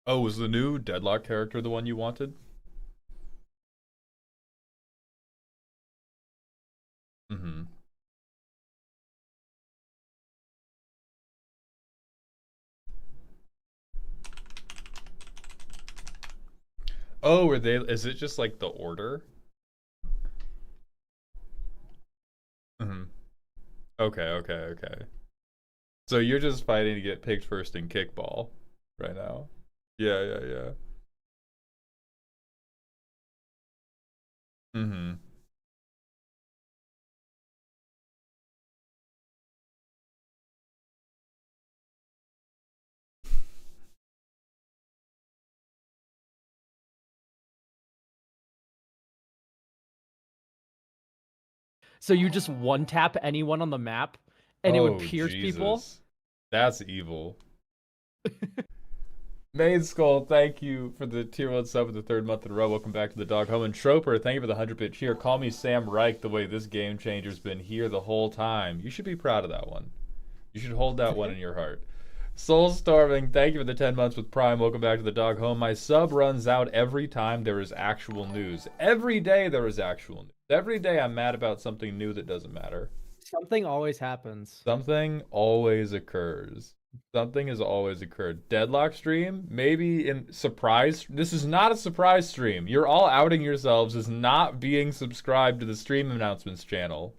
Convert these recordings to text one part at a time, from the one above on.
Oh, was the new Deadlock character the one you wanted? Mm-hmm. Oh, are they? Is it just like the order? Mm-hmm. Okay, okay, okay. So you're just fighting to get picked first in kickball right now. Yeah, yeah, yeah. Mm-hmm. So you just one tap anyone on the map and it would Oh, pierce people. Jesus. That's evil. Main Skull, thank you for the tier 1 sub for the third month in a row. Welcome back to the Dog Home. And Troper, thank you for the 100-bit cheer. Call me Sam Reich the way this game changer's been here the whole time. You should be proud of that one. You should hold that one in your heart. Soul Starving, thank you for the 10 months with Prime. Welcome back to the Dog Home. My sub runs out every time there is actual news. Every day there is actual news. Every day I'm mad about something new that doesn't matter. Something always happens. Something always occurs. Something has always occurred. Deadlock stream? Maybe in surprise. This is not a surprise stream. You're all outing yourselves as not being subscribed to the stream announcements channel.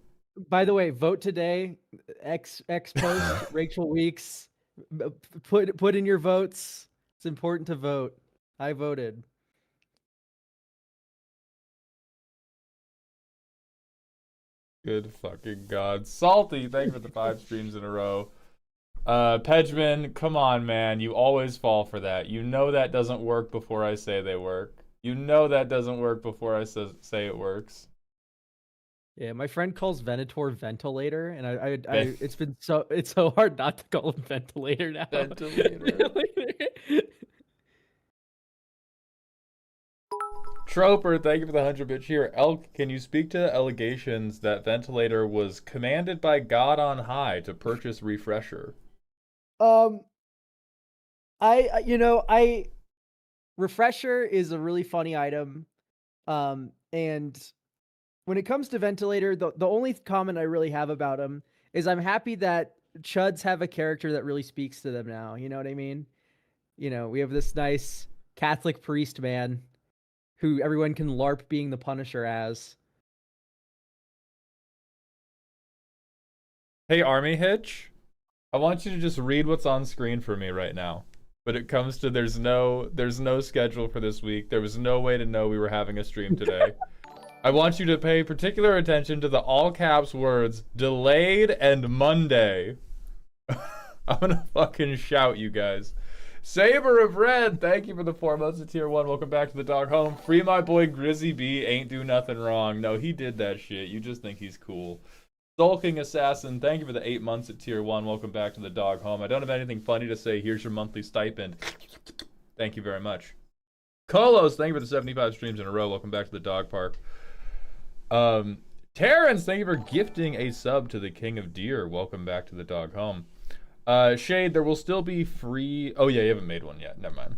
By the way, vote today. X post Rachel Weeks. Put in your votes. It's important to vote. I voted. Good fucking god. Salty, thank you for the 5 streams in a row. Pedgman, come on, man. You always fall for that. You know that doesn't work before I say they work. You know that doesn't work before I say it works. Yeah, my friend calls Venator ventilator, and it's so hard not to call him ventilator now. Ventilator. Troper, thank you for the 100-bit cheer. Elk, can you speak to allegations that Ventilator was commanded by God on high to purchase Refresher? um, I refresher is a really funny item. And when it comes to ventilator, the only comment I really have about him is I'm happy that chuds have a character that really speaks to them now. You know what I mean? We have this nice Catholic priest man who everyone can LARP being the Punisher as. Hey, Army Hitch, I want you to just read what's on screen for me right now. But it comes to there's no schedule for this week. There was no way to know we were having a stream today. I want you to pay particular attention to the all caps words delayed and Monday. I'm gonna fucking shout, you guys. Saber of Red, thank you for the 4 months of tier 1. Welcome back to the Dog Home. Free my boy Grizzy B, ain't do nothing wrong. No, he did that shit. You just think he's cool. Sulking Assassin, thank you for the 8 months at tier 1. Welcome back to the Dog Home. I don't have anything funny to say. Here's your monthly stipend. Thank you very much. Kolos, thank you for the 75 streams in a row. Welcome back to the Dog Park. Terrence, thank you for gifting a sub to the King of Deer. Welcome back to the Dog Home. Shade, there will still be free... Oh, yeah, you haven't made one yet. Never mind.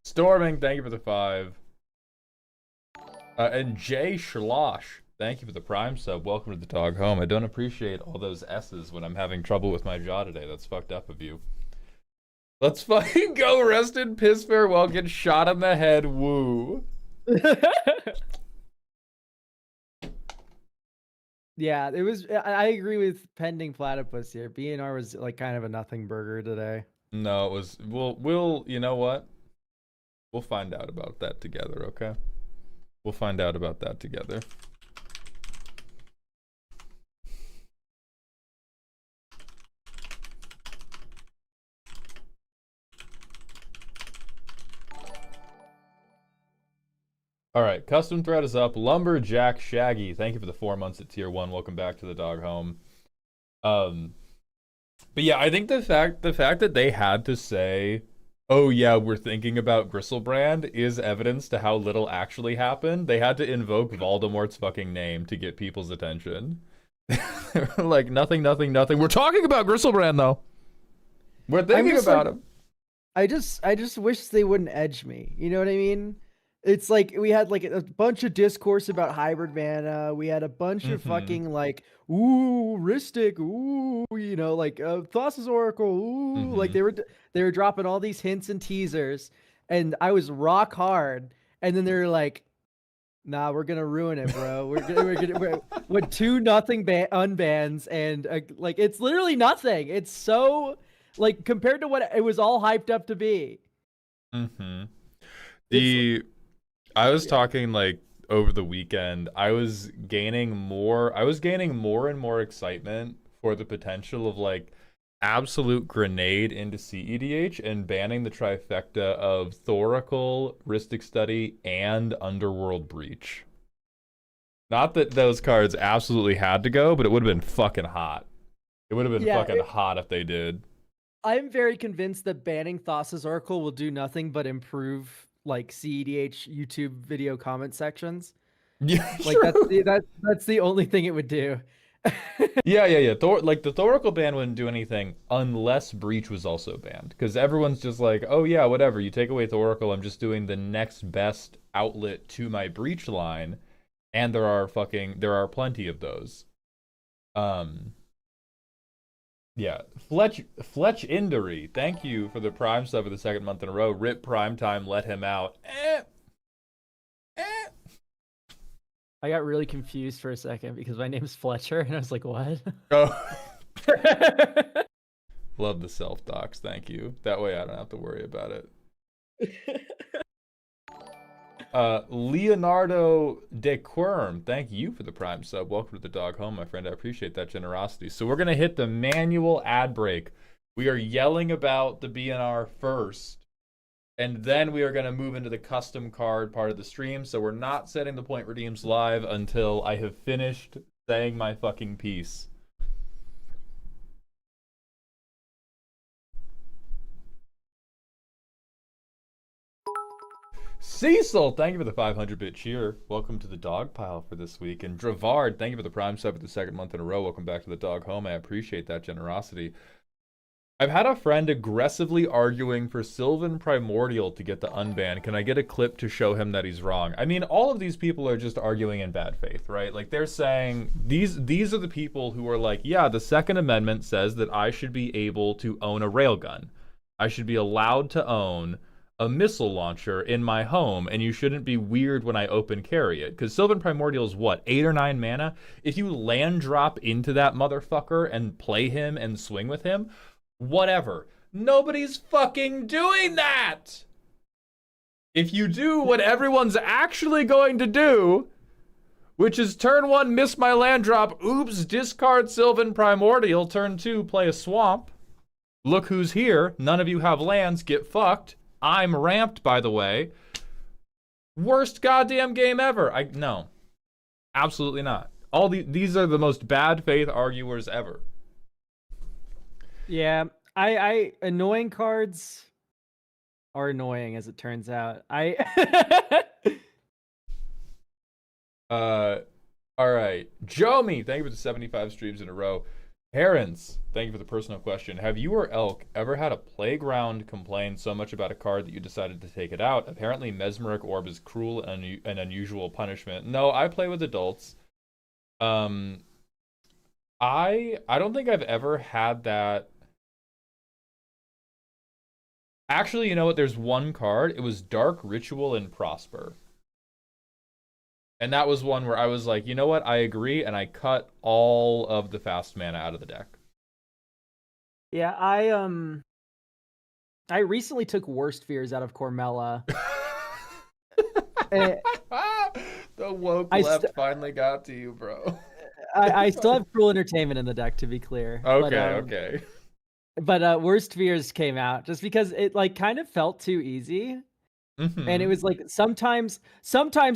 Storming, thank you for the 5. And Jay Schlosh, thank you for the Prime sub. Welcome to the Dog Home. I don't appreciate all those S's when I'm having trouble with my jaw today. That's fucked up of you. Let's fucking go. Rest in piss farewell. Get shot in the head. Woo. Yeah, it was. I agree with Pending Platypus here. BNR was like kind of a nothing burger today. No, it was... We'll... You know what? We'll find out about that together, okay? We'll find out about that together. All right, custom thread is up. Lumberjack Shaggy, thank you for the 4 months at tier 1. Welcome back to the Dog Home. But yeah, I think the fact that they had to say, "Oh yeah, we're thinking about Gristlebrand," is evidence to how little actually happened. They had to invoke Voldemort's fucking name to get people's attention. Like nothing, nothing, nothing. We're talking about Gristlebrand though. We're thinking about him. I just wish they wouldn't edge me. You know what I mean? It's like we had like a bunch of discourse about hybrid mana. We had a bunch of Mm-hmm. fucking like, ooh, Ristic, ooh, like Thassa's Oracle, ooh, like Mm-hmm. they were dropping all these hints and teasers, and I was rock hard, and then they're like, nah, we're gonna ruin it, bro. We're with 2-0 unbans, and like it's literally nothing. It's so like compared to what it was all hyped up to be. Mm-hmm. It's I was yeah. talking like over the weekend, I was gaining more and more excitement for the potential of like absolute grenade into CEDH and banning the trifecta of Thoracle, Rhystic Study, and Underworld Breach. Not that those cards absolutely had to go, but it would have been fucking hot. It would have been Yeah, fucking hot if they did. I'm very convinced that banning Thassa's Oracle will do nothing but improve like CEDH YouTube video comment sections. Yeah, Like true. that's the only thing it would do. Yeah. Like the Thoracle ban wouldn't do anything unless Breach was also banned, because everyone's just like, oh yeah, whatever. You take away Thoracle, I'm just doing the next best outlet to my Breach line, and there are plenty of those. Um, yeah, Fletch Indery, thank you for the Prime sub for the second month in a row. Rip Prime Time, let him out. Eh. I got really confused for a second because my name's Fletcher, and I was like, what? Oh. Love the self docs, thank you. That way I don't have to worry about it. Leonardo De Quirm, thank you for the Prime sub. Welcome to the dog home, my friend. I appreciate that generosity. So we're gonna hit the manual ad break. We are yelling about the BNR first, and then we are gonna move into the custom card part of the stream. So we're not setting the point redeems live until I have finished saying my fucking piece. Cecil, thank you for the 500-bit cheer. Welcome to the dog pile for this week. And Dravard, thank you for the Prime sub for the second month in a row. Welcome back to the dog home. I appreciate that generosity. I've had a friend aggressively arguing for Sylvan Primordial to get the unban. Can I get a clip to show him that he's wrong? I mean, all of these people are just arguing in bad faith, right? Like they're saying these are the people who are like, yeah, the Second Amendment says that I should be able to own a railgun. I should be allowed to own a missile launcher in my home, and you shouldn't be weird when I open carry it. Because Sylvan Primordial is what, 8 or 9 mana? If you land drop into that motherfucker and play him and swing with him, whatever. Nobody's fucking doing that! If you do what everyone's actually going to do, which is turn 1, miss my land drop, oops, discard Sylvan Primordial, turn 2, play a swamp. Look who's here, none of you have lands, get fucked. I'm ramped, by the way. Worst goddamn game ever. No. Absolutely not. These are the most bad faith arguers ever. Yeah, I annoying cards are annoying as it turns out. All right. Jomi, thank you for the 75 streams in a row. Herons, thank you for the personal question. Have you or Elk ever had a playground complain so much about a card that you decided to take it out? Apparently, Mesmeric Orb is cruel and an unusual punishment. No, I play with adults. I don't think I've ever had that. Actually, you know what? There's one card. It was Dark Ritual and Prosper. And that was one where I was like, you know what? I agree, and I cut all of the fast mana out of the deck. Yeah, I recently took Worst Fears out of Cormella. The woke left finally got to you, bro. I still have Cruel Entertainment in the deck, to be clear. Okay. But Worst Fears came out just because it like kind of felt too easy. Mm-hmm. And it was like sometimes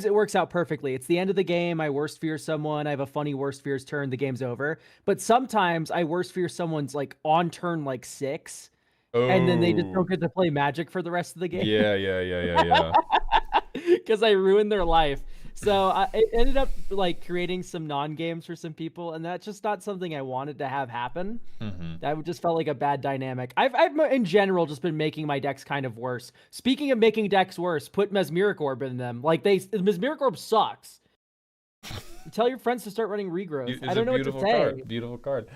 it works out perfectly. It's the end of the game. I worst fear someone. I have a funny worst fears turn. The game's over. But sometimes I worst fear someone's like on turn like 6, and then they just don't get to play Magic for the rest of the game. Yeah. because I ruined their life. So it ended up like creating some non-games for some people, and that's just not something I wanted to have happen. That just felt like a bad dynamic. I've in general just been making my decks kind of worse. Speaking of making decks worse, put Mesmeric Orb in them. Like Mesmeric Orb sucks. Tell your friends to start running regrowth. It's I don't a know what to beautiful say. card. Beautiful card.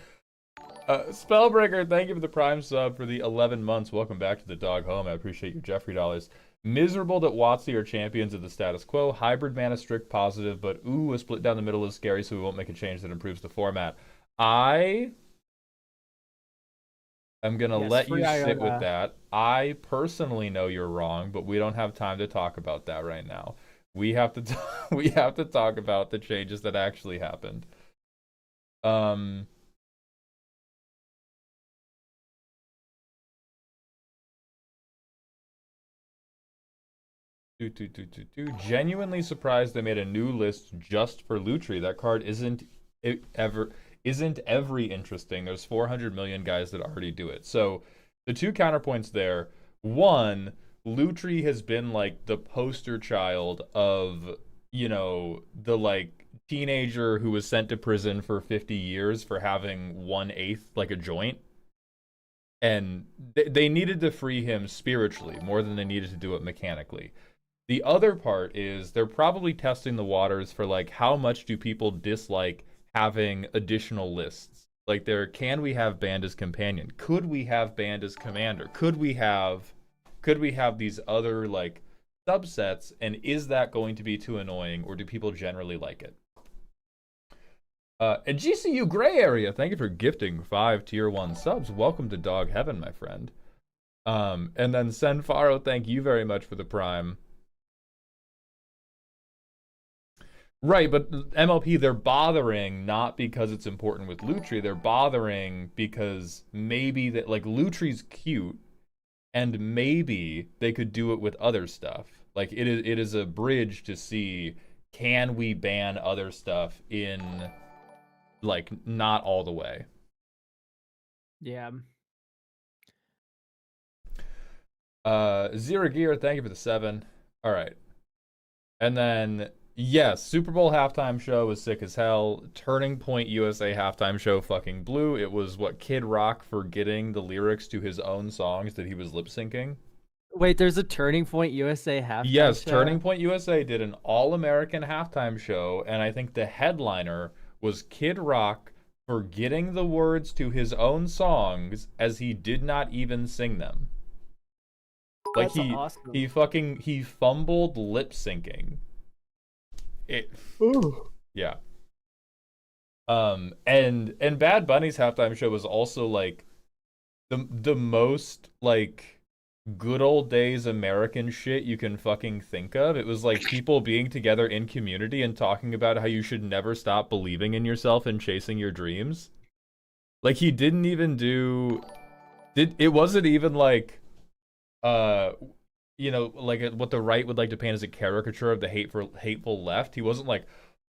Spellbreaker, thank you for the Prime sub for the 11 months. Welcome back to the dog home. I appreciate your Jeffrey dollars. Miserable that WotC are champions of the status quo. Hybrid mana strict positive, but a split down the middle is scary, so we won't make a change that improves the format. I am going to let you sit with that. I personally know you're wrong, but we don't have time to talk about that right now. We have to we have to talk about the changes that actually happened. Genuinely surprised they made a new list just for Lutri. That card isn't every interesting. There's 400 million guys that already do it. So the two counterpoints there. One, Lutri has been like the poster child of, you know, the like teenager who was sent to prison for 50 years for having 1/8 like a joint. And they needed to free him spiritually more than they needed to do it mechanically. The other part is they're probably testing the waters for like how much do people dislike having additional lists. Like can we have band as companion? Could we have band as commander? Could we have these other like subsets, and is that going to be too annoying, or do people generally like it? And GCU Gray Area, thank you for gifting 5 tier 1 subs. Welcome to Dog Heaven, my friend. And then Senfaro, thank you very much for the Prime. Right, but MLP, they're bothering not because it's important with Lutri. They're bothering because maybe that like Lutri's cute, and maybe they could do it with other stuff. Like it is a bridge to see, can we ban other stuff in like not all the way. Yeah. Zero Gear, thank you for the 7. All right. And then yes, Super Bowl halftime show was sick as hell. Turning Point USA halftime show fucking blew. It was what, Kid Rock forgetting the lyrics to his own songs that he was lip syncing. Wait, there's a Turning Point USA halftime yes, show? Turning Point USA did an all-American halftime show, and I think the headliner was Kid Rock forgetting the words to his own songs as he did not even sing them. Like That's awesome. he fumbled lip syncing. Yeah. And Bad Bunny's halftime show was also like the most like good old days American shit you can fucking think of. It was like people being together in community and talking about how you should never stop believing in yourself and chasing your dreams. Like he didn't even it wasn't even like you know, like what the right would like to paint as a caricature of the hateful left. He wasn't like,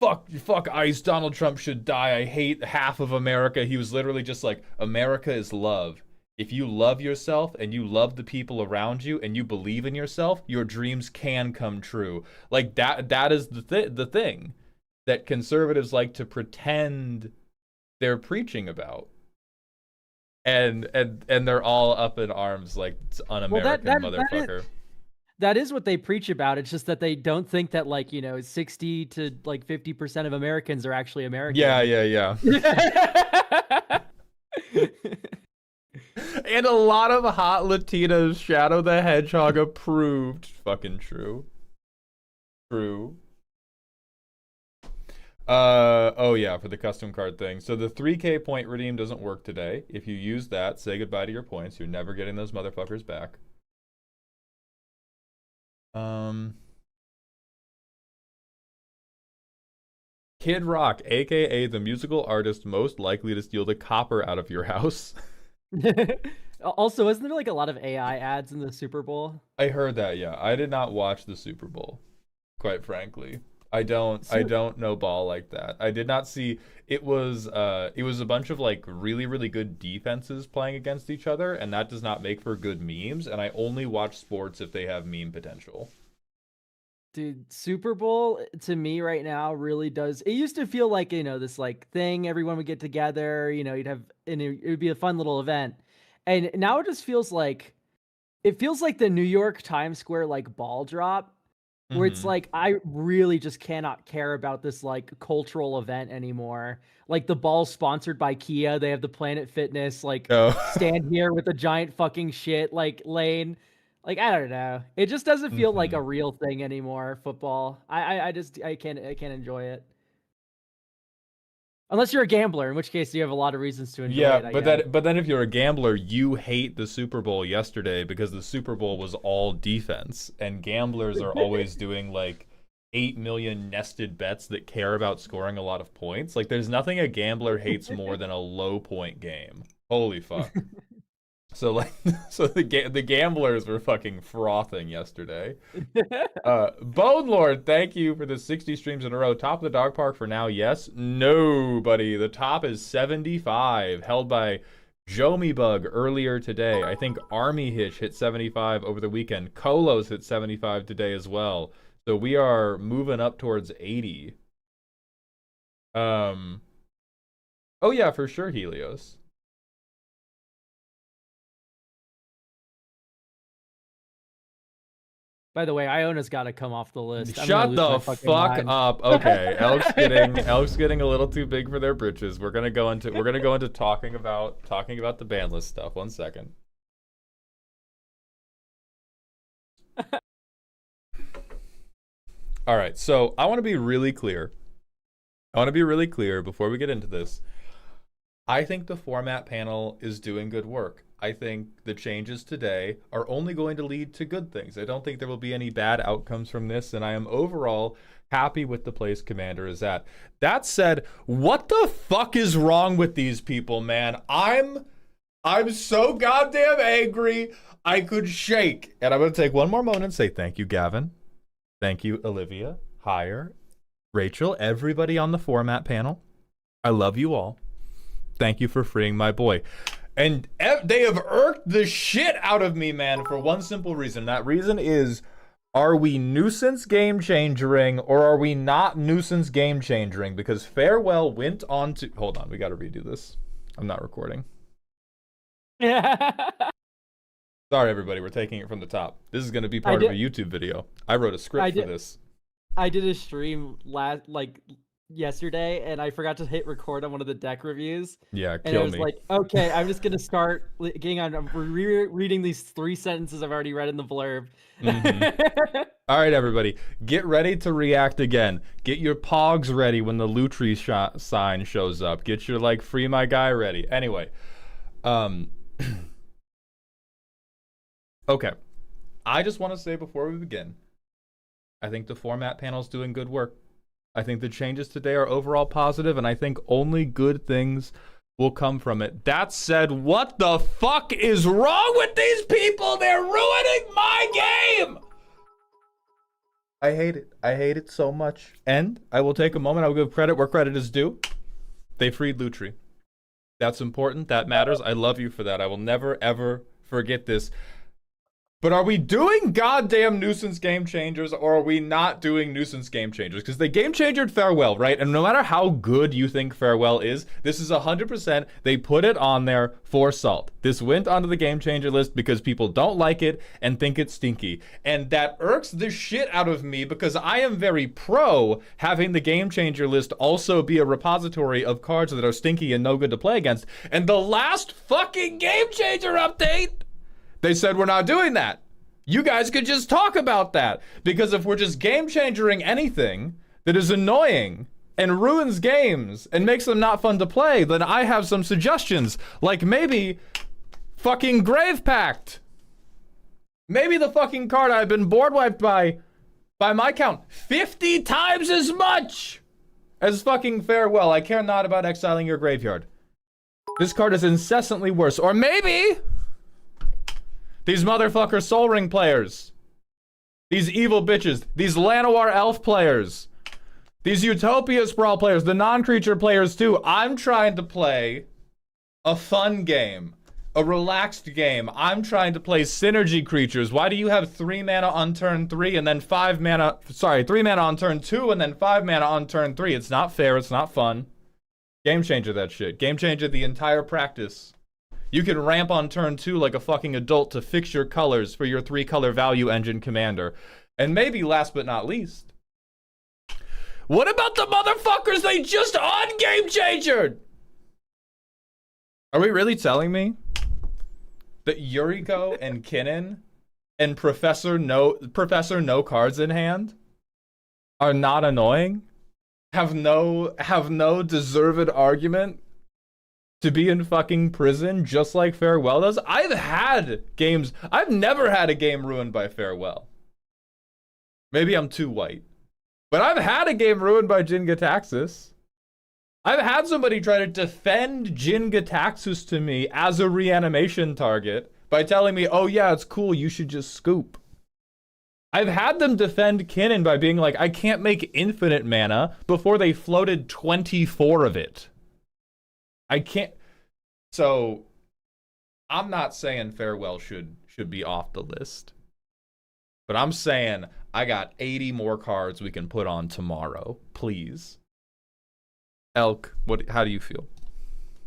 fuck ICE, Donald Trump should die, I hate half of America. He was literally just like, America is love. If you love yourself and you love the people around you and you believe in yourself, your dreams can come true. Like that is the thing that conservatives like to pretend they're preaching about. And they're all up in arms like it's un-American motherfucker. That is what they preach about. It's just that they don't think that, like, you know, 60 to like 50% of Americans are actually American. Yeah. And a lot of hot Latinas, Shadow the Hedgehog approved. Fucking true. Oh yeah, for the custom card thing. So the 3K point redeem doesn't work today. If you use that, say goodbye to your points. You're never getting those motherfuckers back. Kid Rock, aka the musical artist most likely to steal the copper out of your house. Also, isn't there like a lot of AI ads in the Super Bowl? I heard that, yeah. I did not watch the Super Bowl, quite frankly. I don't know ball like that. I did not see it was a bunch of like really good defenses playing against each other, and that does not make for good memes, and I only watch sports if they have meme potential. Dude, Super Bowl to me right now really does. It used to feel like, this like thing everyone would get together, you'd have, and it would be a fun little event. And now it feels like the New York Times Square like ball drop, where it's Mhm. like I really just cannot care about this like cultural event anymore. Like the ball's sponsored by Kia, they have the Planet Fitness like Oh. stand here with a giant fucking shit like lane. Like I don't know. It just doesn't feel like Mhm. a real thing anymore, football. I can't enjoy it. Unless you're a gambler, in which case you have a lot of reasons to enjoy Yeah, it, I but guess. then if you're a gambler, you hate the Super Bowl yesterday because the Super Bowl was all defense, and gamblers are always doing like 8 million nested bets that care about scoring a lot of points. Like there's nothing a gambler hates more than a low point game. Holy fuck. So like so the gamblers were fucking frothing yesterday. Bone Lord, thank you for the 60 streams in a row. Top of the dog park for now, yes? No, buddy. The top is 75, held by Jomi Bug earlier today. I think Army Hitch hit 75 over the weekend. Kolos hit 75 today as well. So we are moving up towards 80. Um, oh yeah, for sure, Helios. By the way, Iona's got to come off the list. I'm gonna Shut lose my the fucking fuck mind. up. Okay, Elk's getting a little too big for their britches. We're gonna go into talking about the ban list stuff. 1 second. All right, so I want to be really clear. Before we get into this. I think the format panel is doing good work. I think the changes today are only going to lead to good things. I don't think there will be any bad outcomes from this, and I am overall happy with the place Commander is at. That said, what the fuck is wrong with these people, man? I'm so goddamn angry. I could shake. And I'm going to take one more moment and say thank you, Gavin. Thank you, Olivia, Higher, Rachel, everybody on the format panel. I love you all. Thank you for freeing my boy. And they have irked the shit out of me, man, for one simple reason. That reason is, are we nuisance game changering or are we not nuisance game changering? Because Farewell went on to... Hold on, we got to redo this. I'm not recording. Sorry, everybody, we're taking it from the top. This is going to be part of a YouTube video. I wrote a script for this. I did a stream yesterday, and I forgot to hit record on one of the deck reviews. Yeah, and I was like, okay, I'm just gonna start getting on. I'm reading these 3 sentences I've already read in the blurb. Mm-hmm. All right, everybody, get ready to react again. Get your pogs ready when the Lutri sign shows up. Get your like free my guy ready. Anyway, okay, I just want to say before we begin, I think the format panel's doing good work. I think the changes today are overall positive, and I think only good things will come from it. That said, what the fuck is wrong with these people? They're ruining my game! I hate it. I hate it so much. And I will take a moment. I will give credit where credit is due. They freed Lutri. That's important. That matters. I love you for that. I will never, ever forget this. But are we doing goddamn nuisance game changers or are we not doing nuisance game changers? Because they game changered Farewell, right? And no matter how good you think Farewell is, this is 100%. They put it on there for salt. This went onto the game changer list because people don't like it and think it's stinky. And that irks the shit out of me because I am very pro having the game changer list also be a repository of cards that are stinky and no good to play against. And the last fucking game changer update, they said we're not doing that. You guys could just talk about that. Because if we're just game changering anything that is annoying and ruins games and makes them not fun to play, then I have some suggestions. Like maybe fucking Grave Pact. Maybe the fucking card I've been board wiped by my count 50 times as much as fucking Farewell. I care not about exiling your graveyard. This card is incessantly worse. Or maybe these motherfucker Soul Ring players, these evil bitches, these Llanowar Elf players, these Utopia Sprawl players, the non-creature players too. I'm trying to play a fun game. a relaxed game. I'm trying to play synergy creatures. Why do you have 3 mana on turn 3 and then 5 mana, sorry, 3 mana on turn 2 and then 5 mana on turn 3? It's not fair, it's not fun. Game changer that shit. Game changer the entire practice. You can ramp on turn 2 like a fucking adult to fix your colors for your 3-color value engine commander. And maybe last but not least, what about the motherfuckers they just on-game changered? Are we really telling me that Yuriko and Kinnan and Professor No Cards in Hand are not annoying? Have no deserved argument to be in fucking prison just like Farewell does? I've never had a game ruined by Farewell. Maybe I'm too white. But I've had a game ruined by Jin Gitaxias. I've had somebody try to defend Jin Gitaxias to me as a reanimation target by telling me, oh yeah, it's cool, you should just scoop. I've had them defend Kinnan by being like, I can't make infinite mana before they floated 24 of it. I can't. So, I'm not saying Farewell should be off the list. But I'm saying I got 80 more cards we can put on tomorrow. Please. Elk, how do you feel?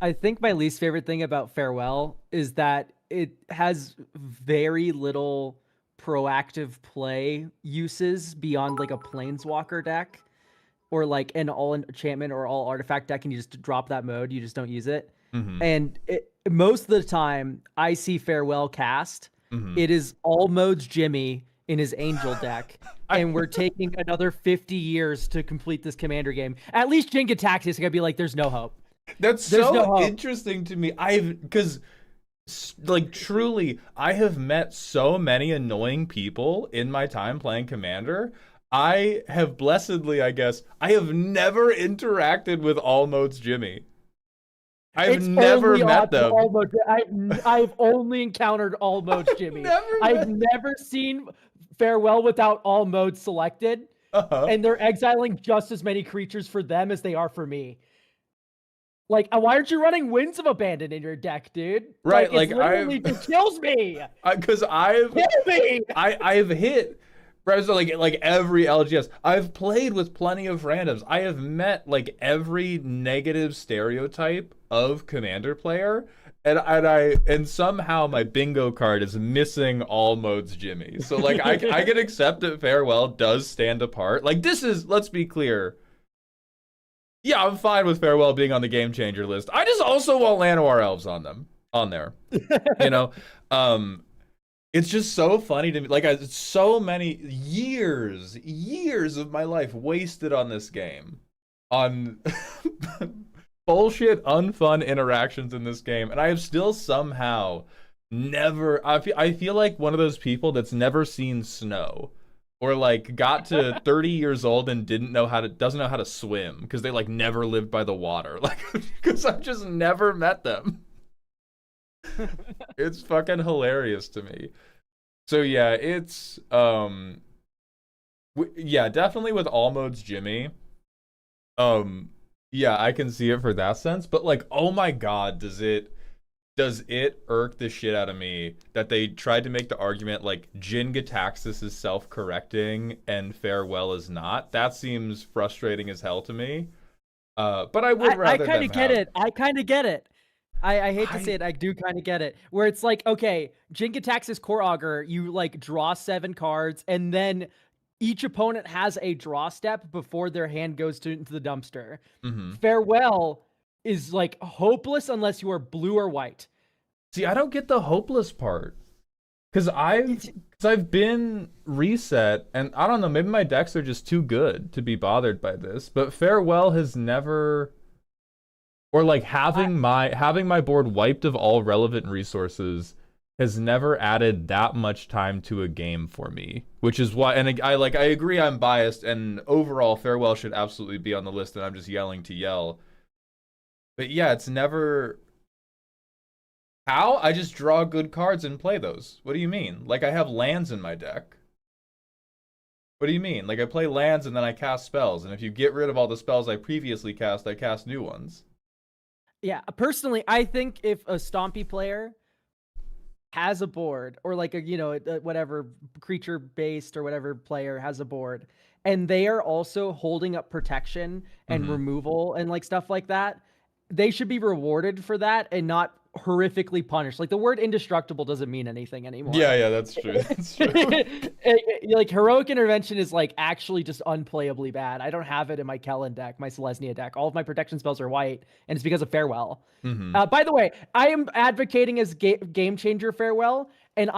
I think my least favorite thing about Farewell is that it has very little proactive play uses beyond like a Planeswalker deck or like an all enchantment or all artifact deck, and you just drop that mode, you just don't use it. Mm-hmm. And most of the time I see Farewell cast, it is all modes Jimmy in his Angel deck, and we're taking another 50 years to complete this commander game. At least Jin Gitaxias gonna be like, there's no hope. There's so interesting to me. Because like truly, I have met so many annoying people in my time playing Commander. I have blessedly, I guess, I have never interacted with all modes Jimmy. I've never met them. I've only encountered all modes Jimmy. I've never seen Farewell without all modes selected, and they're exiling just as many creatures for them as they are for me. Like, why aren't you running Winds of Abandon in your deck, dude? Right, like it literally just kills me. Because I've hit like every LGS. I've played with plenty of randoms. I have met like every negative stereotype of Commander player. And somehow my bingo card is missing all modes Jimmy. So like I can accept that Farewell does stand apart. Like this is, let's be clear. Yeah, I'm fine with Farewell being on the game changer list. I just also want Llanowar Elves on there. You know? It's just so funny to me. Like so many years of my life wasted on this game. On bullshit, unfun interactions in this game, and I have still somehow never. I feel like one of those people that's never seen snow, or like got to 30 years old and doesn't know how to swim because they like never lived by the water. Like because I've just never met them. It's fucking hilarious to me. So yeah, it's yeah, definitely with all modes Jimmy. Yeah, I can see it for that sense, but like, oh my god, does it irk the shit out of me that they tried to make the argument like Jin Gitaxias is self-correcting and Farewell is not? That seems frustrating as hell to me. But I would rather. I kind of get it. I kind of get it. I hate to say it, I do kind of get it. Where it's like, okay, Jin Gitaxias Core Augur, you like draw 7 cards, and then each opponent has a draw step before their hand goes into the dumpster. Farewell is like hopeless unless you are blue or white. See, I don't get the hopeless part. Because I've been reset, and I don't know, maybe my decks are just too good to be bothered by this, but Farewell has never... Or like having my board wiped of all relevant resources has never added that much time to a game for me, which is why. And I agree I'm biased, and overall Farewell should absolutely be on the list, and I'm just yelling to yell. But yeah, it's never. How? I just draw good cards and play those. What do you mean? Like I have lands in my deck. What do you mean? Like I play lands and then I cast spells, and if you get rid of all the spells I previously cast, I cast new ones. Yeah, personally, I think if a Stompy player has a board, or like a whatever creature based or whatever player has a board, and they are also holding up protection and Mm-hmm. removal and like stuff like that, they should be rewarded for that and not horrifically punished. Like the word indestructible doesn't mean anything anymore. Yeah, that's true. That's true. Like heroic intervention is like actually just unplayably bad. I don't have it in my Kellen deck, my Selesnya deck. All of my protection spells are white, and it's because of Farewell. Mm-hmm. By the way, I am advocating as game changer Farewell, and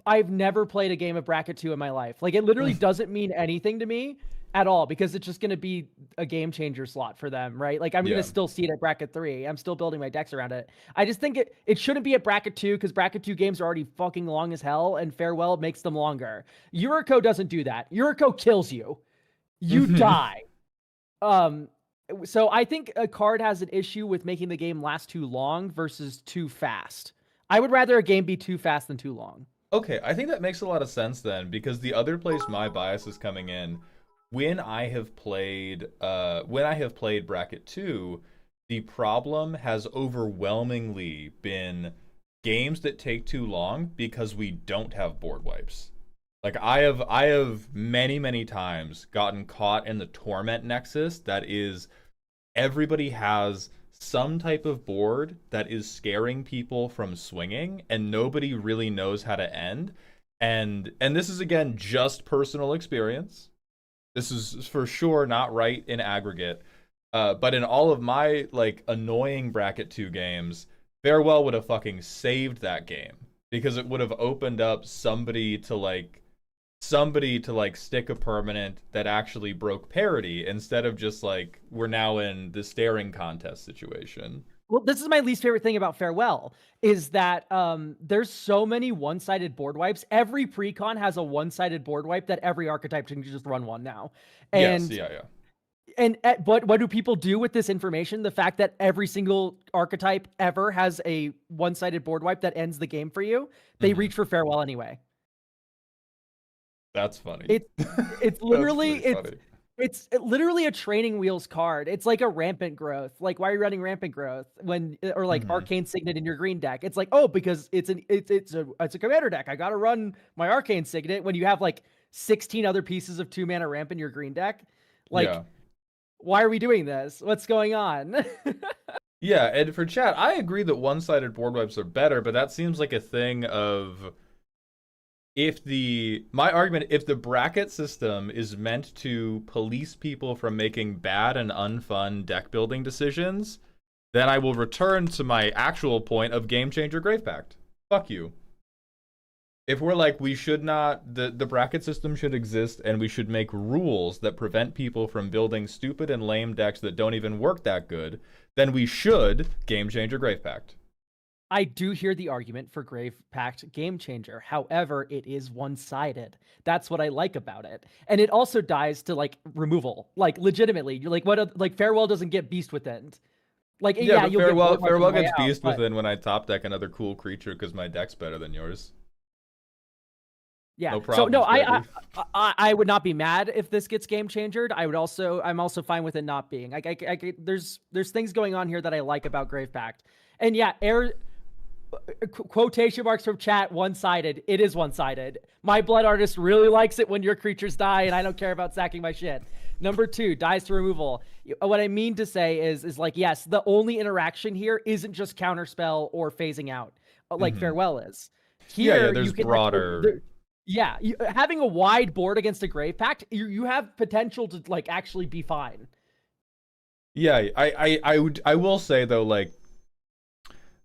I've never played a game of Bracket 2 in my life. Like it literally doesn't mean anything to me at all because it's just going to be a game changer slot for them, right? Like I'm going Yeah. to still see it at Bracket 3. I'm still building my decks around it. I just think it shouldn't be at Bracket 2 because Bracket 2 games are already fucking long as hell, and Farewell makes them longer. Yuriko doesn't do that. Yuriko kills you. You die. So I think a card has an issue with making the game last too long versus too fast. I would rather a game be too fast than too long. Okay, I think that makes a lot of sense then, because the other place my bias is coming in, when I have played Bracket 2, the problem has overwhelmingly been games that take too long because we don't have board wipes. Like I have many times gotten caught in the torment nexus that is everybody has some type of board that is scaring people from swinging and nobody really knows how to end. And this is again just personal experience. This is for sure not right in aggregate. But in all of my like annoying Bracket 2 games, Farewell would have fucking saved that game because it would have opened up somebody to like stick a permanent that actually broke parity instead of just like we're now in the staring contest situation. Well, this is my least favorite thing about Farewell is that there's so many one-sided board wipes. Every precon has a one-sided board wipe that every archetype can just run one now. And Yes, yeah. but what do people do with this information? The fact that every single archetype ever has a one-sided board wipe that ends the game for you, they reach for Farewell anyway. That's funny. It's literally funny. it's literally a training wheels card. It's like a rampant growth. Like why are you running rampant growth when or like arcane signet in your green deck? It's like, oh, because it's a commander deck. I got to run my arcane signet when you have like 16 other pieces of 2-mana ramp in your green deck. Like why are we doing this? What's going on? Yeah, and for chat, I agree that one-sided board wipes are better, but that seems like a thing of if the bracket system is meant to police people from making bad and unfun deck building decisions, then I will return to my actual point of Game Changer Grave Pact. Fuck you. If we're like, we should not, the bracket system should exist and we should make rules that prevent people from building stupid and lame decks that don't even work that good, then we should Game Changer Grave Pact. I do hear the argument for Grave Pact Game Changer. However, it is one-sided. That's what I like about it. And it also dies to like removal. Like legitimately, you're like like Farewell doesn't get Beast Within. Like yeah, you'll Farewell gets Beast but... Within when I top deck another cool creature because my deck's better than yours. Yeah. No problem. So no, I would not be mad if this gets game changered. I'm also fine with it not being. Like there's things going on here that I like about Grave Pact. And yeah, quotation marks from chat, one-sided. It is one-sided. My blood artist really likes it when your creatures die and I don't care about sacking my shit. Number 2, dies to removal. What I mean to say is like, yes, the only interaction here isn't just counterspell or phasing out like Farewell is. Here, there's broader. Having a wide board against a Grave Pact, you have potential to like actually be fine. Yeah, I will say though, like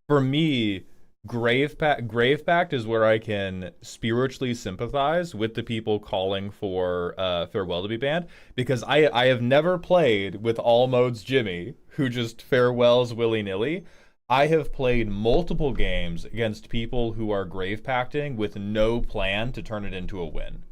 for me, Grave Pact is where I can spiritually sympathize with the people calling for Farewell to be banned, because I have never played with all modes Jimmy, who just farewells willy-nilly. I have played multiple games against people who are Grave Pacting with no plan to turn it into a win.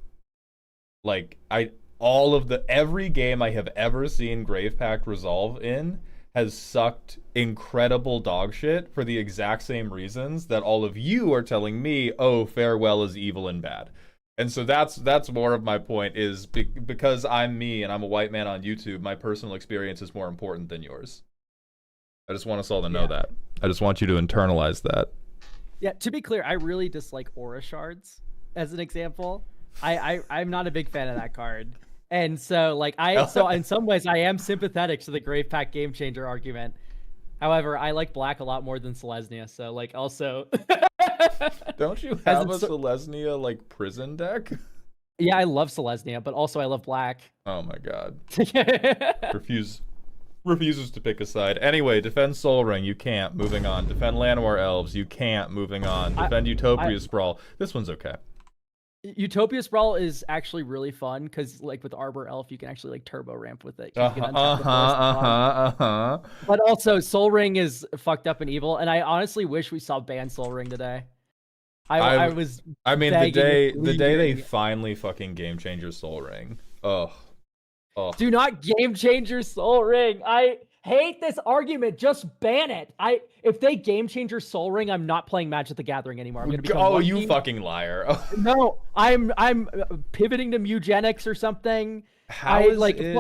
Like every game I have ever seen Grave Pact resolve in has sucked incredible dog shit for the exact same reasons that all of you are telling me, oh, Farewell is evil and bad. And so that's more of my point, is because I'm me and I'm a white man on YouTube, my personal experience is more important than yours. I just want us all to know that. I just want you to internalize that. Yeah, to be clear, I really dislike aura shards as an example. I'm not a big fan of that card. And so so in some ways I am sympathetic to the Grave Pack Game Changer argument. However, I like black a lot more than Selesnya, so like also Don't you as have a it's so- Selesnya like prison deck? yeah, I love Selesnya, but also I love black. Oh my god. Refuses to pick a side. Anyway, defend Sol Ring, you can't. Moving on. Defend Llanowar Elves, you can't. Moving on. Defend Utopia Sprawl. This one's okay. Utopia Sprawl is actually really fun because, like, with Arbor Elf, you can actually like turbo ramp with it. But also, Sol Ring is fucked up and evil, and I honestly wish we saw ban Sol Ring today. I mean, the day they finally fucking game changer Sol Ring. Ugh. Do not game changer Sol Ring. I hate this argument. Just ban it. If they game changer Sol Ring, I'm not playing Magic the Gathering anymore. I'm gonna become you fucking liar. No, I'm pivoting to Mugenics or something. How is it?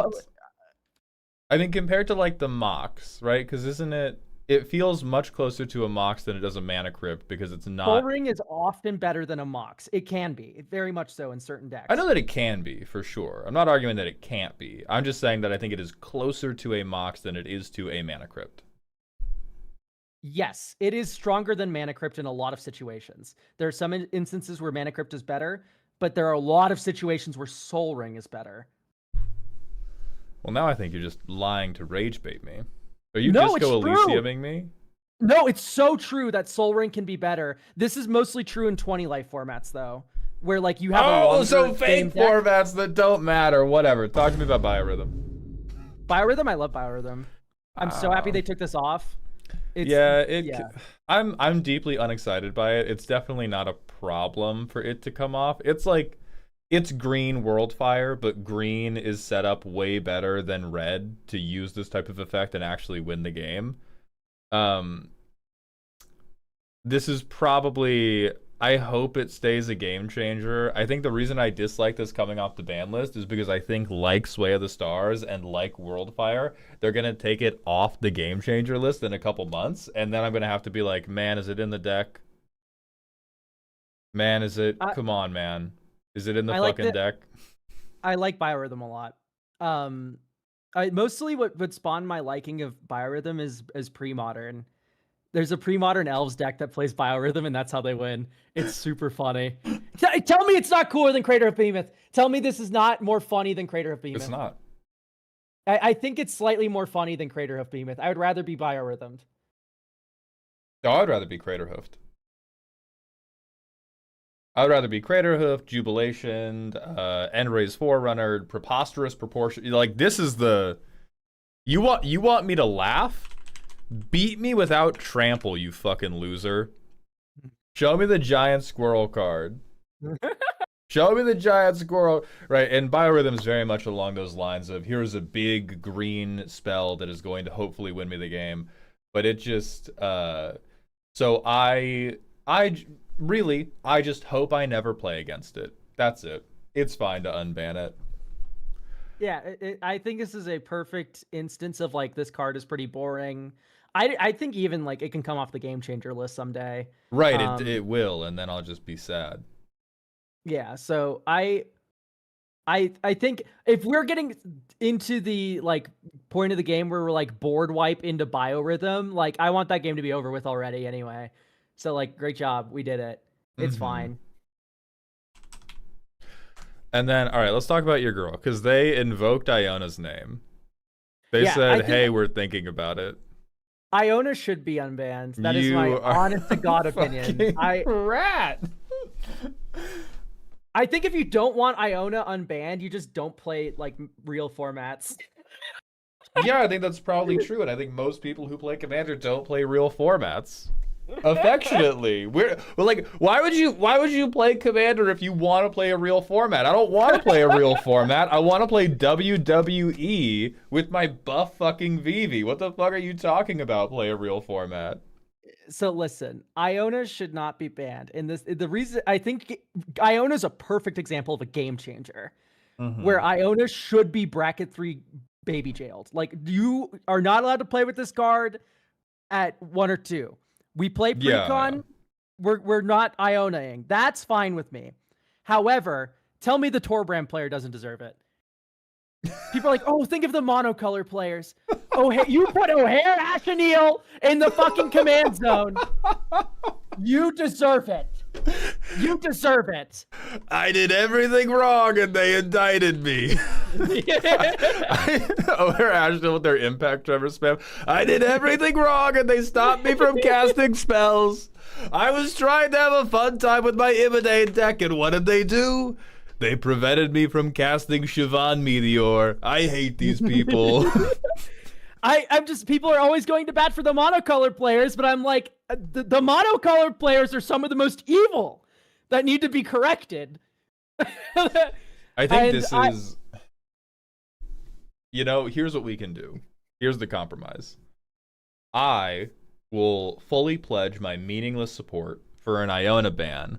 I mean, compared to like the Mox, right? Because isn't it? It feels much closer to a Mox than it does a Mana Crypt because it's not. Sol Ring is often better than a Mox. It can be, very much so in certain decks. I know that it can be for sure. I'm not arguing that it can't be. I'm just saying that I think it is closer to a Mox than it is to a Mana Crypt. Yes, it is stronger than Mana Crypt in a lot of situations. There are some instances where Mana Crypt is better, but there are a lot of situations where Sol Ring is better. Well, now I think you're just lying to rage bait me. Are you Disco Elysiuming me? No, it's so true that Sol Ring can be better. This is mostly true in 20 life formats, though, where like you have so fake formats that don't matter. Whatever. Talk to me about Biorhythm. Biorhythm, I love Biorhythm. I'm so happy they took this off. I'm deeply unexcited by it. It's definitely not a problem for it to come off. It's like it's green Worldfire, but green is set up way better than red to use this type of effect and actually win the game. This is probably, I hope it stays a game changer. I think the reason I dislike this coming off the ban list is because I think like Sway of the Stars and like Worldfire, they're going to take it off the game changer list in a couple months. And then I'm going to have to be like, man, is it in the deck? Man, is it? Come on, man. Is it in the fucking deck? I like Biorhythm a lot. Mostly what spawned my liking of Biorhythm is pre-modern. There's a pre-modern Elves deck that plays Biorhythm, and that's how they win. It's super funny. Tell me it's not cooler than Crater of Behemoth. Tell me this is not more funny than Crater of Behemoth. It's not. I think it's slightly more funny than Crater of Behemoth. I would rather be Biorhythmed. No, I'd rather be Craterhoofed. I'd rather be Craterhoof, Jubilation, Endray's Forerunner, Preposterous Proportion. Like, this is the... You want me to laugh? Beat me without trample, you fucking loser. Show me the giant squirrel card. Show me the giant squirrel. Right, and Biorhythm is very much along those lines of, here's a big green spell that is going to hopefully win me the game. But it just... So I just hope I never play against it. That's it. It's fine to unban it. Yeah, I think this is a perfect instance of like this card is pretty boring. I think even like it can come off the game changer list someday. Right, it will, and then I'll just be sad. Yeah, so I think if we're getting into the like point of the game where we're like board wipe into Biorhythm, like I want that game to be over with already anyway. So like, great job, we did it. It's fine. And then, all right, let's talk about your girl, because they invoked Iona's name. They said, hey, we're thinking about it. Iona should be unbanned. That is my honest to God opinion. Rat. I think if you don't want Iona unbanned, you just don't play like real formats. Yeah, I think that's probably true, and I think most people who play Commander don't play real formats. Affectionately, why would you play Commander if you want to play a real format? I don't want to play a real format. I want to play WWE with my buff fucking Vivi. What the fuck are you talking about? Play a real format. So listen, Iona should not be banned. And the reason I think Iona is a perfect example of a game changer, where Iona should be bracket 3 baby jailed. Like, you are not allowed to play with this card at 1 or 2. We play Precon. we're not Ionaing. That's fine with me. However, tell me the Torbrand player doesn't deserve it. People are like, oh, think of the monocolor players. Oh, hey, you put O'Hare Ashenil in the fucking command zone. You deserve it. You deserve it. I did everything wrong and they indicted me. O'Hare Ashton with their impact Trevor spam. I did everything wrong and they stopped me from casting spells. I was trying to have a fun time with my Immodane deck, and what did they do? They prevented me from casting Siobhan Meteor. I hate these people. I'm just, people are always going to bat for the monocolor players, but I'm like, the monocolor players are some of the most evil that need to be corrected. I think this is, you know, here's what we can do. Here's the compromise. I will fully pledge my meaningless support for an Iona ban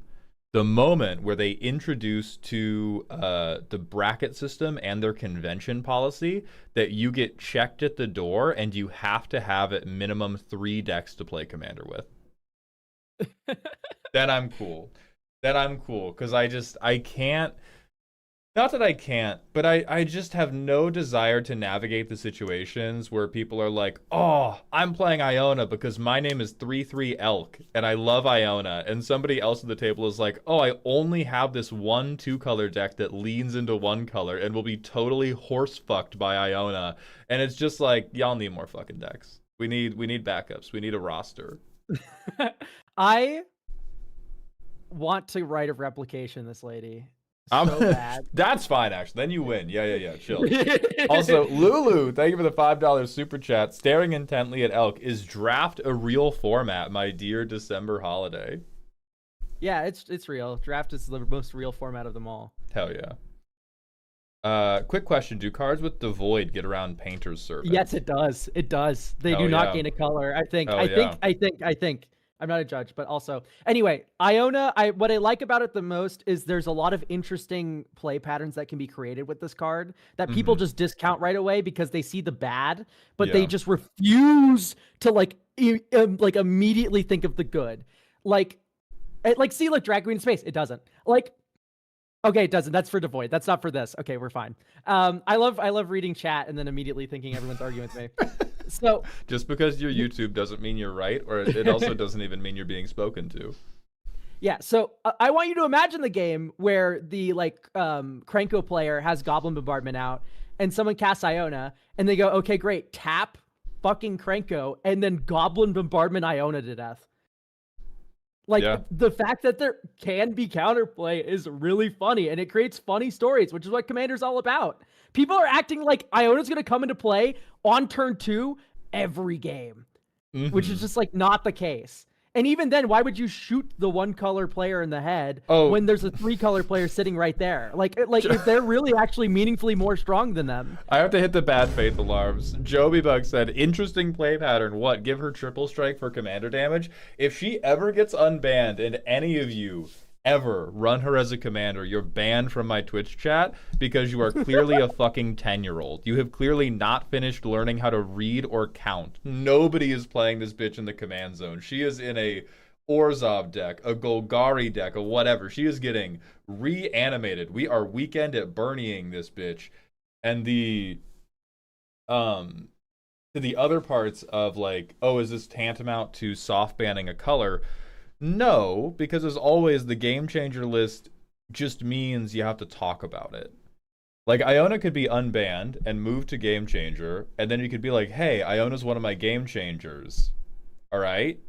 the moment where they introduce to the bracket system and their convention policy that you get checked at the door and you have to have at minimum 3 decks to play Commander with. Then I'm cool. Because I can't. Not that I can't, but I just have no desire to navigate the situations where people are like, oh, I'm playing Iona because my name is 3-3 Elk and I love Iona. And somebody else at the table is like, oh, I only have this 1-2 color deck that leans into 1 color and will be totally horse fucked by Iona. And it's just like, y'all need more fucking decks. We need backups. We need a roster. I want to write a replication, this lady. So bad. That's fine, actually. Then you win. Yeah. Chill. Also, Lulu, thank you for the $5 super chat. Staring intently at Elk. Is draft a real format, my dear December holiday? Yeah, it's real. Draft is the most real format of them all. Hell yeah. Quick question: do cards with the void get around Painter's Servant? Yes, it does. It does. They do not gain a color. I think. I'm not a judge, but also anyway, Iona. What I like about it the most is there's a lot of interesting play patterns that can be created with this card that people just discount right away because they see the bad, but they just refuse to like immediately think of the good. Like see, like Drag Queen in Space. It doesn't. Like, okay, it doesn't. That's for Devoid. That's not for this. Okay, we're fine. I love reading chat and then immediately thinking everyone's arguing with me. So just because you're YouTube doesn't mean you're right, or it also doesn't even mean you're being spoken to. Yeah, so I want you to imagine the game where the Krenko player has Goblin Bombardment out, and someone casts Iona, and they go, okay, great, tap fucking Krenko, and then Goblin Bombardment Iona to death. Like, the fact that there can be counterplay is really funny, and it creates funny stories, which is what Commander's all about. People are acting like Iona's going to come into play on turn 2 every game, which is just, like, not the case. And even then, why would you shoot the 1-color player in the head when there's a 3-color player sitting right there? Like if they're really actually meaningfully more strong than them. I have to hit the bad faith alarms. Joby Bug said, interesting play pattern. What? Give her triple strike for commander damage? If she ever gets unbanned and any of you ever run her as a commander, you're banned from my Twitch chat because you are clearly a fucking 10-year-old. You have clearly not finished learning how to read or count. Nobody is playing this bitch in the command zone. She is in a Orzhov deck, a Golgari deck, a whatever. She is getting reanimated. We are weekend at Bernieing this bitch. And the other parts of like, oh, is this tantamount to soft banning a color? No, because as always, the game changer list just means you have to talk about it. Like, Iona could be unbanned and move to game changer, and then you could be like, hey, Iona's one of my game changers. All right?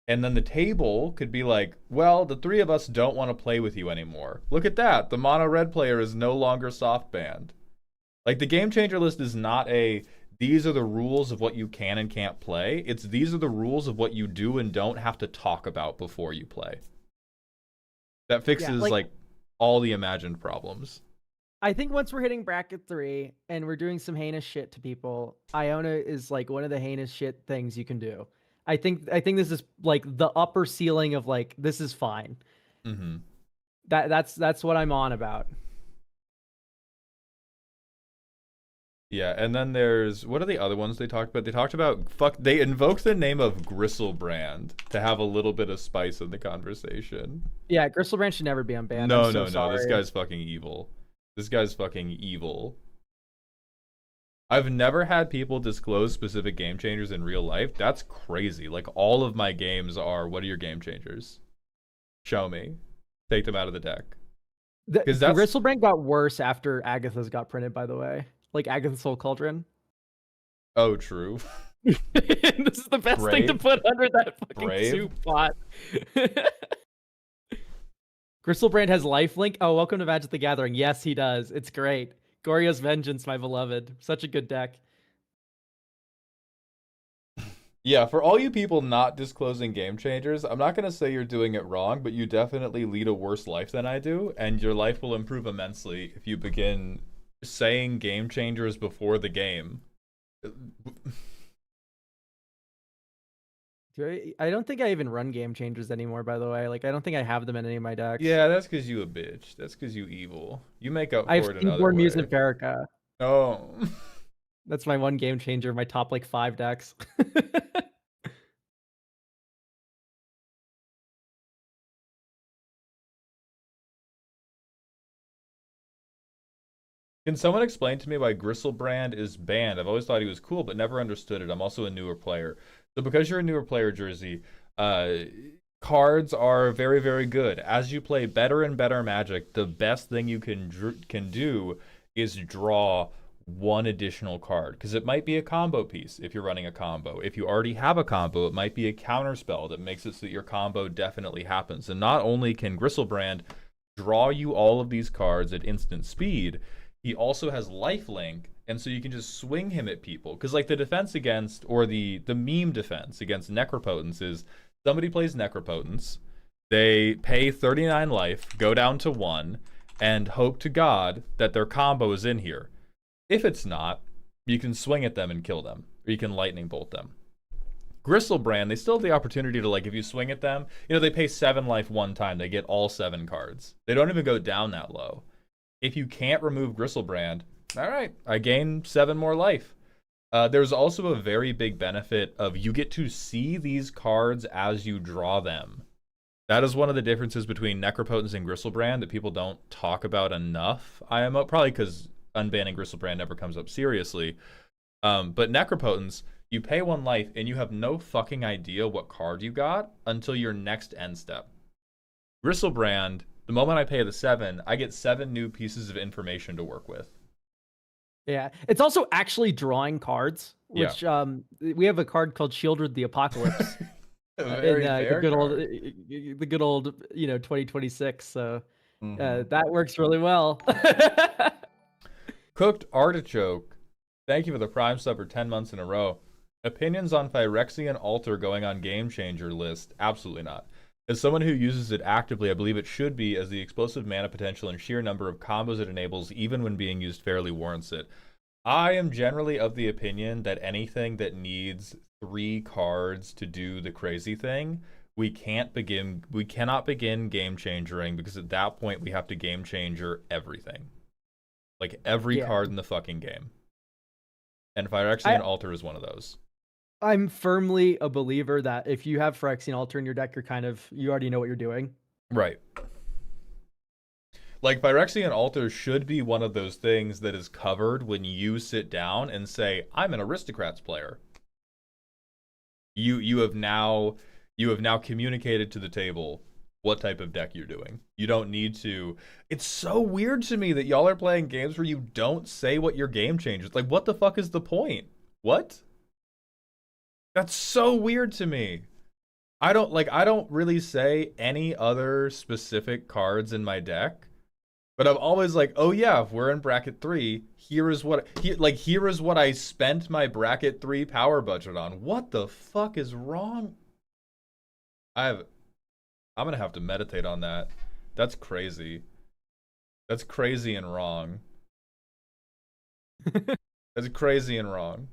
And then the table could be like, well, the 3 of us don't want to play with you anymore. Look at that. The mono red player is no longer soft banned. Like, the game changer list is not a, these are the rules of what you can and can't play. It's these are the rules of what you do and don't have to talk about before you play. That fixes like all the imagined problems. I think once we're hitting bracket 3 and we're doing some heinous shit to people, Iona is like one of the heinous shit things you can do. I think this is like the upper ceiling of like, this is fine. That's what I'm on about. Yeah, and then there's what are the other ones they talked about? They talked about they invoked the name of Gristlebrand to have a little bit of spice in the conversation. Yeah, Gristlebrand should never be unbanned. I'm No, so no, no. This sorry. guy's fucking evil. This guy's fucking evil. I've never had people disclose specific game changers in real life. That's crazy. Like all of my games are, what are your game changers? Show me. Take them out of the deck. The Because that's Gristlebrand got worse after Agatha's got printed, by the way. Like Agatha's Soul Cauldron. oh true. This is the best thing to Brave. put under that fucking Brave. soup pot. Gristlebrand has lifelink. Oh, welcome to Magic the Gathering. Yes, he does. It's great. Goryo's Vengeance, my beloved. Such a good deck. Yeah, for all you people not disclosing game changers, I'm not gonna say you're doing it wrong, but you definitely lead a worse life than I do, and your life will improve immensely if you begin saying game changers before the game. I don't think I even run game changers anymore, by the way. Like, I don't think I have them in any of my decks. Yeah, that's because you a bitch. That's because you evil. You make up I have for it another Steamborn Muse way. and Farrakha. Oh. That's my one game changer, my top like 5 decks. Can someone explain to me why Gristlebrand is banned? I've always thought he was cool, but never understood it. I'm also a newer player. So because you're a newer player, Jersey, cards are very, very good. As you play better and better Magic, the best thing you can do is draw one additional card. Because it might be a combo piece if you're running a combo. If you already have a combo, it might be a counter spell that makes it so that your combo definitely happens. And not only can Gristlebrand draw you all of these cards at instant speed, he also has lifelink, and so you can just swing him at people. Because like the defense against, or the meme defense against Necropotence is somebody plays Necropotence, they pay 39 life, go down to 1, and hope to God that their combo is in here. If it's not, you can swing at them and kill them, or you can lightning bolt them. Gristlebrand, they still have the opportunity to, like, if you swing at them, you know, they pay 7 life one time, they get all 7 cards. They don't even go down that low. If you can't remove Gristlebrand, all right, I gain 7 more life. There's also a very big benefit of you get to see these cards as you draw them. That is one of the differences between Necropotence and Gristlebrand that people don't talk about enough. IMO, probably because unbanning Gristlebrand never comes up seriously. But Necropotence, you pay 1 life and you have no fucking idea what card you got until your next end step. Gristlebrand, the moment I pay the 7, I get 7 new pieces of information to work with. Yeah, it's also actually drawing cards, which we have a card called Shieldred the Apocalypse. Very The fair good old, card. the good old, 2026. So Mhm. that works really well. Cooked Artichoke, thank you for the Prime sub for 10 months in a row. Opinions on Phyrexian Altar going on Game Changer list? Absolutely not. As someone who uses it actively, I believe it should be, as the explosive mana potential and sheer number of combos it enables, even when being used fairly, warrants it. I am generally of the opinion that anything that needs 3 cards to do the crazy thing, we cannot begin game changering, because at that point we have to game changer everything. Like every Yeah. card in the fucking game. And Phyrexian Altar is one of those. I'm firmly a believer that if you have Phyrexian Altar in your deck, you already know what you're doing. Right. Like, Phyrexian Altar should be one of those things that is covered when you sit down and say, I'm an Aristocrats player. You have now communicated to the table what type of deck you're doing. You don't need to. It's so weird to me that y'all are playing games where you don't say what your game changes. Like, what the fuck is the point? What? That's so weird to me. I don't really say any other specific cards in my deck, but I'm always like, oh yeah, if we're in bracket 3, here is what I spent my bracket 3 power budget on. What the fuck is wrong? I'm gonna have to meditate on that. That's crazy. That's crazy and wrong. That's crazy and wrong.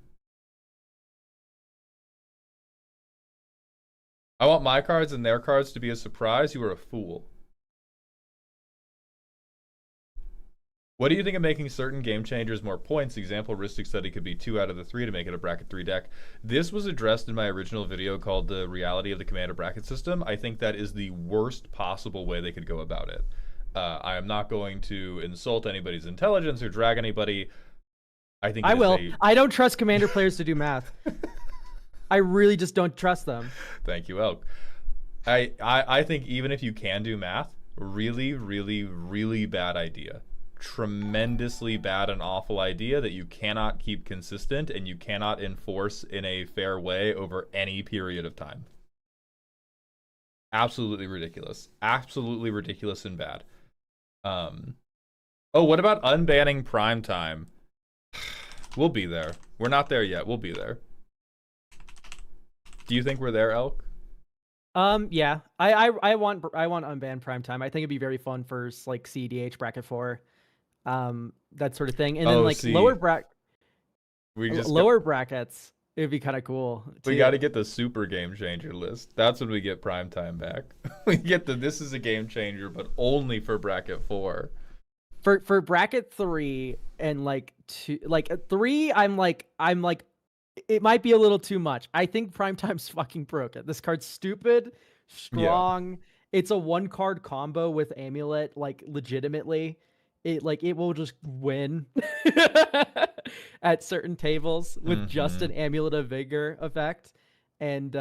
I want my cards and their cards to be a surprise. You are a fool. What do you think of making certain game changers more points? Example, Ristic said it could be 2 out of the 3 to make it a bracket 3 deck. This was addressed in my original video called The Reality of the Commander Bracket System. I think that is the worst possible way they could go about it. I am not going to insult anybody's intelligence or drag anybody. I think I will. I don't trust Commander players to do math. I really just don't trust them. Thank you, Elk. I think even if you can do math, really, really, really bad idea. Tremendously bad and awful idea that you cannot keep consistent and you cannot enforce in a fair way over any period of time. Absolutely ridiculous. Absolutely ridiculous and bad. Oh, what about unbanning prime time? We'll be there. We're not there yet. We'll be there. Do you think we're there, Elk? Yeah. I want unbanned prime time. I think it'd be very fun for like CDH bracket 4. That sort of thing. And then like lower brackets, it'd be kind of cool too. We got to get the super game changer list. That's when we get prime time back. We get this is a game changer, but only for bracket 4. For bracket 3 and like 2, like 3, I'm like it might be a little too much. I think prime time's fucking broken. This card's stupid, strong. Yeah. It's a 1-card combo with Amulet, like legitimately. It will just win at certain tables with just an Amulet of Vigor effect. And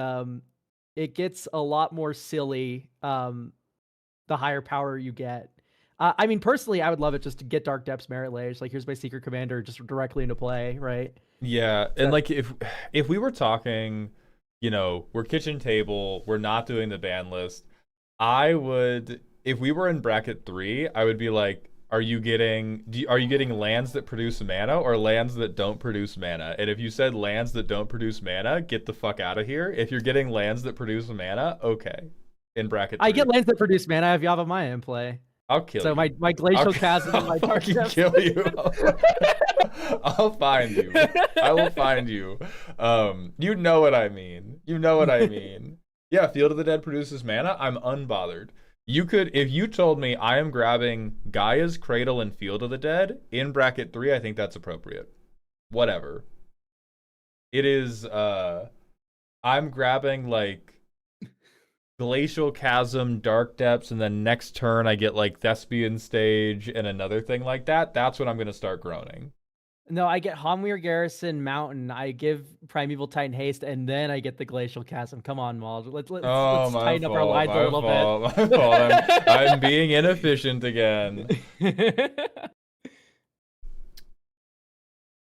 it gets a lot more silly the higher power you get. I mean, personally, I would love it just to get Dark Depths Merit Layers. Like, here's my Secret Commander just directly into play, right? Yeah, and like if we were talking, you know, we're kitchen table, we're not doing the ban list, I would, if we were in bracket 3, I would be like, are you getting lands that produce mana or lands that don't produce mana? And if you said lands that don't produce mana, get the fuck out of here. If you're getting lands that produce mana, okay. In bracket 3. I get lands that produce mana. I have Yavimaya in play. I'll kill you. So my Glacial Chasm and my I'll fucking kill you. I'll find you. I will find you. You know what I mean. You know what I mean. Yeah, Field of the Dead produces mana. I'm unbothered. You could, if you told me I am grabbing Gaia's Cradle and Field of the Dead in bracket 3, I think that's appropriate. Whatever. It is, I'm grabbing like Glacial Chasm, Dark Depths, and then next turn I get like Thespian Stage and another thing like that. That's when I'm going to start groaning. No, I get Homweir Garrison Mountain. I give Primeval Titan Haste, and then I get the Glacial Chasm. Come on, Maul. Let's tighten up our lines a little bit. My fault. I'm being inefficient again.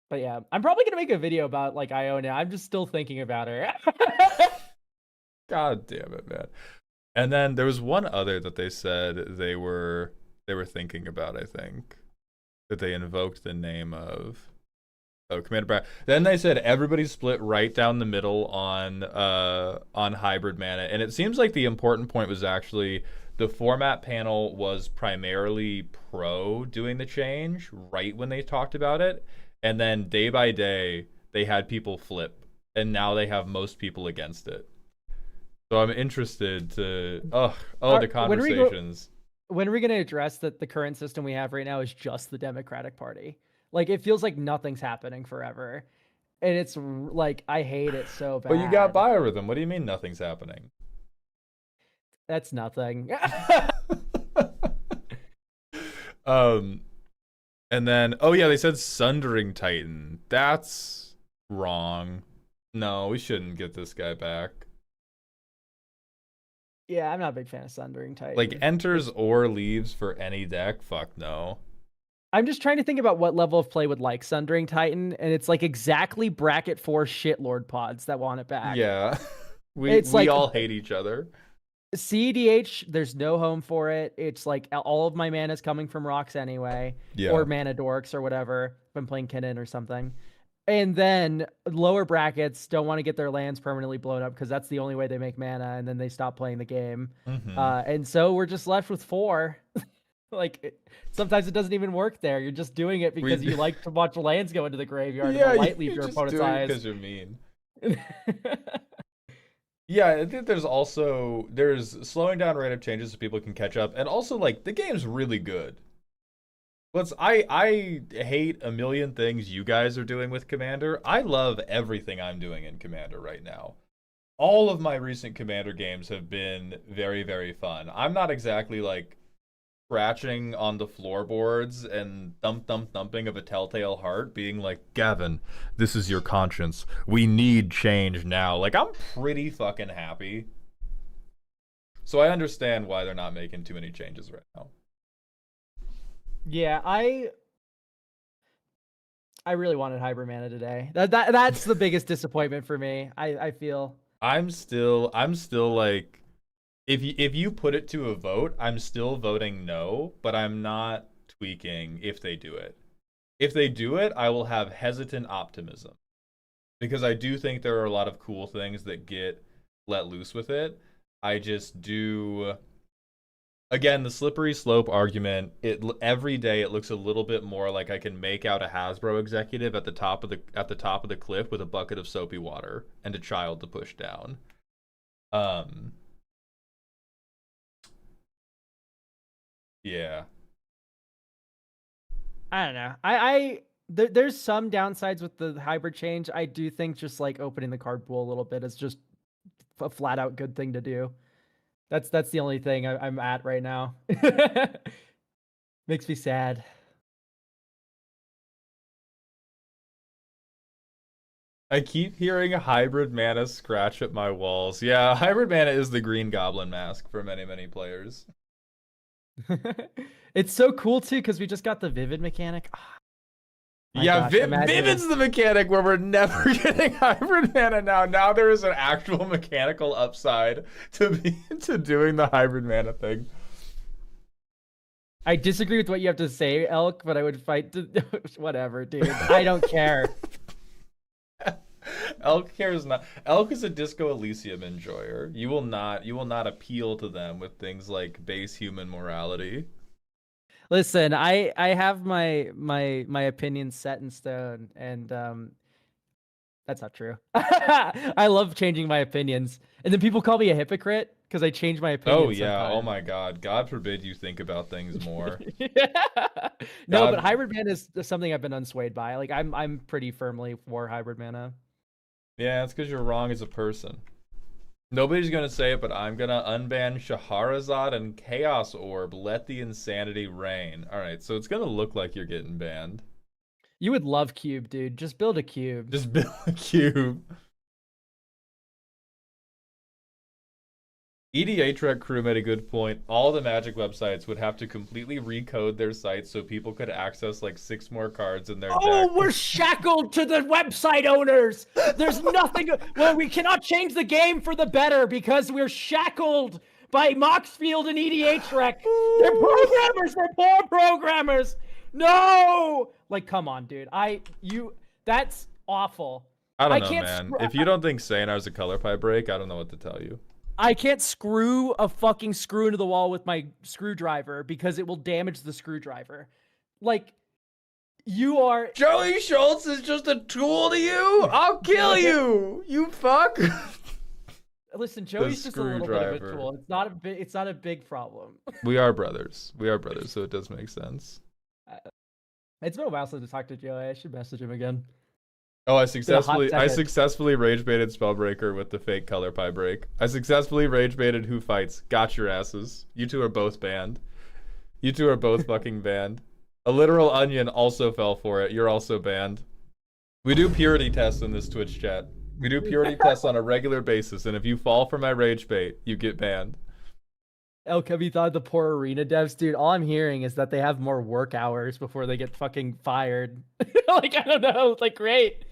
But yeah, I'm probably gonna make a video about like Iona. I'm just still thinking about her. God damn it, man. And then there was one other that they said they were thinking about, I think. That they invoked the name of Commander Brad. Then they said everybody split right down the middle on hybrid mana. And it seems like the important point was actually the format panel was primarily pro doing the change right when they talked about it. And then day by day, they had people flip. And now they have most people against it. So I'm interested to the conversations. When are we going to address that the current system we have right now is just the Democratic Party? Like, it feels like nothing's happening forever. And it's like, I hate it so bad. But you got biorhythm. What do you mean nothing's happening? That's nothing. And then, oh yeah, they said Sundering Titan. That's wrong. No, we shouldn't get this guy back. Yeah, I'm not a big fan of Sundering Titan. Like, enters or leaves for any deck? Fuck no. I'm just trying to think about what level of play would like Sundering Titan, and it's like exactly bracket 4 shitlord pods that want it back. Yeah. we all hate each other. CEDH, there's no home for it. It's like all of my mana is coming from rocks anyway. Yeah. Or mana dorks or whatever. If I'm playing Kinnan or something. And then lower brackets don't want to get their lands permanently blown up because that's the only way they make mana, and then they stop playing the game. Mm-hmm. And so we're just left with 4. Like, sometimes it doesn't even work there. You're just doing it because you like to watch lands go into the graveyard and light leave your opponent's eyes. Because you're mean. Yeah, I think there's slowing down rate of changes so people can catch up, and also like the game's really good. I hate a million things you guys are doing with Commander. I love everything I'm doing in Commander right now. All of my recent Commander games have been very, very fun. I'm not exactly like scratching on the floorboards and thumping of a telltale heart, being like, Gavin, this is your conscience. We need change now. Like, I'm pretty fucking happy. So I understand why they're not making too many changes right now. Yeah, I really wanted Hybrid Mana today. That's the biggest disappointment for me. I feel. I'm still like, if you put it to a vote, I'm still voting no, but I'm not tweaking if they do it. If they do it, I will have hesitant optimism because I do think there are a lot of cool things that get let loose with it. I just do. Again, the slippery slope argument. Every day it looks a little bit more like I can make out a Hasbro executive at the top of the cliff with a bucket of soapy water and a child to push down. Yeah. I don't know. There's some downsides with the hybrid change. I do think just like opening the card pool a little bit is just a flat out good thing to do. That's the only thing I'm at right now. Makes me sad. I keep hearing hybrid mana scratch at my walls. Yeah, hybrid mana is the Green Goblin mask for many, many players. It's so cool too because we just got the Vivid mechanic. Yeah, gosh, Vivid's the mechanic where we're never getting hybrid mana now. Now there is an actual mechanical upside to doing the hybrid mana thing. I disagree with what you have to say, Elk, but I would fight to whatever, dude. I don't care. Elk cares not. Elk is a Disco Elysium enjoyer. You will not appeal to them with things like base human morality. Listen, I have my opinions set in stone, and that's not true. I love changing my opinions, and then people call me a hypocrite because I change my opinions. Oh yeah. Sometimes. Oh my God. God forbid you think about things more. No, but hybrid mana is something I've been unswayed by. Like I'm pretty firmly for hybrid mana. Yeah, it's because you're wrong as a person. Nobody's gonna say it, but I'm gonna unban Shahrazad and Chaos Orb. Let the insanity reign. All right, so it's gonna look like you're getting banned. You would love cube, dude. Just build a cube. Just build a cube. EDH crew made a good point. All the Magic websites would have to completely recode their sites so people could access like 6 more cards in their deck. Oh, we're shackled to the website owners. There's nothing. Well, we cannot change the game for the better because we're shackled by Moxfield and EDH Rec. They're programmers. They're poor programmers. No, like, come on, dude. That's awful. I don't know, man. If you don't think Sayonar's a color pie break, I don't know what to tell you. I can't screw a fucking screw into the wall with my screwdriver because it will damage the screwdriver. Like, you are... Joey Schultz is just a tool to you? I'll kill you, you fuck. Listen, Joey's just a little bit of a tool. It's not a big problem. We are brothers. We are brothers, so it does make sense. It's been a while since I talked to Joey. I should message him again. Oh, I successfully rage baited Spellbreaker with the fake color pie break. I successfully rage baited Who Fights. Got your asses. You two are both banned. You two are both fucking banned. A literal onion also fell for it. You're also banned. We do purity tests in this Twitch chat. We do purity tests on a regular basis, and if you fall for my rage bait, you get banned. Elk, have you thought of the poor arena devs? Dude, all I'm hearing is that they have more work hours before they get fucking fired. Like, I don't know. Like, great.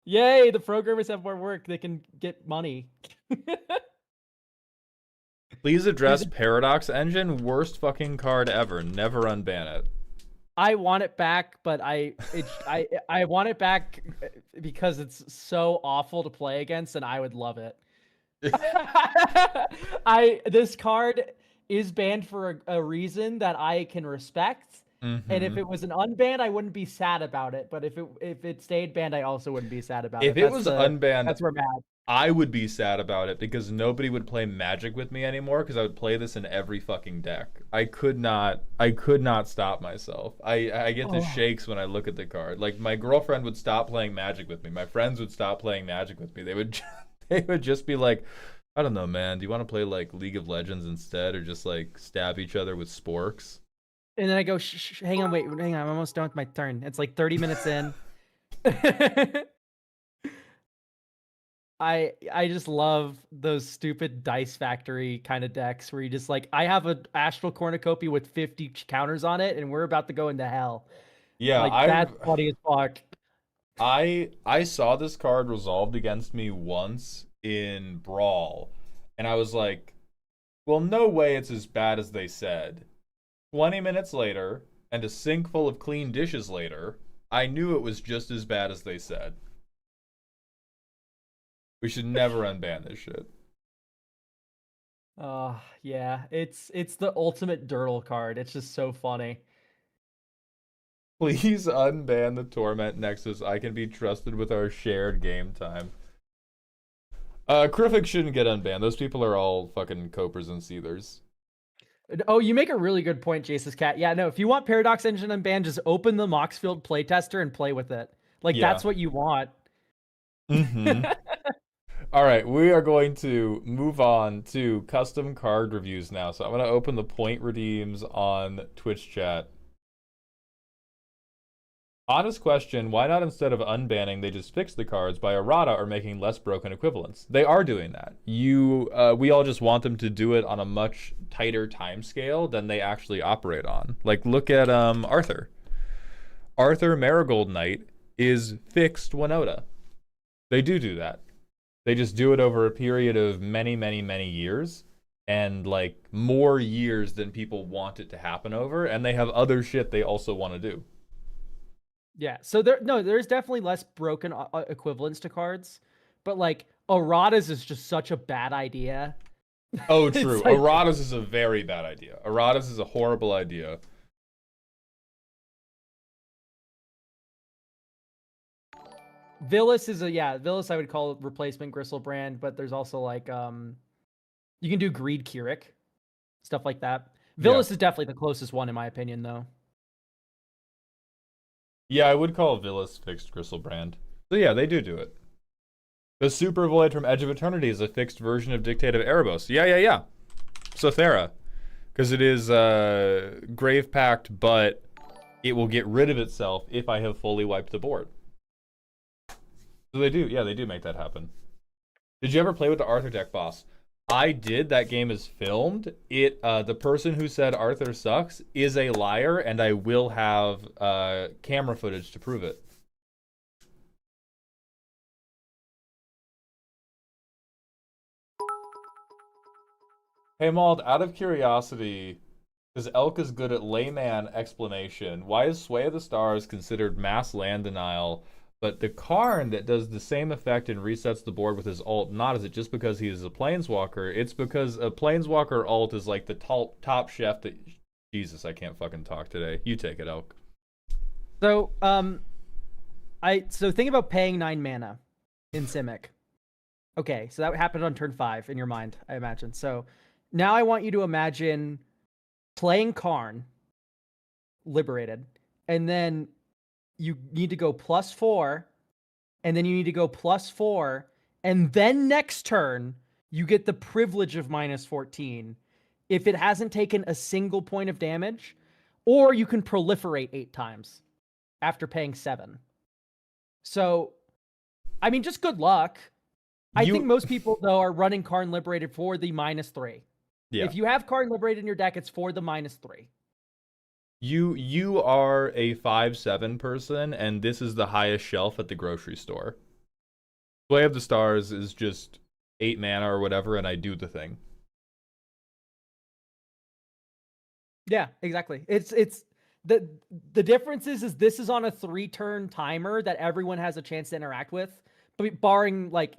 Yay, the programmers have more work. They can get money. Please address Paradox Engine. Worst fucking card ever. Never unban it. I want it back, but I want it back because it's so awful to play against, and I would love it. This card is banned for a reason that I can respect. Mm-hmm. And if it was an unbanned, I wouldn't be sad about it. But if it stayed banned, I also wouldn't be sad about it. If it was unbanned, that's where I'm at. I would be sad about it because nobody would play Magic with me anymore because I would play this in every fucking deck. I could not stop myself. I get the Oh. shakes when I look at the card. Like my girlfriend would stop playing Magic with me. My friends would stop playing Magic with me. They would they would just be like, I don't know, man. Do you want to play like League of Legends instead or just like stab each other with sporks? And then I go, hang on, wait, hang on, I'm almost done with my turn. It's like 30 minutes in. I just love those stupid Dice Factory kind of decks where you just like, I have a Astral Cornucopia with 50 counters on it, and we're about to go into hell. Yeah, Like that's funny as fuck. I saw this card resolved against me once in Brawl, and I was like, well, no way it's as bad as they said. 20 minutes later, and a sink full of clean dishes later, I knew it was just as bad as they said. We should never unban this shit. Yeah, it's the ultimate Dirtle card. It's just so funny. Please unban the Torment Nexus. I can be trusted with our shared game time. Criffix shouldn't get unbanned. Those people are all fucking copers and seethers. Oh, you make a really good point, Jace's Cat. Yeah, no, if you want Paradox Engine unbanned, just open the Moxfield playtester and play with it. Like, Yeah. that's what you want. Mm-hmm. All right, we are going to move on to custom card reviews now. So I'm going to open the point redeems on Twitch chat. Honest question, why not instead of unbanning, they just fix the cards by errata or making less broken equivalents? They are doing that. We all just want them to do it on a much tighter time scale than they actually operate on. Like, look at Arthur. Arthur Marigold Knight is fixed Winota. They do that. They just do it over a period of many, many, many years. And, like, more years than people want it to happen over. And they have other shit they also want to do. Yeah, so there's definitely less broken equivalents to cards, but like erratas is just such a bad idea. Oh, true. Like, Erratas is a very bad idea. Erratas is a horrible idea. Villas Villas I would call it replacement Gristlebrand, but there's also like you can do Greed Keurig, stuff like that. Villas is definitely the closest one in my opinion, though. Yeah, I would call Villas fixed Gristlebrand. So yeah, they do it. The Super Void from Edge of Eternity is a fixed version of Dictate of Erebos. Yeah. Sothera. Because it is Grave Pact, but it will get rid of itself if I have fully wiped the board. So they do make that happen. Did you ever play with the Arthur deck, boss? I did. That game is filmed. The person who said Arthur sucks is a liar, and I will have camera footage to prove it. Hey Mauld, out of curiosity, because Elk is good at layman explanation, why is Sway of the Stars considered mass land denial, but the Karn that does the same effect and resets the board with his ult not? Is it just because he is a planeswalker? It's because a planeswalker ult is like the top chef that... Jesus, I can't fucking talk today. You take it, Elk. So think about paying 9 mana in Simic. Okay, so that happened on turn 5 in your mind, I imagine. So now I want you to imagine playing Karn, liberated, and then you need to go +4, and then you need to go +4, and then next turn, you get the privilege of -14 if it hasn't taken a single point of damage, or you can proliferate 8 times after paying 7. So, I mean, just good luck. I think most people, though, are running Karn Liberated for the -3. Yeah. If you have Karn Liberated in your deck, it's for the -3. You are a 5/7 person, and this is the highest shelf at the grocery store. Sway of the Stars is just 8 mana or whatever, and I do the thing. Yeah, exactly. It's the difference is this is on a 3-turn timer that everyone has a chance to interact with, but barring like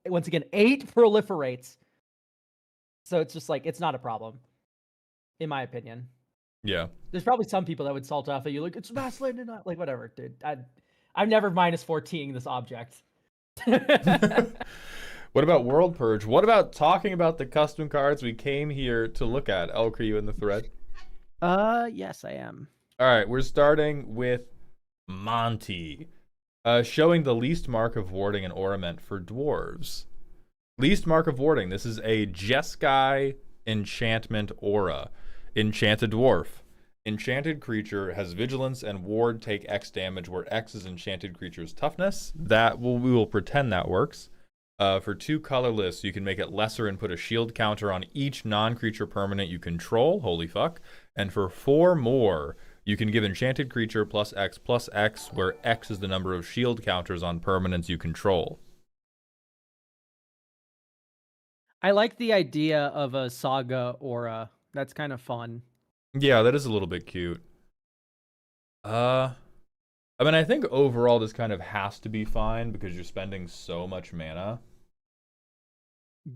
once again 8 proliferates. So it's just like it's not a problem, in my opinion. Yeah. There's probably some people that would salt off at you like it's mass land and not like whatever, dude. I'm never -14ing this object. What about World Purge? What about talking about the custom cards we came here to look at? Elk, are you in the thread? Yes, I am. All right, we're starting with Monty, showing the least mark of warding and ornament for dwarves. Least mark of warding. This is a Jeskai enchantment aura. Enchanted dwarf. Enchanted creature has vigilance and ward take X damage, where X is enchanted creature's toughness. We will pretend that works. For 2 colorless, you can make it lesser and put a shield counter on each non-creature permanent you control. Holy fuck. And for 4 more, you can give enchanted creature +X, where X is the number of shield counters on permanents you control. I like the idea of a saga aura. That's kind of fun. Yeah, that is a little bit cute. I mean, I think overall this kind of has to be fine because you're spending so much mana.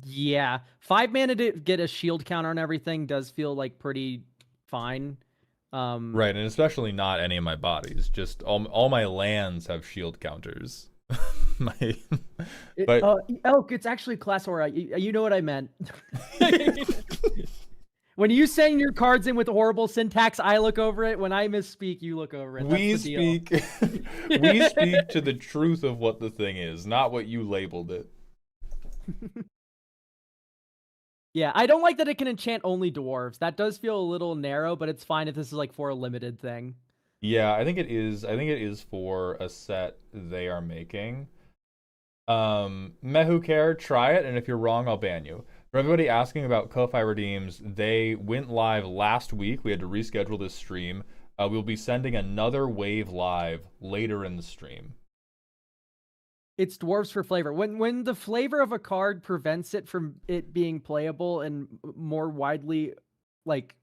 Yeah, 5 mana to get a shield counter on everything does feel like pretty fine. Right, and especially not any of my bodies. Just all my lands have shield counters. my, but Elk, it's actually class aura. You know what I meant. When you send your cards in with horrible syntax, I look over it. When I misspeak, you look over it. we speak we speak to the truth of what the thing is, not what you labeled it. Yeah, I don't like that it can enchant only dwarves. That does feel a little narrow, but it's fine if this is like for a limited thing. Yeah, I think it is. I think it is for a set they are making. Mehu Care, try it, and if you're wrong, I'll ban you. For everybody asking about Ko-Fi redeems, they went live last week. We had to reschedule this stream. We'll be sending another wave live later in the stream. It's dwarves for flavor. When the flavor of a card prevents it from it being playable and more widely like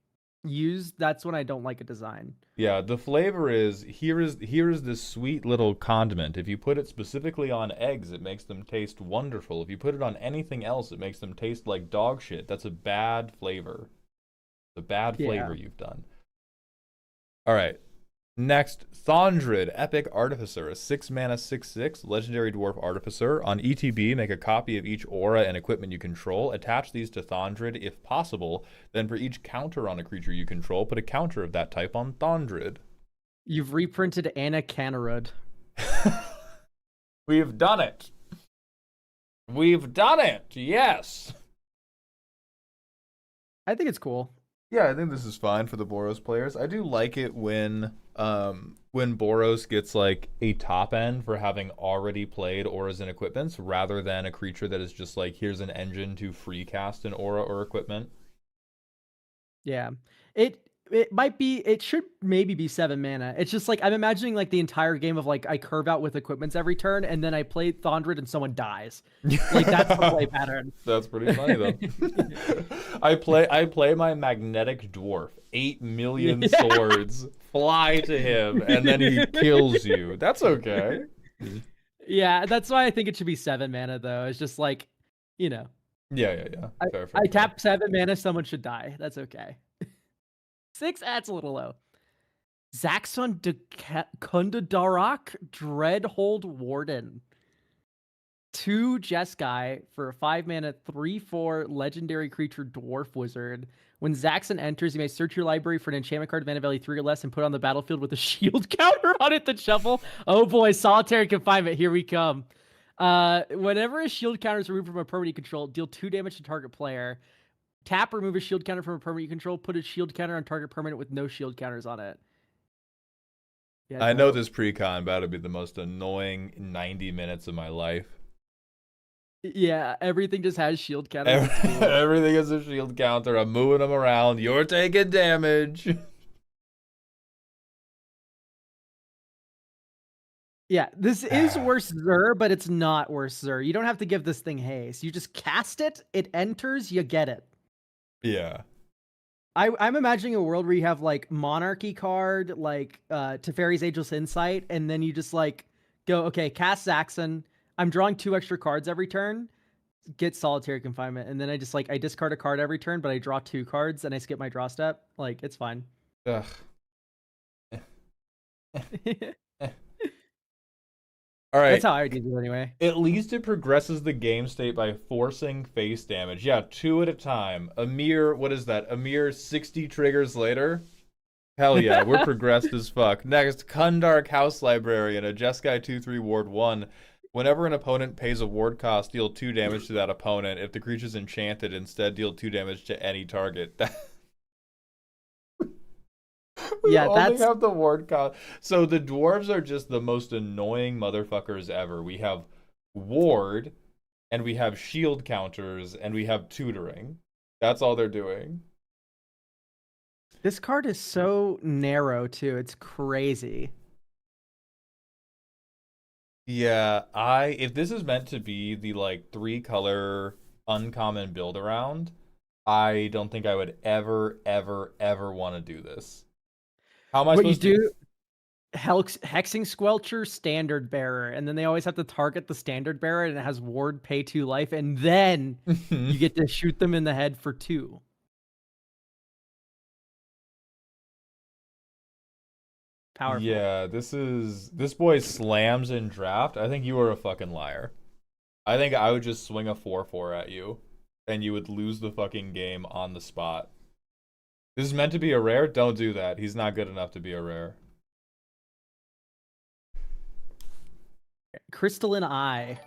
used, that's when I don't like a design. Yeah, the flavor is here is this sweet little condiment. If you put it specifically on eggs, it makes them taste wonderful. If you put it on anything else, it makes them taste like dog shit. That's a bad flavor. The bad flavor you've done. All right. Next, Thondrid, Epic Artificer, a 6 mana 6/6 legendary dwarf artificer. On ETB, make a copy of each aura and equipment you control. Attach these to Thondrid if possible. Then for each counter on a creature you control, put a counter of that type on Thondrid. You've reprinted Anna Canarud. We've done it. We've done it. Yes. I think it's cool. Yeah, I think this is fine for the Boros players. I do like it when Boros gets like a top end for having already played auras and equipments rather than a creature that is just like, here's an engine to free cast an aura or equipment. Yeah. It should maybe be 7 mana. It's just like I'm imagining like the entire game of like I curve out with equipments every turn and then I play Thondrid and someone dies. Like that's the play pattern. That's pretty funny though. I play my magnetic dwarf. 8 million swords fly to him and then he kills you. That's okay. Yeah, that's why I think it should be 7 mana though. It's just like, you know. Yeah. Fair. I tap 7 mana, someone should die. That's okay. 6, that's a little low. Zaxxon de Kundadarak, Dreadhold Warden. 2 Jeskai for a 5 mana 3/4 legendary creature dwarf wizard. When Zaxxon enters, you may search your library for an enchantment card of mana value 3 or less and put it on the battlefield with a shield counter on it to shuffle. Oh boy, solitary confinement. Here we come. Whenever a shield counter is removed from a permanent you control, deal 2 damage to target player. Tap, remove a shield counter from a permanent you control. Put a shield counter on target permanent with no shield counters on it. Yeah, I know this pre-con about to be the most annoying 90 minutes of my life. Yeah, everything just has shield counters. Everything is a shield counter. I'm moving them around. You're taking damage. Yeah, this is worse Zur, but it's not worse Zur. You don't have to give this thing haste. You just cast it, it enters, you get it. Yeah. I'm imagining a world where you have like Monarchy card, like Teferi's Ageless Insight, and then you just like go, okay, cast Zaxxon. I'm drawing 2 extra cards every turn, get Solitary Confinement, and then I just like I discard a card every turn, but I draw 2 cards and I skip my draw step. Like it's fine. Ugh. All That's right. how I would use it anyway. At least it progresses the game state by forcing face damage. Yeah, 2 at a time. A mere, what is that? A mere 60 triggers later? Hell yeah, we're progressed as fuck. Next, Kundark House Librarian, a Jeskai 2/3 Ward 1. Whenever an opponent pays a ward cost, deal 2 damage to that opponent. If the creature's enchanted, instead deal 2 damage to any target. We Yeah, only that's have the ward cost. So the dwarves are just the most annoying motherfuckers ever. We have ward, and we have shield counters, and we have tutoring. That's all they're doing. this card is so narrow too. It's crazy. Yeah, if this is meant to be the like 3-color uncommon build around, I don't think I would ever, ever, ever want to do this. How am I What you supposed to? do, Hexing Squelcher, Standard Bearer, and then they always have to target the Standard Bearer, and it has Ward, pay 2 life, and then you get to shoot them in the head for 2. Powerful. Yeah, this boy slams in draft. I think you are a fucking liar. I think I would just swing a 4/4 at you, and you would lose the fucking game on the spot. This is meant to be a rare? Don't do that. He's not good enough to be a rare. Crystalline Eye.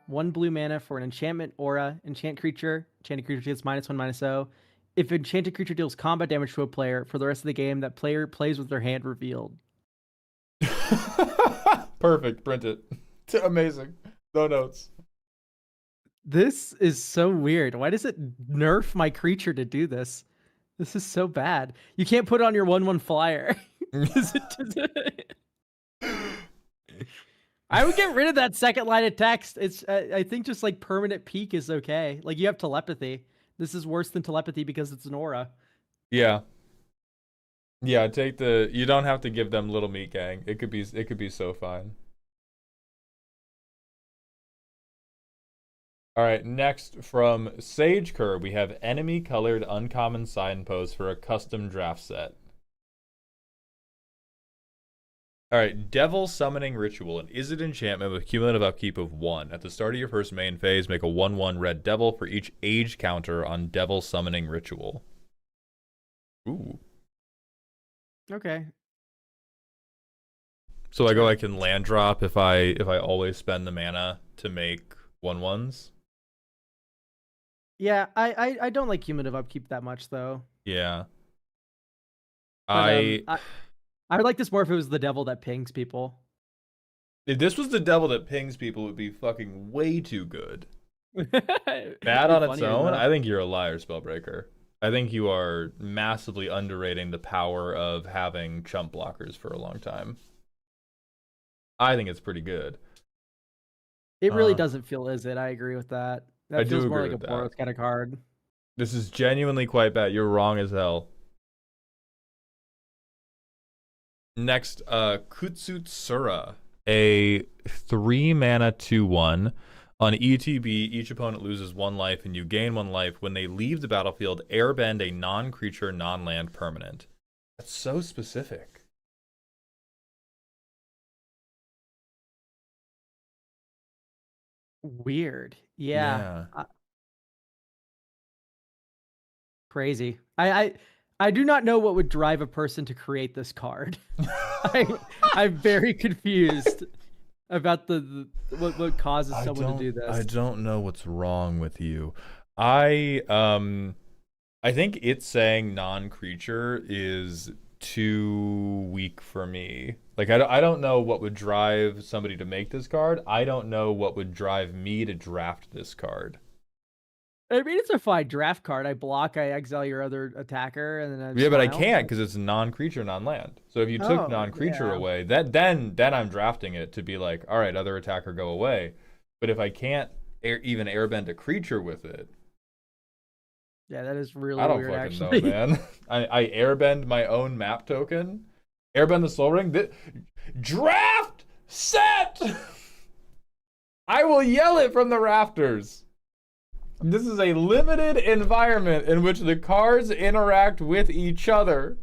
1 blue mana for an enchantment aura. Enchant creature. Enchanted creature gets -1/-0. If enchanted creature deals combat damage to a player for the rest of the game, that player plays with their hand revealed. Perfect. Print it. Amazing. No notes. This is so weird. Why does it nerf my creature to do this? This is so bad. You can't put it on your 1/1 flyer. I would get rid of that second line of text. It's I think just like permanent peak is okay. Like you have telepathy. This is worse than telepathy because it's an aura. Yeah. Yeah, take the you don't have to give them little meat gang. It could be so fine. All right, next from Sage Curb, we have enemy colored uncommon signpost for a custom draft set. All right, Devil Summoning Ritual, an Izzet enchantment with cumulative upkeep of 1. At the start of your first main phase, make a 1/1 red devil for each age counter on Devil Summoning Ritual. Ooh. Okay. So I can land drop if I always spend the mana to make 1/1s. Yeah, I don't like cumulative upkeep that much though. Yeah. But, I would like this more if it was the devil that pings people. If this was the devil that pings people, it would be fucking way too good. Bad on its own, I think you're a liar, Spellbreaker. I think you are massively underrating the power of having chump blockers for a long time. I think it's pretty good. It really doesn't feel Izzet. I agree with that. That feels more like a Boros kind of card. This is genuinely quite bad. You're wrong as hell. Next, Kutsutsura, a 3-mana 2/1. On ETB, each opponent loses 1 life and you gain 1 life. When they leave the battlefield, airbend a non-creature, non-land permanent. That's so specific. Weird. Yeah. Yeah. Crazy. I do not know what would drive a person to create this card. I'm very confused about what causes someone to do this. I don't know what's wrong with you. I think it's saying non-creature is too weak for me. Like I don't know what would drive somebody to make this card. I don't know what would drive me to draft this card. I mean, it's a fine draft card. I block, I exile your other attacker, and then Yeah, but I can't because it's non-creature, non-land. So if you took non-creature away, then I'm drafting it to be like, all right, other attacker go away. But if I can't even airbend a creature with it, yeah, that is really I don't weird. fucking Actually, know, man. I airbend my own map token, airbend the Soul Ring. Draft set. I will yell it from the rafters. This is a limited environment in which the cards interact with each other.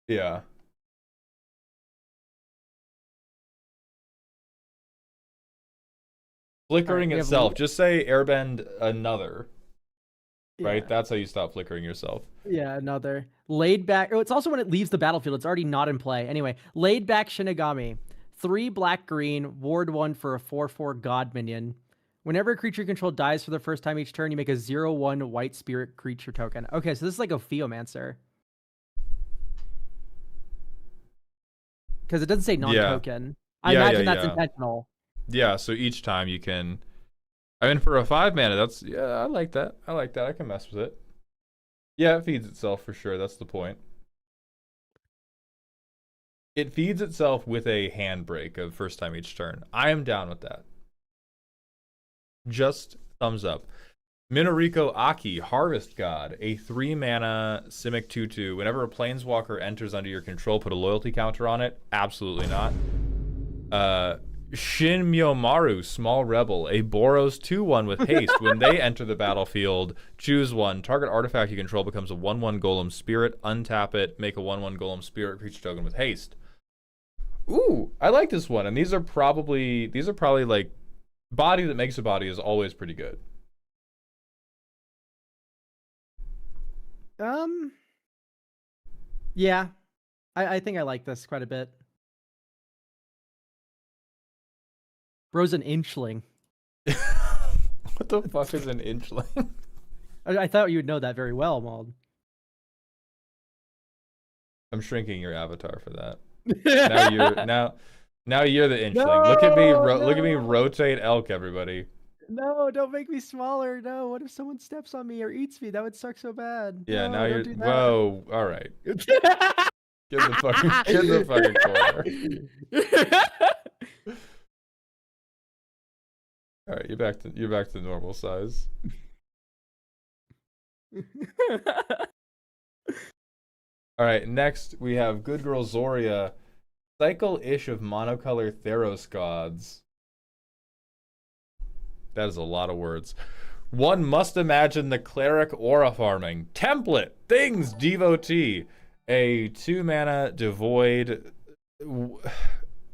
Yeah. All right, Flickering we have itself. Just say airbend another, right? yeah. That's how you stop flickering yourself. Yeah, another laid back. Oh, it's also when it leaves the battlefield. It's already not in play. Anyway, laid back Shinigami, 3 black green, ward 1 for a 4/4 God minion. Whenever a creature you control dies for the first time each turn, you make a 0/1 white spirit creature token. Okay, so this is like a Theomancer because it doesn't say Yeah. non-token. I Yeah, yeah, imagine that's yeah. intentional. Yeah, so each time you can. I mean, for a 5 mana, that's. Yeah, I like that. I like that. I can mess with it. Yeah, it feeds itself for sure. That's the point. It feeds itself with a handbrake of first time each turn. I am down with that. Just thumbs up. Minoriko Aki, Harvest God, a 3 mana Simic 2/2. Whenever a planeswalker enters under your control, put a loyalty counter on it. Absolutely not. Shin Myomaru, Small Rebel, a Boros 2/1 with haste. When they enter the battlefield, choose one. Target artifact you control becomes a 1/1 Golem Spirit. Untap it. Make a 1/1 Golem Spirit creature token with haste. Ooh, I like this one. And these are probably like body that makes a body is always pretty good. Yeah, I think I like this quite a bit. Bro's an inchling. What the fuck is an inchling? I thought you would know that very well, Mauld. I'm shrinking your avatar for that. Now you're the inchling. Look at me look at me rotate elk, everybody. No, don't make me smaller. No, what if someone steps on me or eats me? That would suck so bad. Yeah, no, now you're. don't do that. Whoa! All right, get in the fucking corner. All right, you're back to normal size. All right, next we have Good Girl Zoria, cycle-ish of monocolor Theros gods. That is a lot of words. One must imagine the cleric aura farming. Template, things, devotee. A 2 mana devoid,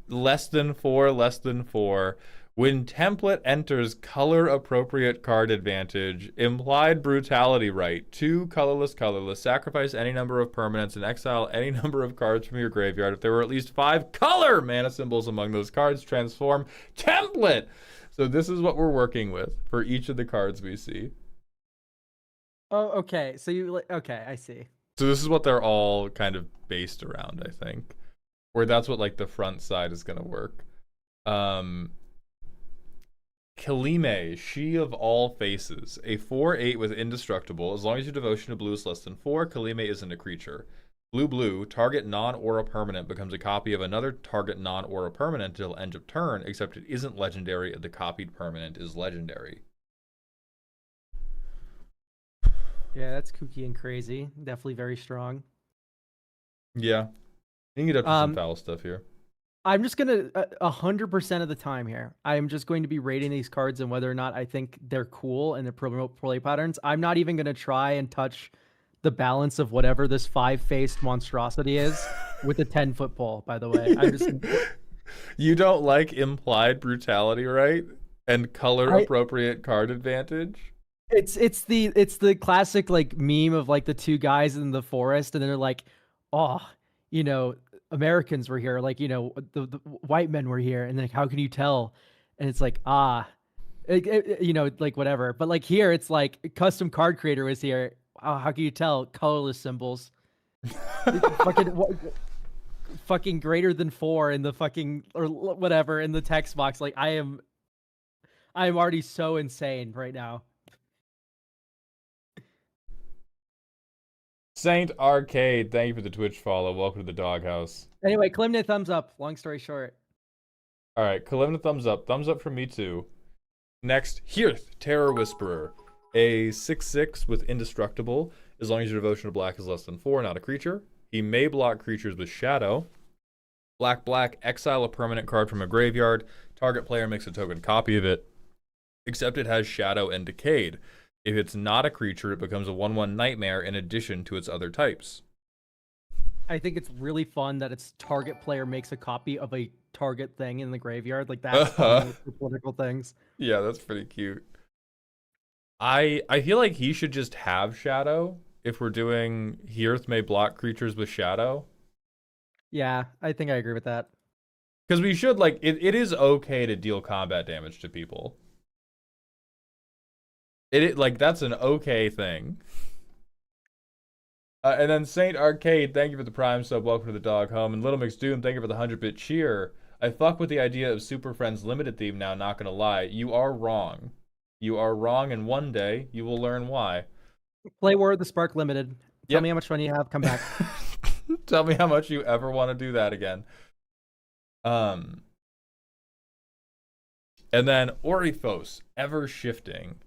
less than 4. When template enters color appropriate card advantage, implied brutality right. 2 colorless. Sacrifice any number of permanents and exile any number of cards from your graveyard. If there were at least 5 color mana symbols among those cards, transform template. So this is what we're working with for each of the cards we see. Oh, okay. So okay, I see. So this is what they're all kind of based around, I think. Or that's what like the front side is gonna work. Kalime, She of All Faces, a 4/8 with indestructible. As long as your devotion to blue is less than 4, Kalime isn't a creature. Blue, target non-aura permanent becomes a copy of another target non-aura permanent until end of turn, except it isn't legendary if the copied permanent is legendary. Yeah, that's kooky and crazy. Definitely very strong. Yeah. You can get up to some foul stuff here. I'm just gonna 100% of the time here. I'm just going to be rating these cards and whether or not I think they're cool and their play patterns. I'm not even gonna try and touch the balance of whatever this 5-faced monstrosity is with a 10-foot pole. By the way, I'm just. You don't like implied brutality, right? And color appropriate card advantage. It's the classic like meme of like the 2 guys in the forest and they're like, oh, you know, Americans were here, like, you know, the white men were here, and like, how can you tell? And it's like, you know, like whatever. But like here, it's like custom card creator was here. Oh, how can you tell? Colorless symbols. fucking greater than 4 in the fucking or whatever in the text box. Like I am already so insane right now. Saint Arcade, thank you for the Twitch follow. Welcome to the doghouse. Anyway, Kalimna, thumbs up. Long story short. All right, Kalimna, thumbs up. Thumbs up from me too. Next, Hearth, Terror Whisperer. A 6/6 with indestructible. As long as your devotion to black is less than 4, not a creature. He may block creatures with shadow. Black, exile a permanent card from a graveyard. Target player makes a token copy of it, except it has shadow and decayed. If it's not a creature, it becomes a 1/1 nightmare in addition to its other types. I think it's really fun that its target player makes a copy of a target thing in the graveyard. Like that's funny for political things. Yeah, that's pretty cute. I feel like he should just have Shadow if we're doing Hearth may block creatures with Shadow. Yeah, I think I agree with that. Because we should, like, it is okay to deal combat damage to people. Like, that's an okay thing. And then Saint Arcade, thank you for the Prime sub, welcome to the dog home. And Little McDoom, thank you for the 100-bit cheer. I fuck with the idea of Super Friends Limited theme now, not gonna lie. You are wrong. You are wrong, and one day you will learn why. Play War of the Spark Limited. Tell Yep. me how much fun you have. Come back. Tell me how much you ever want to do that again. And then Orifos, Ever Shifting.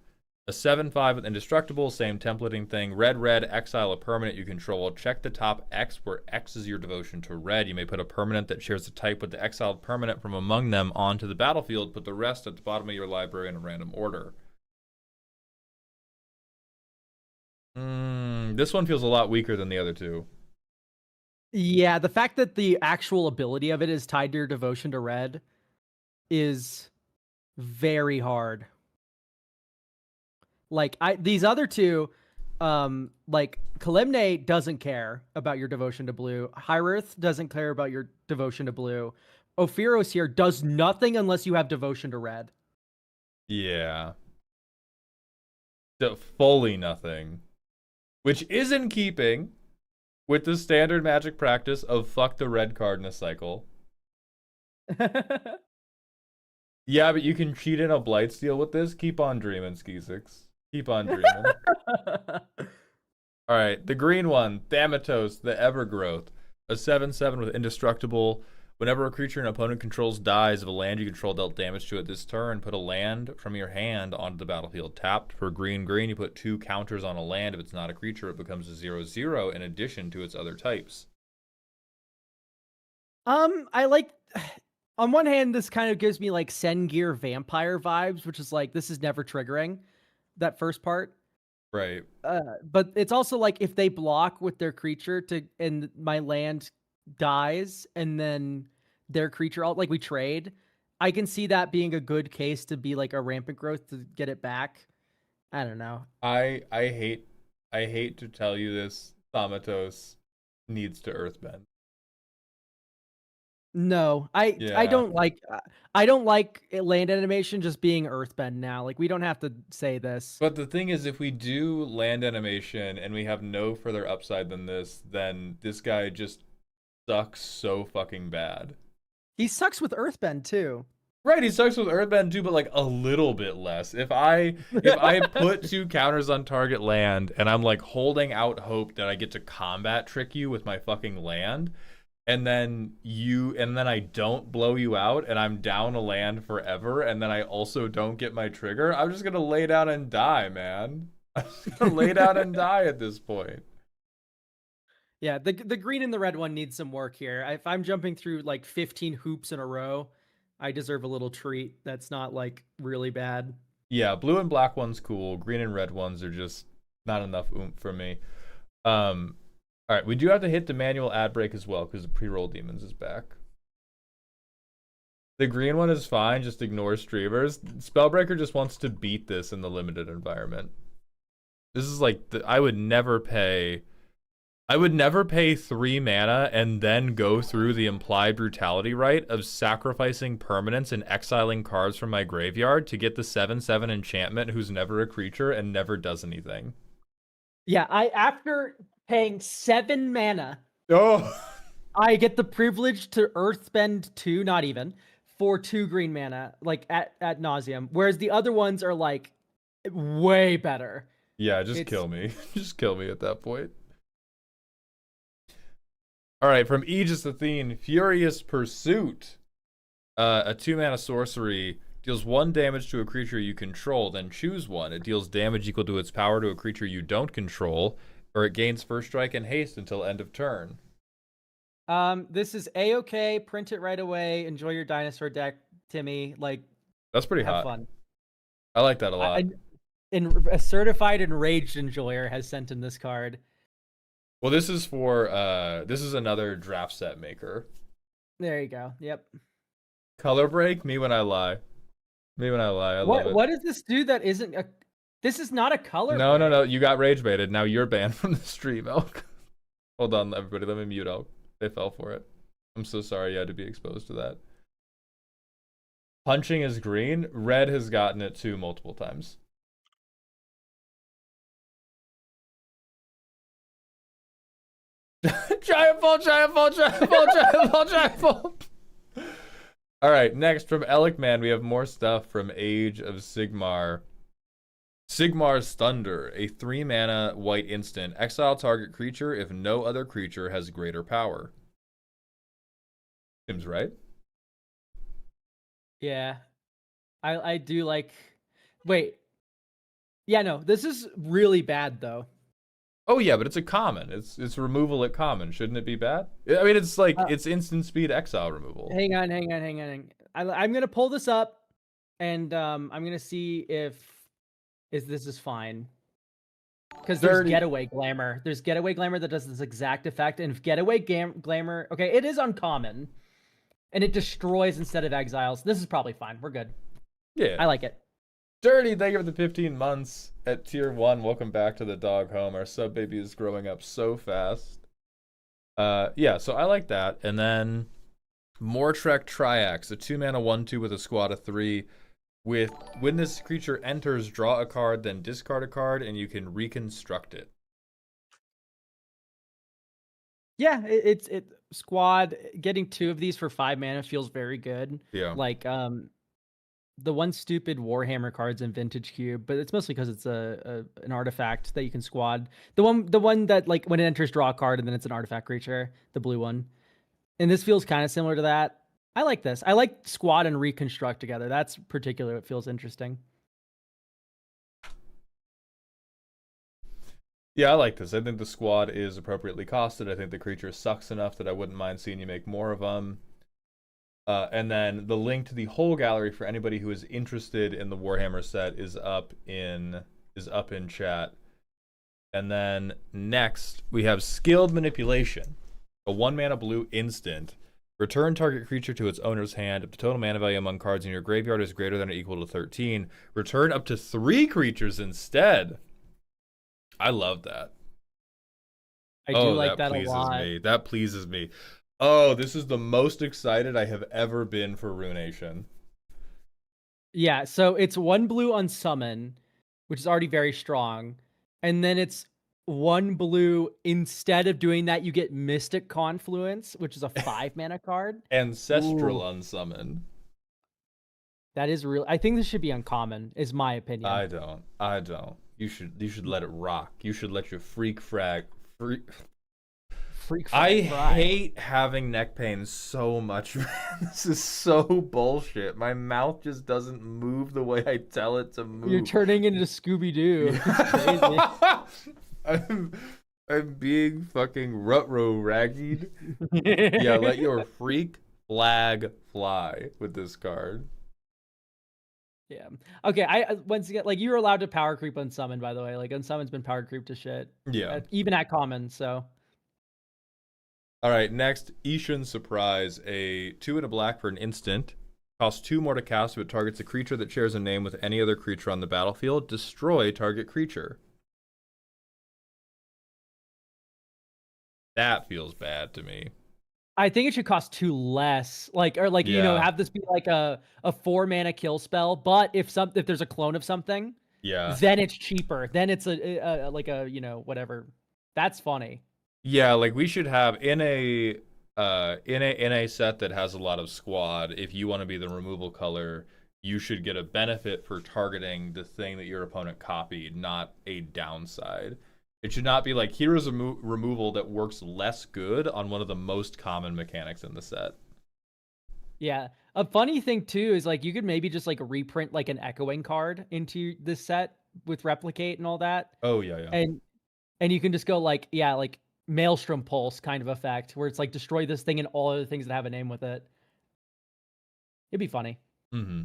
A 7/5 with Indestructible, same templating thing. Red, exile a permanent you control. Check the top X, where X is your devotion to red. You may put a permanent that shares the type with the exiled permanent from among them onto the battlefield. Put the rest at the bottom of your library in a random order. This one feels a lot weaker than the other two. Yeah, the fact that the actual ability of it is tied to your devotion to red is very hard. Like these other two, like Kalimne doesn't care about your devotion to blue. Hyrith doesn't care about your devotion to blue. Ophiros here does nothing unless you have devotion to red. Yeah. So fully nothing. Which is in keeping with the standard Magic practice of fuck the red card in a cycle. Yeah, but you can cheat in a Blightsteel with this. Keep on dreaming, Skeezix. Keep on dreaming. Alright, the green one, Thanatos, the Evergrowth. A 7/7 with Indestructible. Whenever a creature an opponent controls dies, if a land you control dealt damage to it this turn, put a land from your hand onto the battlefield. Tapped for green, you put 2 counters on a land. If it's not a creature, it becomes a 0/0 in addition to its other types. I like... On one hand, this kind of gives me like Sengir Vampire vibes, which is like, this is never triggering, that first part. Right. But it's also like if they block with their creature and my land dies and then their creature, like we trade, I can see that being a good case to be like a rampant growth to get it back. I don't know. I hate to tell you this, Thanatos needs to earthbend. No, I don't like land animation just being earthbend now. Like we don't have to say this. But the thing is, if we do land animation and we have no further upside than this, then this guy just sucks so fucking bad. He sucks with earthbend too. Right, he sucks with earthbend too, but like a little bit less. If I put 2 counters on target land and I'm like holding out hope that I get to combat trick you with my fucking land, and then I don't blow you out and I'm down a land forever, and then I also don't get my trigger, I'm just gonna lay down and die, man. I'm just gonna lay down and die at this point. Yeah, the green and the red one needs some work here. If I'm jumping through like 15 hoops in a row, I deserve a little treat that's not like really bad. Yeah, blue and black one's cool. Green and red ones are just not enough oomph for me. All right, we do have to hit the manual ad break as well because the pre-roll demons is back. The green one is fine, just ignore streamers. Spellbreaker just wants to beat this in the limited environment. This is like I would never pay 3 mana and then go through the implied brutality right of sacrificing permanents and exiling cards from my graveyard to get the 7/7 enchantment who's never a creature and never does anything. Yeah, after paying 7 mana, I get the privilege to earthbend 2, not even, for 2 green mana, like at nauseum. Whereas the other ones are like way better. Yeah, kill me. Just kill me at that point. All right, from Aegis Athene, Furious Pursuit. A 2-mana sorcery deals 1 damage to a creature you control, then choose one. It deals damage equal to its power to a creature you don't control, or it gains first strike and haste until end of turn. This is A-okay. Print it right away. Enjoy your dinosaur deck, Timmy. Like, that's pretty hot. Have fun. I like that a lot. A certified enraged enjoyer has sent in this card. Well, this is for this is another draft set maker. There you go. Yep. Color break, me when I lie. Me when I lie. I love it. What does this do that isn't a? This is not a color No, no, break. no. You got rage baited. Now you're banned from the stream, Elk. Hold on, everybody. Let me mute Elk. They fell for it. I'm so sorry you had to be exposed to that. Punching is green. Red has gotten it too multiple times. Giant ball, giant ball, giant ball, giant ball, giant ball. All right, next from Elikman, we have more stuff from Age of Sigmar. Sigmar's Thunder, a 3-mana white instant. Exile target creature if no other creature has greater power. Seems right. Yeah, I do like. Wait. Yeah, no, this is really bad though. Oh yeah, but it's a common. It's removal at common. Shouldn't it be bad? I mean, it's like it's instant speed exile removal. Hang on. I'm gonna pull this up, and I'm gonna see if this is fine. Because there's Getaway Glamour. There's Getaway Glamour that does this exact effect, and if Getaway Glamour, okay, it is uncommon, and it destroys instead of exiles. This is probably fine. We're good. Yeah, I like it. Dirty, thank you for the 15 months at tier 1. Welcome back to the dog home. Our sub baby is growing up so fast. Yeah, so I like that. And then Mortrek Triax, a 2-mana 1/2 with a squad of 3. With when this creature enters, draw a card, then discard a card, and you can reconstruct it. Yeah, it's squad getting 2 of these for 5 mana feels very good. Yeah. Like the one stupid Warhammer cards in Vintage Cube, but it's mostly because it's an artifact that you can squad. The one that like when it enters, draw a card and then it's an artifact creature, the blue one. And this feels kind of similar to that. I like this. I like squad and reconstruct together. That's particular. It feels interesting. Yeah, I like this. I think the squad is appropriately costed. I think the creature sucks enough that I wouldn't mind seeing you make more of them. And then the link to the whole gallery for anybody who is interested in the Warhammer set is up in chat. And then next we have Skilled Manipulation, a 1-mana blue instant. Return target creature to its owner's hand. If the total mana value among cards in your graveyard is greater than or equal to 13, return up to 3 creatures instead. I love that. I do like that a lot. That pleases me. Oh, this is the most excited I have ever been for Ruination. Yeah, so it's 1 blue on summon, which is already very strong. And then it's 1 blue. Instead of doing that, you get Mystic Confluence, which is a 5-mana card. Ancestral Unsummon. That is real. I think this should be uncommon, is my opinion. I don't. You should let it rock. You should let your freak frag. I hate having neck pain so much, man. This is so bullshit. My mouth just doesn't move the way I tell it to move. You're turning into Scooby-Doo. I'm being fucking rut-row-raggied. Yeah, let your freak flag fly with this card. Yeah. Okay. I once again, like, you're allowed to power creep unsummon, by the way. Like, unsummon's been power creep to shit. Yeah. Even at common. So. All right. Next, Ishan Surprise, a 2 and a black for an instant. Costs 2 more to cast if it targets a creature that shares a name with any other creature on the battlefield. Destroy target creature. That feels bad to me. I think it should cost 2 less, you know, have this be like a 4-mana kill spell. But if there's a clone of something, then it's cheaper. Then it's a you know, whatever. That's funny. Yeah, like we should have in a set that has a lot of squad. If you want to be the removal color, you should get a benefit for targeting the thing that your opponent copied, not a downside. It should not be like, here's a removal that works less good on one of the most common mechanics in the set. Yeah. A funny thing, too, is like you could maybe just like reprint like an echoing card into this set with replicate and all that. Oh, yeah. And you can just go like, yeah, like Maelstrom Pulse kind of effect, where it's like destroy this thing and all other things that have a name with it. It'd be funny. Mm-hmm.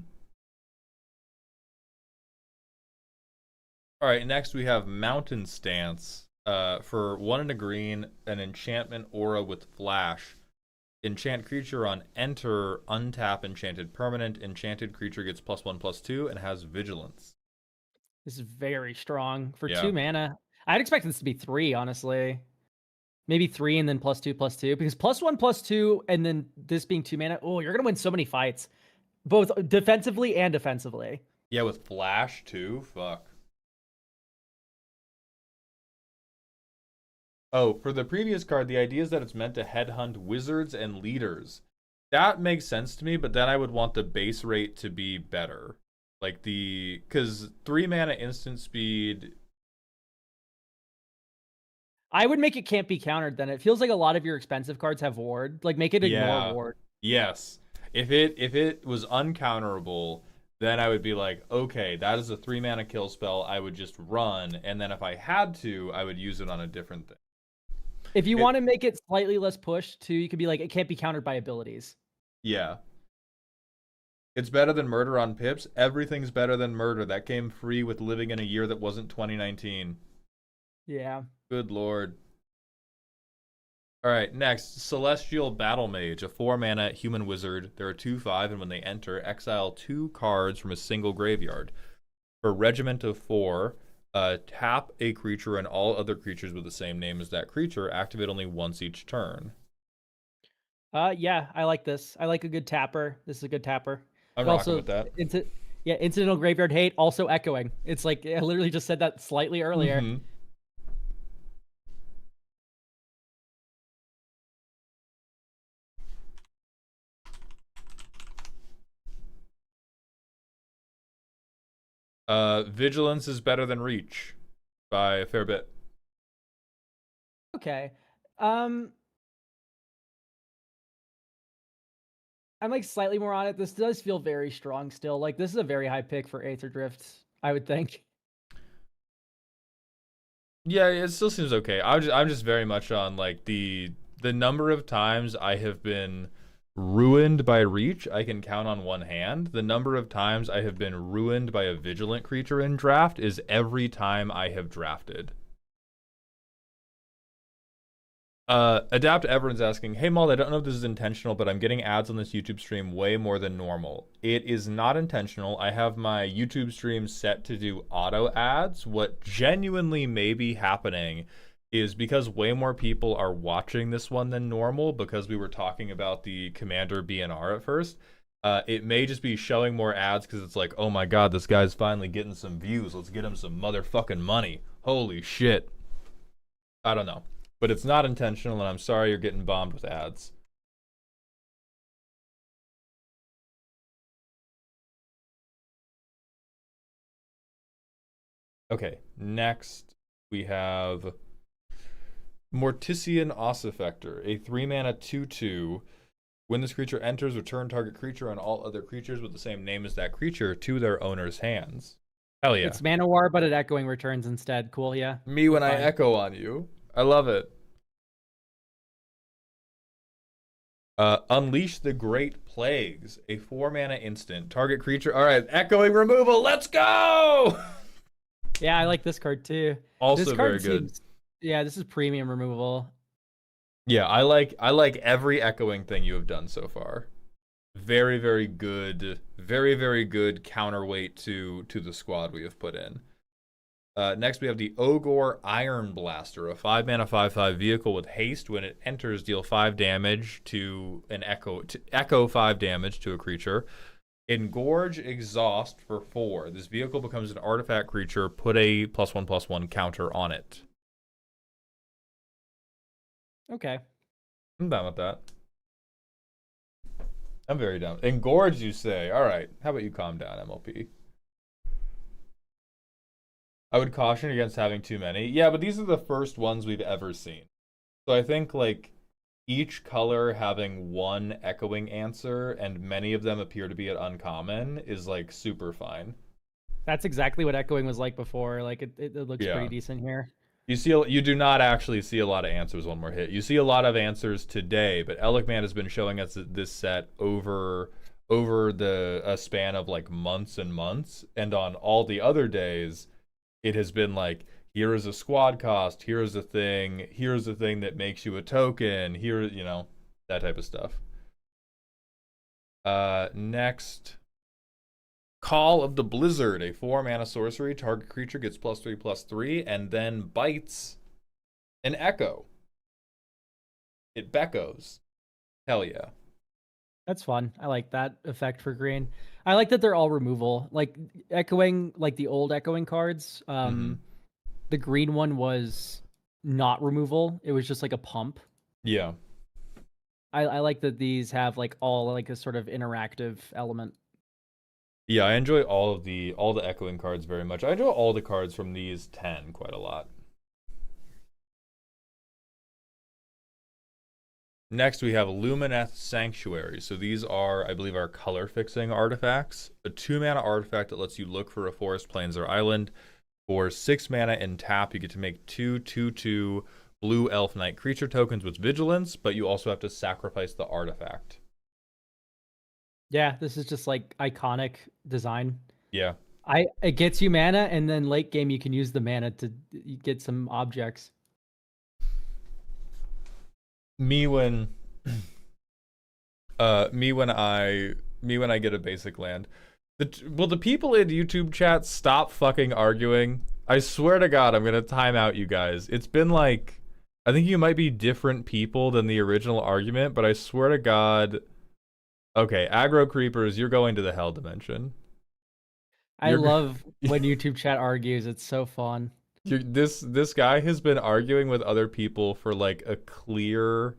All right, next we have Mountain Stance. For 1 and a green, an enchantment aura with flash. Enchant creature on enter, untap enchanted permanent. Enchanted creature gets +1/+2 and has vigilance. This is very strong for Yeah. 2 mana. I'd expect this to be 3, honestly. Maybe 3 and then +2/+2 because +1/+2 and then this being 2 mana. Oh, you're gonna win so many fights, both defensively and offensively. Yeah, with flash too. Fuck. Oh, for the previous card, the idea is that it's meant to headhunt wizards and leaders. That makes sense to me, but then I would want the base rate to be better. Like because 3 mana instant speed. I would make it can't be countered then. It feels like a lot of your expensive cards have ward. Like make it ignore ward. Yes. If it was uncounterable, then I would be like, okay, that is a 3 mana kill spell. I would just run, and then if I had to, I would use it on a different thing. If you want to make it slightly less push too, you could be like, it can't be countered by abilities. Yeah. It's better than murder on pips. Everything's better than murder. That came free with living in a year that wasn't 2019. Yeah. Good lord. All right, next, Celestial Battle Mage, a 4 mana human wizard. There are 2/5, and when they enter, exile 2 cards from a single graveyard. For Regiment of 4, tap a creature and all other creatures with the same name as that creature. Activate only once each turn. Yeah, I like this. I like a good tapper. This is a good tapper. I'm rocking with that. Incidental Graveyard Hate, also echoing. It's like, I literally just said that slightly earlier. Mm-hmm. Vigilance is better than Reach by a fair bit. Okay. I'm like slightly more on it. This does feel very strong still. Like this is a very high pick for Aether Drift, I would think. Yeah, it still seems okay. I'm just very much on like the number of times I have been ruined by Reach, I can count on one hand. The number of times I have been ruined by a vigilant creature in draft is every time I have drafted. Adapt Everyone's asking, hey Maul, I don't know if this is intentional, but I'm getting ads on this YouTube stream way more than normal. It is not intentional. I have my YouTube stream set to do auto ads. What genuinely may be happening is because way more people are watching this one than normal, because we were talking about the Commander BNR at first. It may just be showing more ads because it's like, oh my god, this guy's finally getting some views. Let's get him some motherfucking money. Holy shit. I don't know. But it's not intentional, and I'm sorry you're getting bombed with ads. Okay, next we have Mortician Ossifector, a 3-mana 2/2. When this creature enters, return target creature and all other creatures with the same name as that creature to their owner's hands. Hell yeah. It's Mana War, but it echoing returns instead. Cool, yeah. Me when I echo on you. I love it. Unleash the Great Plagues, a 4-mana instant. Target creature. All right, echoing removal. Let's go! Yeah, I like this card too. Also this very good. Yeah, this is premium removal. Yeah, I like every echoing thing you have done so far. Very, very good. Very, very good counterweight to the squad we have put in. Next, we have the Ogre Iron Blaster, a 5-mana 5/5 vehicle with haste. When it enters, deal 5 damage to an echo 5 damage to a creature. Engorge Exhaust for 4. This vehicle becomes an artifact creature. Put a +1/+1 counter on it. Okay. I'm down with that. I'm very down. Engorge, you say? All right. How about you calm down, MLP? I would caution against having too many. Yeah, but these are the first ones we've ever seen. So I think, like, each color having one echoing answer, and many of them appear to be at uncommon, is, like, super fine. That's exactly what echoing was like before. Like, it looks pretty decent here. You do not actually see a lot of answers when we're hit. You see a lot of answers today, but Elikman has been showing us this set over a span of, like, months and months, and on all the other days, it has been like here is a squad cost, here's a thing, here's a thing that makes you a token, here, you know, that type of stuff. Next, Call of the Blizzard, a 4-mana sorcery. Target creature gets +3/+3, and then bites an echo. It beckos. Hell yeah. That's fun. I like that effect for green. I like that they're all removal. Like echoing, like the old echoing cards. The green one was not removal. It was just like a pump. Yeah. I like that these have like all like a sort of interactive element. Yeah, I enjoy all the echoing cards very much. I enjoy all the cards from these 10 quite a lot. Next, we have Lumineth Sanctuary. So these are, I believe, our color fixing artifacts. A 2-mana artifact that lets you look for a forest, plains, or island. For 6 mana and tap, you get to make 2/2/2 blue elf knight creature tokens with vigilance, but you also have to sacrifice the artifact. Yeah, this is just like iconic design. Yeah. It gets you mana, and then late game you can use the mana to get some objects. Me when I get a basic land. Will the people in YouTube chat stop fucking arguing? I swear to God, I'm gonna time out you guys. It's been like, I think you might be different people than the original argument, but I swear to God. Okay, aggro creepers, you're going to the hell dimension. I love when YouTube chat argues. It's so fun. This guy has been arguing with other people for like a clear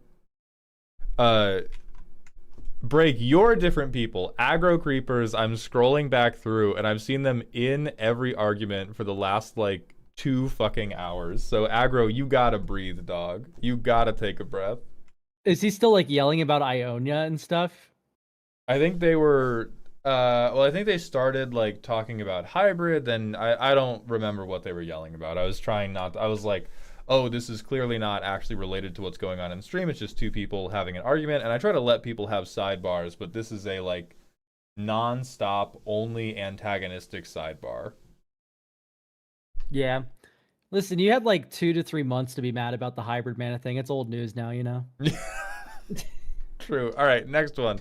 break. You're different people. Aggro creepers, I'm scrolling back through and I've seen them in every argument for the last like 2 fucking hours. So aggro, you gotta breathe, dog. You gotta take a breath. Is he still like yelling about Ionia and stuff? I think they were well, I think they started like talking about hybrid, then I don't remember what they were yelling about. I was trying not to, I was like, oh, this is clearly not actually related to what's going on in stream. It's just 2 people having an argument, and I try to let people have sidebars, but this is a like non-stop, only antagonistic sidebar. Yeah. Listen, you had like 2 to 3 months to be mad about the hybrid mana thing. It's old news now, you know? True. All right, next one.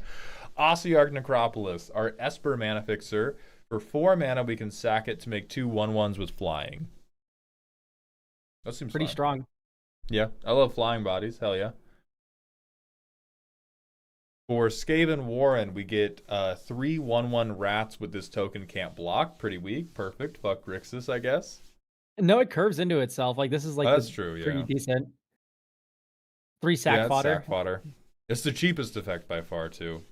Ossiarch Necropolis, our Esper mana fixer. For 4 mana, we can sack it to make 2 1/1s with flying. That seems pretty fun. strong. Yeah, I love flying bodies. Hell yeah. For Skaven Warren, we get 3 1/1 rats with this token can't block. Pretty weak. Perfect. Fuck Grixis, I guess. No, it curves into itself. Like this is like that's true. Yeah. Pretty decent. 3 sack fodder. Sack fodder. It's the cheapest effect by far too.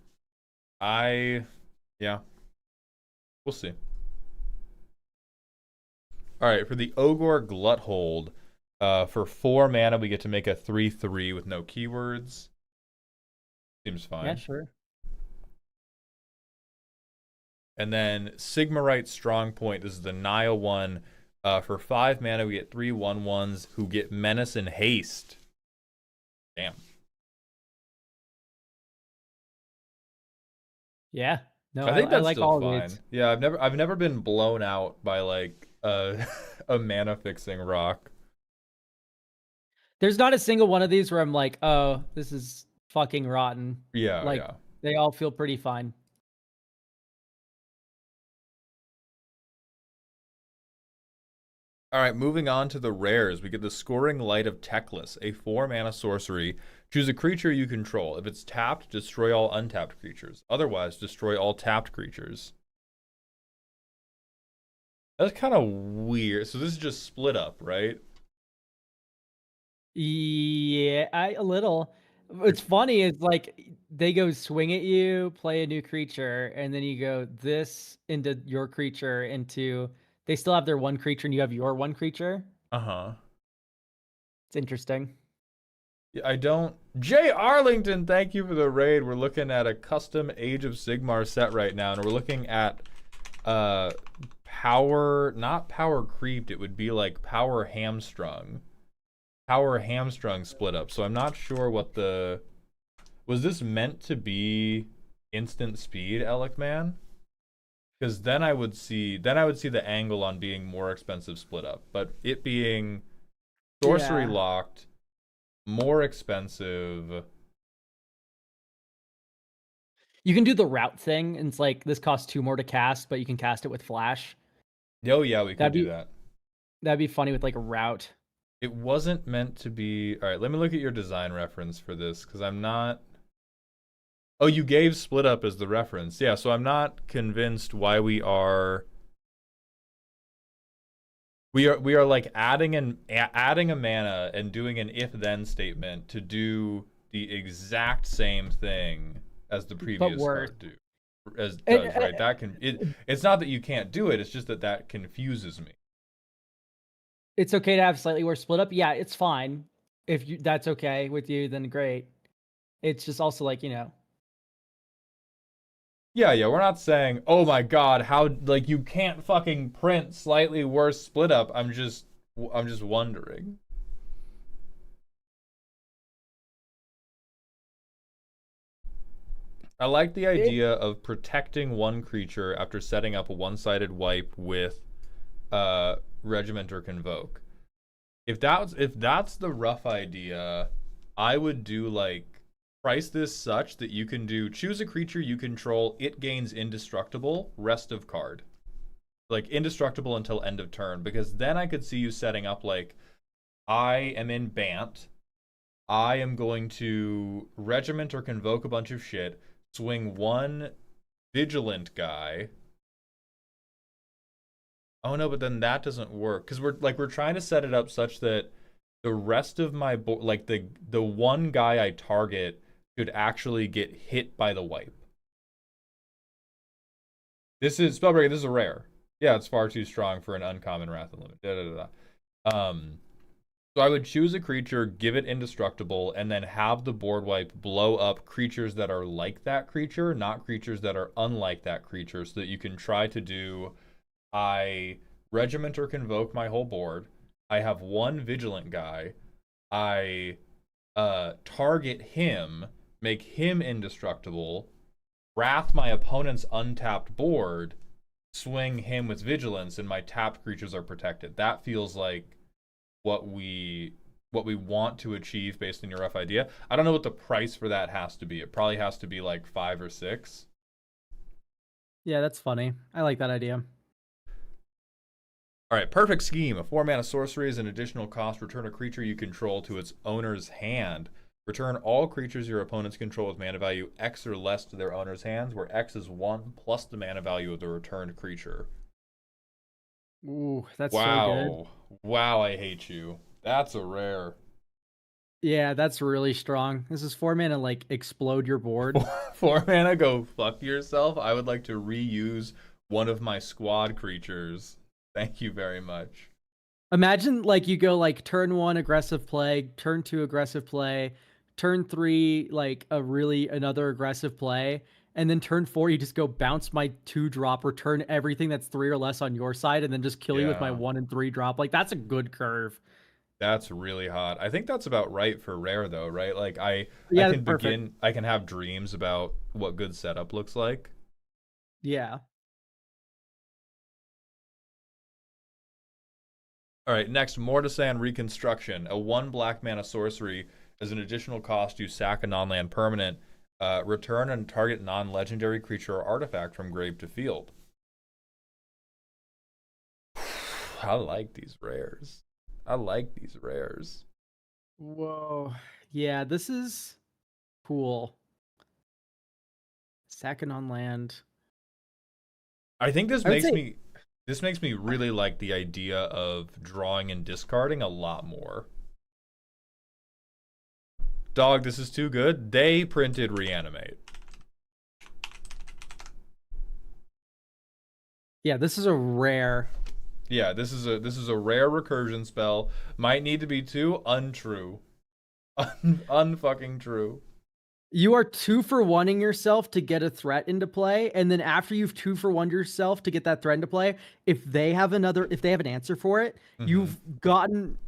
Yeah. We'll see. All right, for the Ogor Gluthold, for 4 mana, we get to make a 3/3 with no keywords. Seems fine. Yeah, sure. And then Sigmarite Strongpoint. This is the Naya one. For 5 mana, we get 3 1/1s who get Menace and Haste. Damn. Yeah. No, I think that's I like still all fine. of it. Yeah, I've never been blown out by like a mana fixing rock. There's not a single one of these where I'm like, oh, this is fucking rotten. Yeah, like, yeah. They all feel pretty fine. All right, moving on to the rares. We get the Scoring Light of Teclis, a 4 mana sorcery. Choose a creature you control. If it's tapped, destroy all untapped creatures. Otherwise, destroy all tapped creatures. That's kind of weird. So this is just split up, right? Yeah, a little. What's funny is like they go swing at you, play a new creature, and then you go this into your creature into. They still have their 1 creature, and you have your 1 creature. Uh-huh. It's interesting. Yeah, I don't... Jay Arlington, thank you for the raid. We're looking at a custom Age of Sigmar set right now, and we're looking at power... Not power creeped, it would be like power hamstrung. Power hamstrung split up. So I'm not sure what the... Was this meant to be instant speed, Alec Man? Because then I would see the angle on being more expensive split up, but it being sorcery Yeah. locked, more expensive. You can do the route thing, and it's like this costs 2 more to cast, but you can cast it with flash. Oh yeah, we could That'd do be that. that'd be funny with like a route. It wasn't meant to be. All right, let me look at your design reference for this because I'm not. Oh, you gave split up as the reference. Yeah, so I'm not convinced why we are like adding a mana and doing an if then statement to do the exact same thing as the previous worse. card does, And, right? That can it's not that you can't do it, it's just that confuses me. it's okay to have slightly worse split up. Yeah, it's fine. If that's okay with you, then great. It's just also like, Yeah, we're not saying, "Oh my god, how like you can't fucking print slightly worse split up." I'm just wondering. I like the idea of protecting one creature after setting up a one-sided wipe with Regiment or Convoke. If that's the rough idea, I would do like price this such that you can do choose a creature you control, it gains indestructible, rest of card. Like indestructible until end of turn, because then I could see you setting up like I am in Bant. I am going to Regiment or Convoke a bunch of shit, swing one Vigilant guy. Oh no, but then that doesn't work because we're trying to set it up such that the rest of my board, like the one guy I target, could actually get hit by the wipe. This is Spellbreaker. This is a rare. Yeah, it's far too strong for an uncommon Wrath and Limit. Da, da, da, da. So I would choose a creature, give it indestructible, and then have the board wipe blow up creatures that are like that creature, not creatures that are unlike that creature, so that you can try to do I Regiment or Convoke my whole board. I have one Vigilant guy. I target him, make him indestructible, wrath my opponent's untapped board, swing him with Vigilance, and my tapped creatures are protected. That feels like what we want to achieve based on your rough idea. I don't know what the price for that has to be. It probably has to be like 5 or 6. yeah, that's funny. I like that idea. All right, perfect scheme. A 4-mana sorcery is an additional cost. Return a creature you control to its owner's hand. Return all creatures your opponents control with mana value X or less to their owner's hands, where X is 1 plus the mana value of the returned creature. Ooh, that's so good. Wow. Wow, I hate you. That's a rare. Yeah, that's really strong. This is 4 mana, like, explode your board. 4 mana, go fuck yourself. I would like to reuse one of my squad creatures. Thank you very much. Imagine, like, you go, like, turn 1 aggressive play, turn 2 aggressive play, turn 3, like, another aggressive play, and then turn 4, you just go bounce my 2-drop, return everything that's 3 or less on your side, and then just kill you with my Yeah. 1 and 3 drop. Like, that's a good curve. That's really hot. I think that's about right for rare though, right? Like I Yeah, can that's perfect. I can have dreams about what good setup looks like. Yeah. All right, next, Mortisan Reconstruction. A 1 black mana sorcery as an additional cost. You sack a non-land permanent. Return and target non-legendary creature or artifact from grave to field. I like these rares. I like these rares. Whoa. Yeah, this is cool. Sacking on land. I think this I would makes say me really like the idea of drawing and discarding a lot more. Dog, this is too good. They printed Reanimate. yeah, this is a rare. Yeah, this is a rare recursion spell. Might need to be too untrue. Unfucking true. You are 2 for 1ing yourself to get a threat into play, and then after you've 2 for 1 yourself to get that threat into play, if they have an answer for it, you've gotten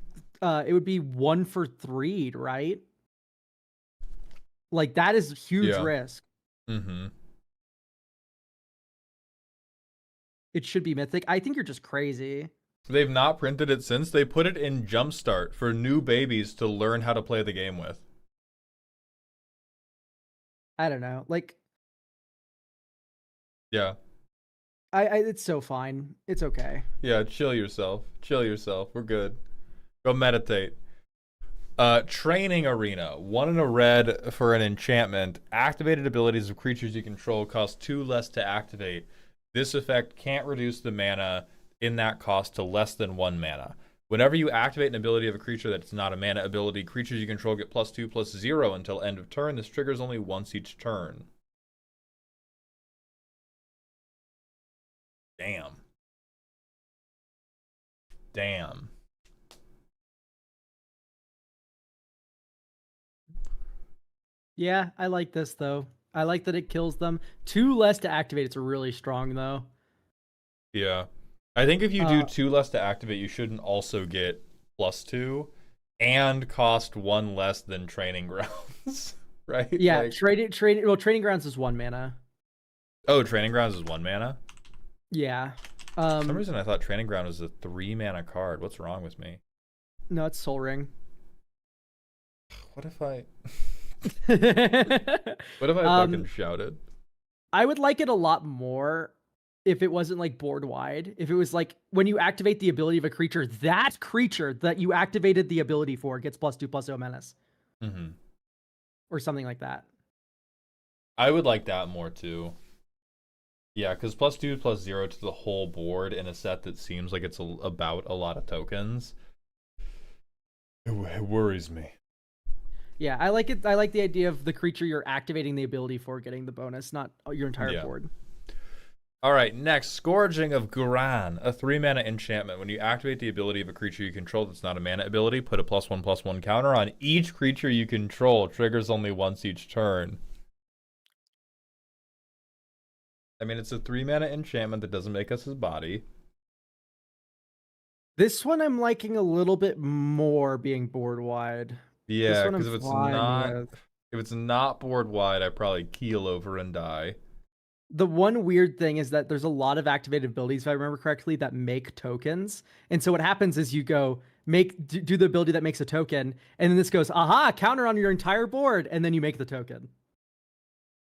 it would be 1 for 3, right? Like that is huge Yeah. risk. Mm-hmm. it should be mythic. I think you're just crazy. They've not printed it since. They put it in Jumpstart for new babies to learn how to play the game with. I don't know. Like, Yeah. it's so fine. It's okay. Yeah, chill yourself. Chill yourself. We're good. Go meditate. Training Arena. 1 in a red for an enchantment. Activated abilities of creatures you control cost 2 less to activate. This effect can't reduce the mana in that cost to less than 1 mana. Whenever you activate an ability of a creature that's not a mana ability, creatures you control get +2/+0 until end of turn. This triggers only once each turn. Damn. Damn. Yeah, I like this though. I like that it kills them. 2 less to activate. It's really strong though. Yeah. I think if you do 2 less to activate, you shouldn't also get +2 and cost 1 less than Training Grounds, right? Yeah, Like, Training Grounds is 1 mana. oh, Training Grounds is 1 mana? Yeah. For some reason I thought Training Ground was a 3 mana card. What's wrong with me? No, it's Soul Ring. What if I What if I fucking shouted? I would like it a lot more if it wasn't like board wide. If it was like when you activate the ability of a creature, that creature that you activated the ability for gets +2/+0 menace. Mm-hmm. Or something like that. I would like that more too. Yeah, because +2/+0 to the whole board in a set that seems like it's about a lot of tokens. It worries me. Yeah, I like it. I like the idea of the creature you're activating the ability for getting the bonus, not your entire board. All right, next, Scourging of Guran, a 3 mana enchantment. When you activate the ability of a creature you control that's not a mana ability, put a +1/+1 counter on each creature you control. Triggers only once each turn. I mean, it's a 3 mana enchantment that doesn't make us his body. This one I'm liking a little bit more being board wide. Yeah, because if it's not board wide, I probably keel over and die. The one weird thing is that there's a lot of activated abilities, if I remember correctly, that make tokens. And so what happens is you go do the ability that makes a token, and then this goes, aha, counter on your entire board, and then you make the token.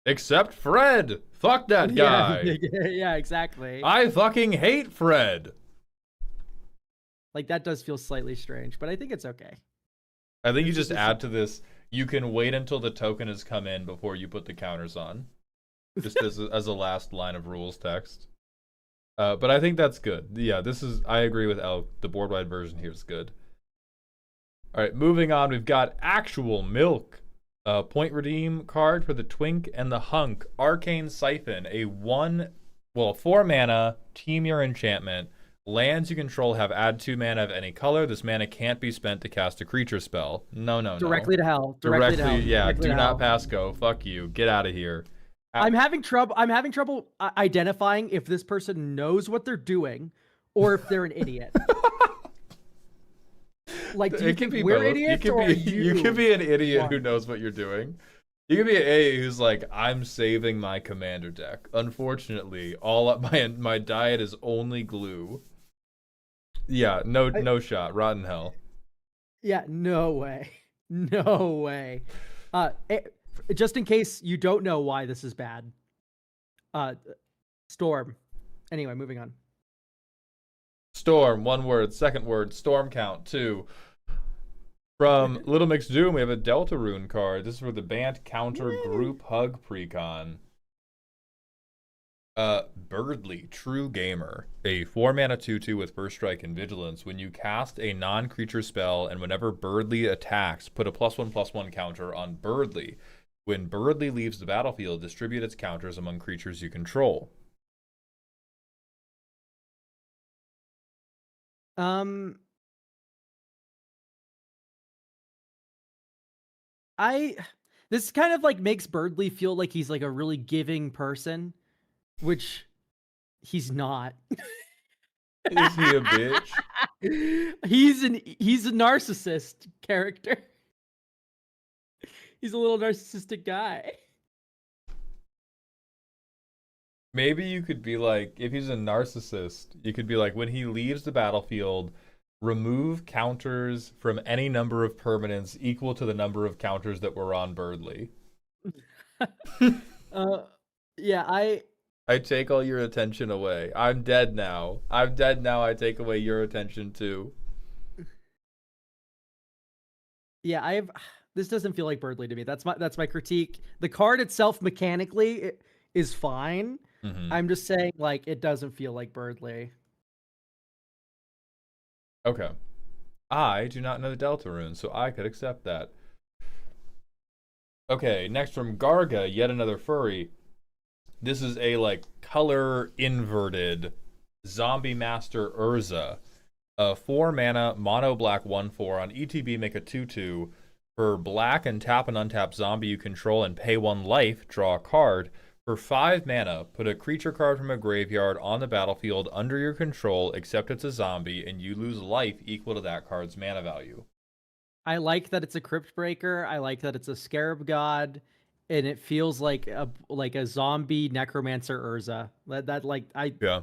Except Fred! Fuck that guy! Yeah, exactly. I fucking hate Fred! Like, that does feel slightly strange, but I think it's okay. I think you just add to this, you can wait until the token has come in before you put the counters on. Just as a last line of rules text. But I think that's good. Yeah, I agree with Elk. The board-wide version here is good. Alright, moving on, we've got Actual Milk. Point redeem card for the Twink and the Hunk. Arcane Siphon, a 4 mana, team your enchantment. Lands you control have add 2 mana of any color. This mana can't be spent to cast a creature spell. No. Directly to hell. Directly to hell. Yeah, Directly do to not hell. pass go. Fuck you. Get out of here. I'm having trouble identifying if this person knows what they're doing or if they're an idiot. Like, do you think we're idiots or you could be an idiot who knows what you're doing. You could be an idiot who's like, I'm saving my commander deck. Unfortunately, all of my diet is only glue. Yeah, no shot. Rotten hell. Yeah, no way. No way. Just in case you don't know why this is bad. Storm. Anyway, moving on. Storm, 1 word. Second word, storm count, 2. From Little Mix Doom, we have a Deltarune card. This is for the Bant counter group hug precon. Birdly, True Gamer. A 4 mana 2/2 with First Strike and Vigilance. When you cast a non-creature spell and whenever Birdly attacks, put a +1/+1 counter on Birdly. When Birdly leaves the battlefield, distribute its counters among creatures you control. This kind of like makes Birdly feel like he's like a really giving person, which he's not. Is he a bitch? He's a narcissist character. He's a little narcissistic guy. Maybe you could be like, if he's a narcissist, you could be like, when he leaves the battlefield, remove counters from any number of permanents equal to the number of counters that were on Birdly. Uh, yeah, I take all your attention away. I'm dead now. I'm dead now. I take away your attention too. yeah, I've this doesn't feel like Birdly to me. That's my critique. The card itself mechanically is fine. I'm just saying like it doesn't feel like Birdly. Okay. I do not know the Delta rune, so I could accept that. Okay, next from Garga, yet another furry. This is a like color inverted zombie master Urza. 4 mana, mono black 1/4 on ETB, make a 2/2. For black and tap an untapped zombie you control and pay 1 life, draw a card. For 5 mana, put a creature card from a graveyard on the battlefield under your control, except it's a zombie, and you lose life equal to that card's mana value. I like that it's a Crypt Breaker. I like that it's a Scarab God, and it feels like a zombie necromancer Urza. That like Yeah.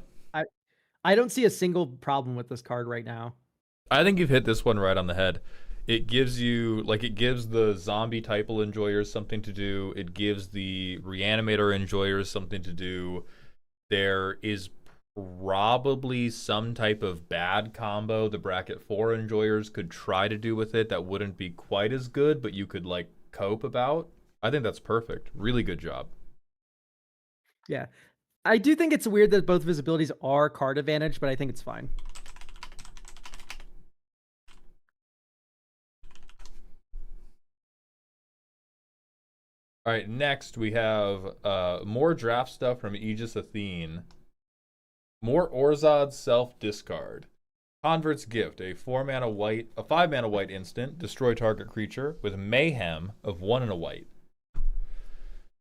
I don't see a single problem with this card right now. I think you've hit this one right on the head. It gives you, like, it gives the zombie typal enjoyers something to do. It gives the reanimator enjoyers something to do. There is probably some type of bad combo the bracket 4 enjoyers could try to do with it that wouldn't be quite as good, but you could, like, cope about. I think that's perfect. Really good job. Yeah. I do think it's weird that both of his abilities are card advantage, but I think it's fine. All right, next we have more draft stuff from Aegis Athene. More Orzhov self-discard. Convert's Gift, a 5 mana white instant, destroy target creature with mayhem of 1 and a white.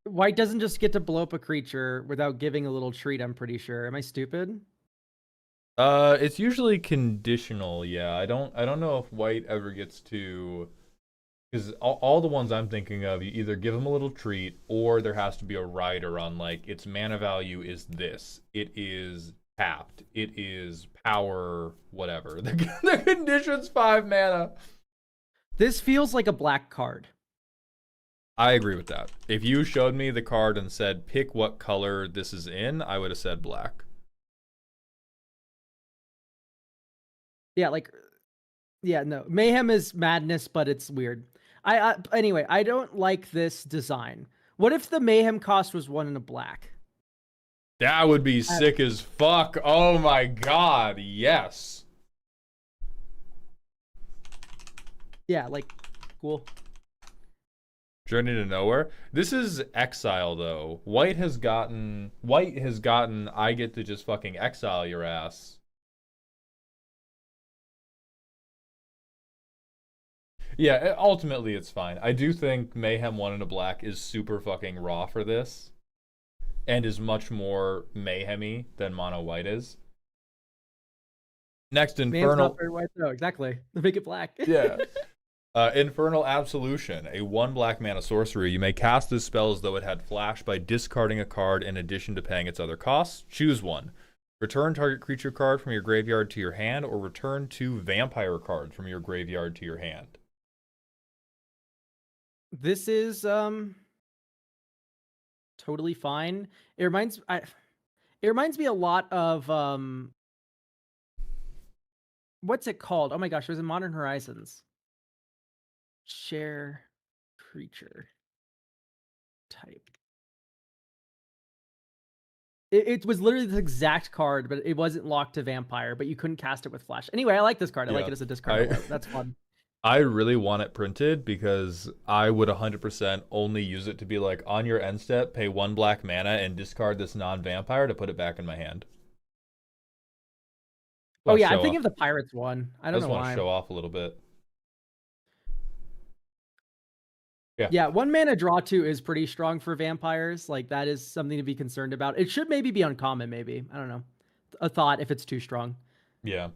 White doesn't just get to blow up a creature without giving a little treat, I'm pretty sure. Am I stupid? It's usually conditional, yeah. I don't know if white ever gets to, because all the ones I'm thinking of, you either give them a little treat or there has to be a rider on, like, its mana value is this. It is tapped. It is power, whatever. The condition's 5 mana. This feels like a black card. I agree with that. If you showed me the card and said, pick what color this is in, I would have said black. Yeah, like, yeah, no. Mayhem is madness, but it's weird. Anyway, I don't like this design. What if the Mayhem cost was 1 and a black? That would be sick as fuck. Oh my god, yes. Yeah, like, cool. Journey to Nowhere. This is Exile though. White has gotten I get to just fucking exile your ass. Yeah, ultimately it's fine. I do think Mayhem 1 and a black is super fucking raw for this. And is much more mayhemy than mono white is. Next, Infernal. Not very white though, exactly. Make it black. Yeah. Infernal Absolution, a 1 black mana sorcery. You may cast this spell as though it had flash by discarding a card in addition to paying its other costs. Choose one. Return target creature card from your graveyard to your hand, or return 2 vampire cards from your graveyard to your hand. This is totally fine. It reminds me a lot of what's it called? Oh my gosh, it was in Modern Horizons. Share creature type. It was literally the exact card, but it wasn't locked to vampire, but you couldn't cast it with flash. Anyway, I like this card. I like it as a discard. That's fun. I really want it printed because I would 100% only use it to be like, on your end step, pay 1 black mana and discard this non-vampire to put it back in my hand. Oh yeah, I'm thinking of the Pirates one. I don't know why. I just want to show off a little bit. Yeah, 1 mana draw 2 is pretty strong for vampires. Like, that is something to be concerned about. It should maybe be uncommon, maybe. I don't know. A thought if it's too strong. Yeah.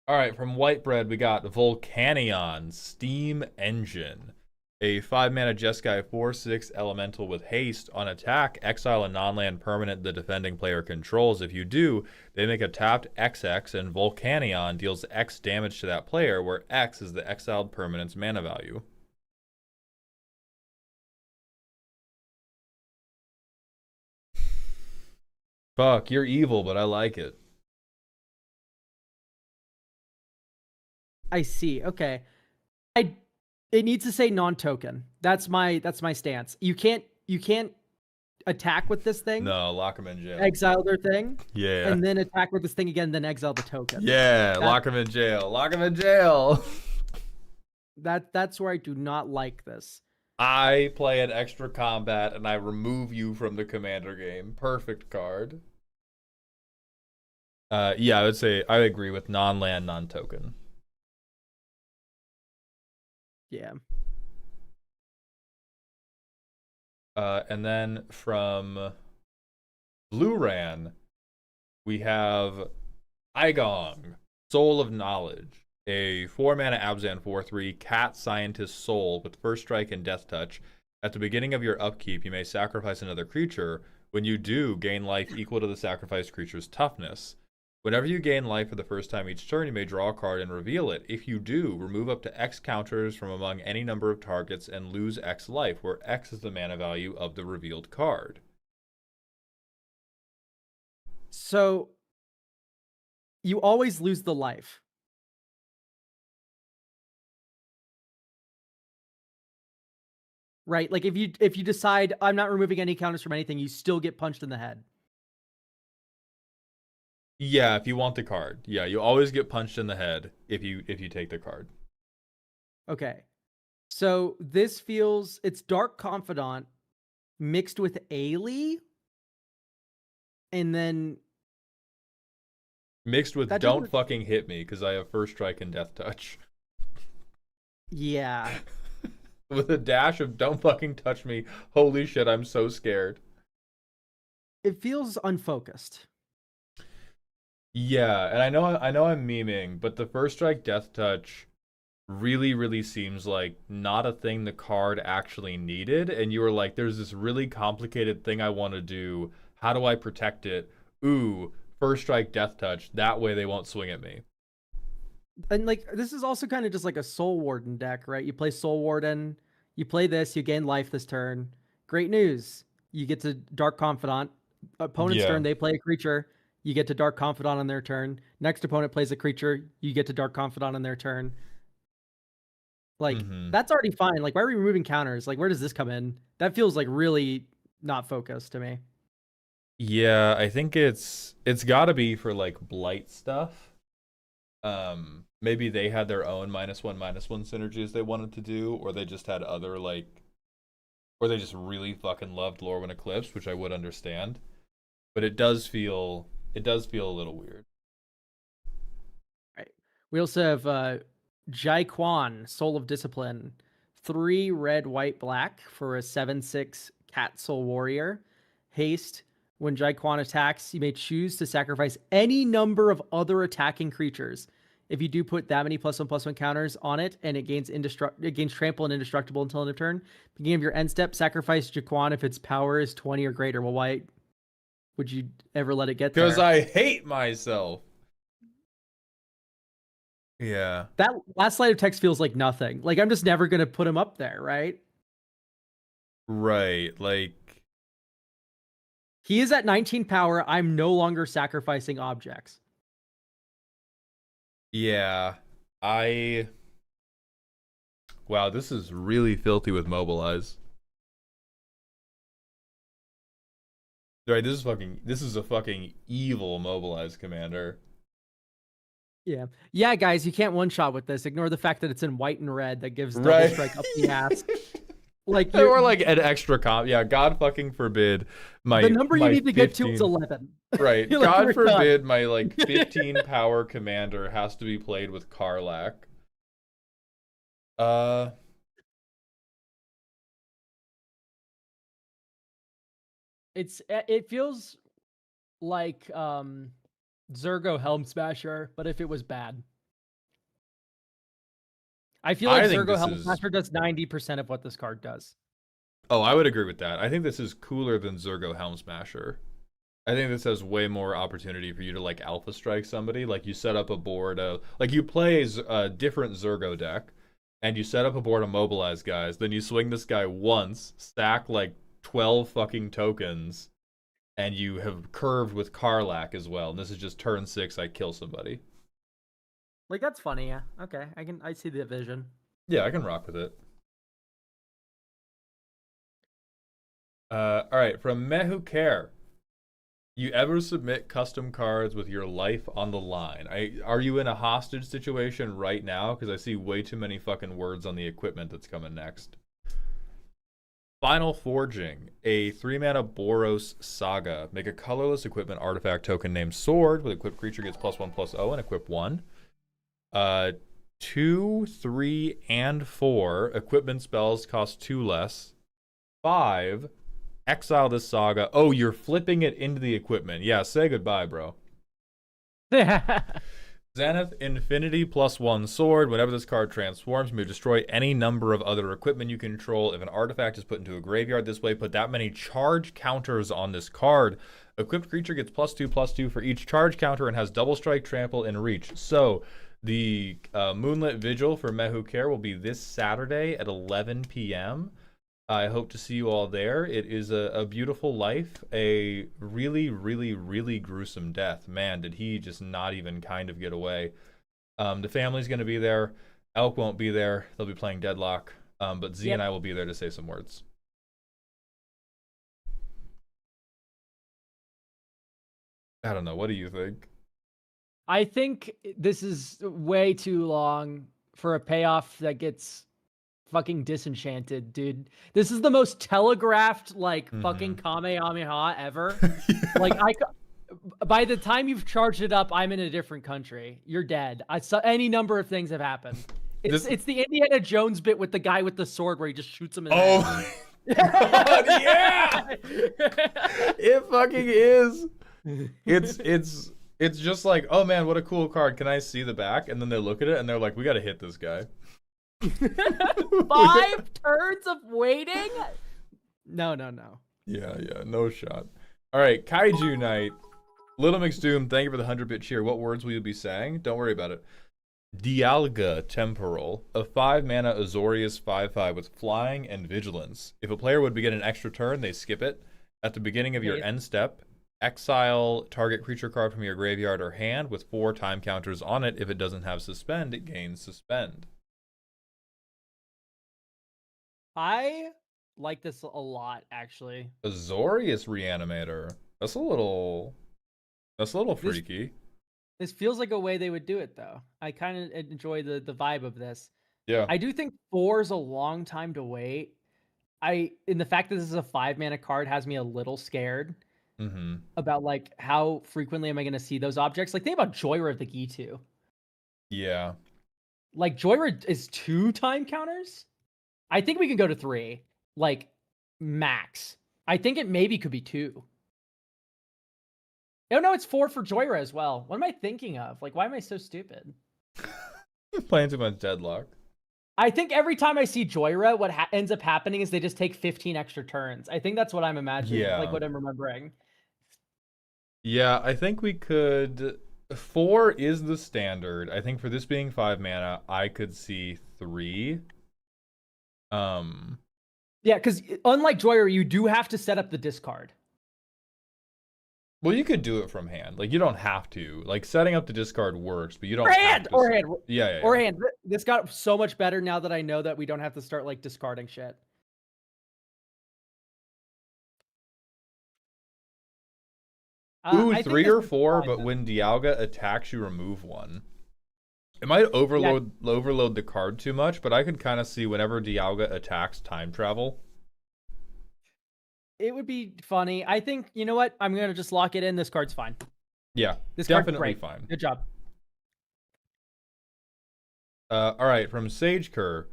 All right, from Whitebread, we got Volcanion Steam Engine. A 5-mana Jeskai 4/6 elemental with haste. On attack, exile a non-land permanent the defending player controls. If you do, they make a tapped XX, and Volcanion deals X damage to that player, where X is the exiled permanent's mana value. Fuck, you're evil, but I like it. I see. Okay. It needs to say non-token. That's my stance. You can't attack with this thing. No, lock them in jail. Exile their thing. Yeah. And then attack with this thing again, then exile the token. Yeah, lock them in jail. Lock them in jail. That's where I do not like this. I play an extra combat and I remove you from the commander game. Perfect card. Yeah, I would say I agree with non-land, non-token. Yeah. And then from Blue-Ran, we have Igong, Soul of Knowledge, a 4-mana Abzan 4/3 cat scientist soul with first strike and death touch. At the beginning of your upkeep, you may sacrifice another creature. When you do, gain life equal to the sacrificed creature's toughness. Whenever you gain life for the first time each turn, you may draw a card and reveal it. If you do, remove up to X counters from among any number of targets and lose X life, where X is the mana value of the revealed card. So you always lose the life. Right? Like if you decide I'm not removing any counters from anything, you still get punched in the head. Yeah, if you want the card. Yeah, you always get punched in the head if you take the card. Okay. So this feels it's Dark Confidant mixed with Ailey. And then mixed with that don't doesn't- fucking hit me because I have first strike and death touch. Yeah. With a dash of don't fucking touch me. Holy shit, I'm so scared. It feels unfocused. Yeah, and I know I'm memeing, but the first strike death touch really seems like not a thing the card actually needed, and you were like, there's this really complicated thing I want to do. How do I protect it? Ooh, first strike death touch. That way they won't swing at me. And like this is also kind of just like a Soul Warden deck, right? You play Soul Warden, you play this, you gain life this turn. Great news. You get to Dark Confidant. Opponent's turn, they play a creature. You get to Dark Confidant on their turn. Next opponent plays a creature. You get to Dark Confidant on their turn. Like, that's already fine. Like, why are we removing counters? Like, where does this come in? That feels like really not focused to me. Yeah, I think it's got to be for like blight stuff. Maybe they had their own -1/-1 synergies they wanted to do, or they just had other like, or they just really fucking loved Lorwyn Eclipse, which I would understand. But it does feel a little weird. Right. We also have Jai Quan, Soul of Discipline, 3 red, white, black for a 7/6 Cat Soul Warrior. Haste. When Jai Quan attacks, you may choose to sacrifice any number of other attacking creatures. If you do put that many +1/+1 counters on it, and it gains trample and indestructible until end of turn. Beginning of your end step, sacrifice Jai Quan if its power is 20 or greater. Well, why would you ever let it get there? Because I hate myself. Yeah. That last slide of text feels like nothing. Like I'm just never gonna put him up there, right? Right. Like he is at 19 power. I'm no longer sacrificing objects. Yeah. Wow, this is really filthy with Mobilize. Right, this is a fucking evil Mobilize commander. Yeah. Yeah, guys, you can't one-shot with this. Ignore the fact that it's in white and red that gives double strike up the ass. Like or like an extra comp. Yeah, God fucking forbid the number you need to get to is 11. Right. Like, God forbid my like 15 power commander has to be played with Karlach. It feels like Zergo Helm Smasher, but if it was bad. I feel like I think Zergo this Helm is- Smasher does 90% of what this card does. Oh, I would agree with that. I think this is cooler than Zergo Helm Smasher. I think this has way more opportunity for you to like alpha strike somebody. Like you set up a board of like you play a different Zergo deck, and you set up a board of mobilize guys. Then you swing this guy once, stack like 12 fucking tokens, and you have curved with Karlak as well. And this is just turn 6. I kill somebody. Like that's funny, yeah. Okay, I see the vision. Yeah, I can rock with it. All right, from Mehu Care. You ever submit custom cards with your life on the line? Are you in a hostage situation right now? Because I see way too many fucking words on the equipment that's coming next. Final Forging, a 3-mana Boros Saga. Make a colorless equipment artifact token named Sword. With equipped creature gets +1/+0 and equip 1. 2, 3, and 4. Equipment spells cost 2 less. 5. Exile this saga. Oh, you're flipping it into the equipment. Yeah, say goodbye, bro. Zenith Infinity +1 sword. Whenever this card transforms, you may destroy any number of other equipment you control. If an artifact is put into a graveyard this way, put that many charge counters on this card. Equipped creature gets +2/+2 for each charge counter and has double strike, trample, and reach. So the Moonlit Vigil for Mehu Care will be this Saturday at 11 p.m. I hope to see you all there. It is a beautiful life, a really, really, really gruesome death. Man, did he just not even kind of get away. The family's going to be there. Elk won't be there. They'll be playing Deadlock. But Z and I will be there to say some words. I don't know. What do you think? I think this is way too long for a payoff that gets fucking disenchanted, dude. This is the most telegraphed like fucking Kamehameha ever. Like by the time you've charged it up, I'm in a different country. You're dead. I saw any number of things have happened. It's the Indiana Jones bit with the guy with the sword where he just shoots him in the head. God, yeah! It fucking is. It's just like, oh man, what a cool card. Can I see the back? And then they look at it and they're like, we gotta hit this guy. 5 turns of waiting? No. Yeah, no shot. All right, Kaiju Knight. Little McSdoom, thank you for the 100-bit cheer. What words will you be saying? Don't worry about it. Dialga Temporal, a 5-mana Azorius 5/5 with flying and vigilance. If a player would begin an extra turn, they skip it. At the beginning of your end step, exile target creature card from your graveyard or hand with 4 time counters on it. If it doesn't have suspend, it gains suspend. I like this a lot, actually. Azorius Reanimator. That's a little freaky. This feels like a way they would do it, though. I kind of enjoy the vibe of this. Yeah. I do think 4 is a long time to wait. In the fact that this is a 5-mana card has me a little scared about like how frequently am I going to see those objects. Like think about Joyra of the Gitu. Yeah. Like Joyra is 2 time counters. I think we can go to 3, like max. I think it maybe could be 2. Oh no, it's 4 for Joyra as well. What am I thinking of? Like, why am I so stupid? Playing too much Deadlock. I think every time I see Joyra, what ends up happening is they just take 15 extra turns. I think that's what I'm imagining, like what I'm remembering. Yeah, I think we could... 4 is the standard. I think for this being 5 mana, I could see 3. Yeah, because unlike Joyra, you do have to set up the discard. Well, you could do it from hand. Like, you don't have to. Like, setting up the discard works, but you don't Or have hand! to. Or hand! Yeah. Or hand. This got so much better now that I know that we don't have to start, like, discarding shit. Ooh, 3 or 4, but when Dialga attacks, you remove 1. It might overload the card too much, but I could kind of see whenever Dialga attacks time travel. It would be funny. I think, you know what? I'm going to just lock it in. This card's fine. Yeah, this definitely card's great. Fine. Good job. All right, from Sageker.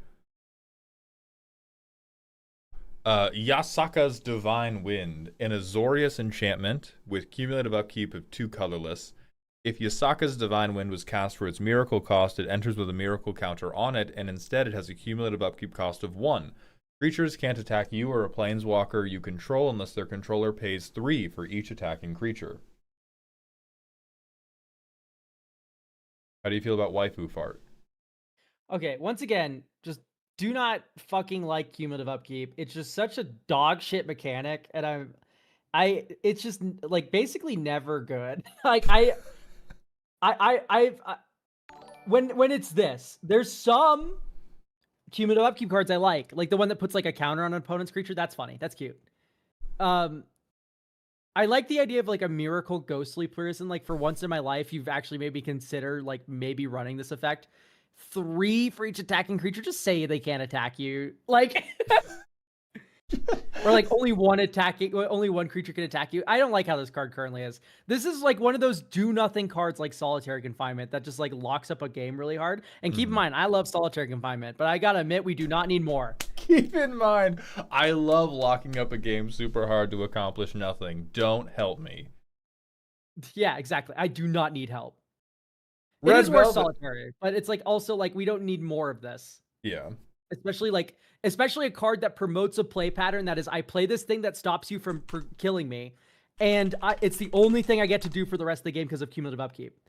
Yasaka's Divine Wind, an Azorius enchantment with cumulative upkeep of 2 colorless. If Yasaka's Divine Wind was cast for its miracle cost, it enters with a miracle counter on it, and instead it has a cumulative upkeep cost of 1. Creatures can't attack you or a planeswalker you control unless their controller pays 3 for each attacking creature. How do you feel about Waifu Fart? Okay, once again, just do not fucking like cumulative upkeep. It's just such a dog shit mechanic, and it's just like basically never good. Like when it's this, there's some cumulative upkeep cards I like the one that puts like a counter on an opponent's creature. That's funny. That's cute. I like the idea of like a miracle ghostly person. Like for once in my life, you've actually maybe consider like maybe running this effect. 3 for each attacking creature. Just say they can't attack you. Like or like only one creature can attack you. I don't like how this card currently is. This is like one of those do nothing cards like Solitary Confinement that just like locks up a game really hard. And keep in mind, I love Solitary Confinement, but I gotta admit, we do not need more. Keep in mind, I love locking up a game super hard to accomplish nothing. Don't help me. Yeah, exactly. I do not need help. Red it is worth Velvet. Solitary, but it's like also like we don't need more of this. Yeah. Especially a card that promotes a play pattern that is, I play this thing that stops you from killing me, and it's the only thing I get to do for the rest of the game because of cumulative upkeep.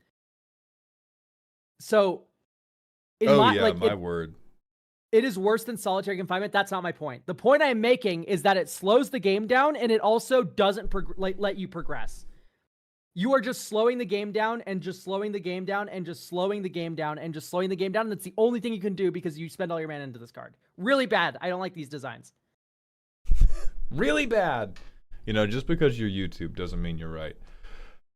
So, my word. It is worse than Solitary Confinement. That's not my point. The point I'm making is that it slows the game down, and it also doesn't let you progress. You are just slowing the game down and just slowing the game down and just slowing the game down and just slowing the game down. And that's the only thing you can do because you spend all your mana into this card. Really bad. I don't like these designs. Really bad. You know, just because you're YouTube doesn't mean you're right.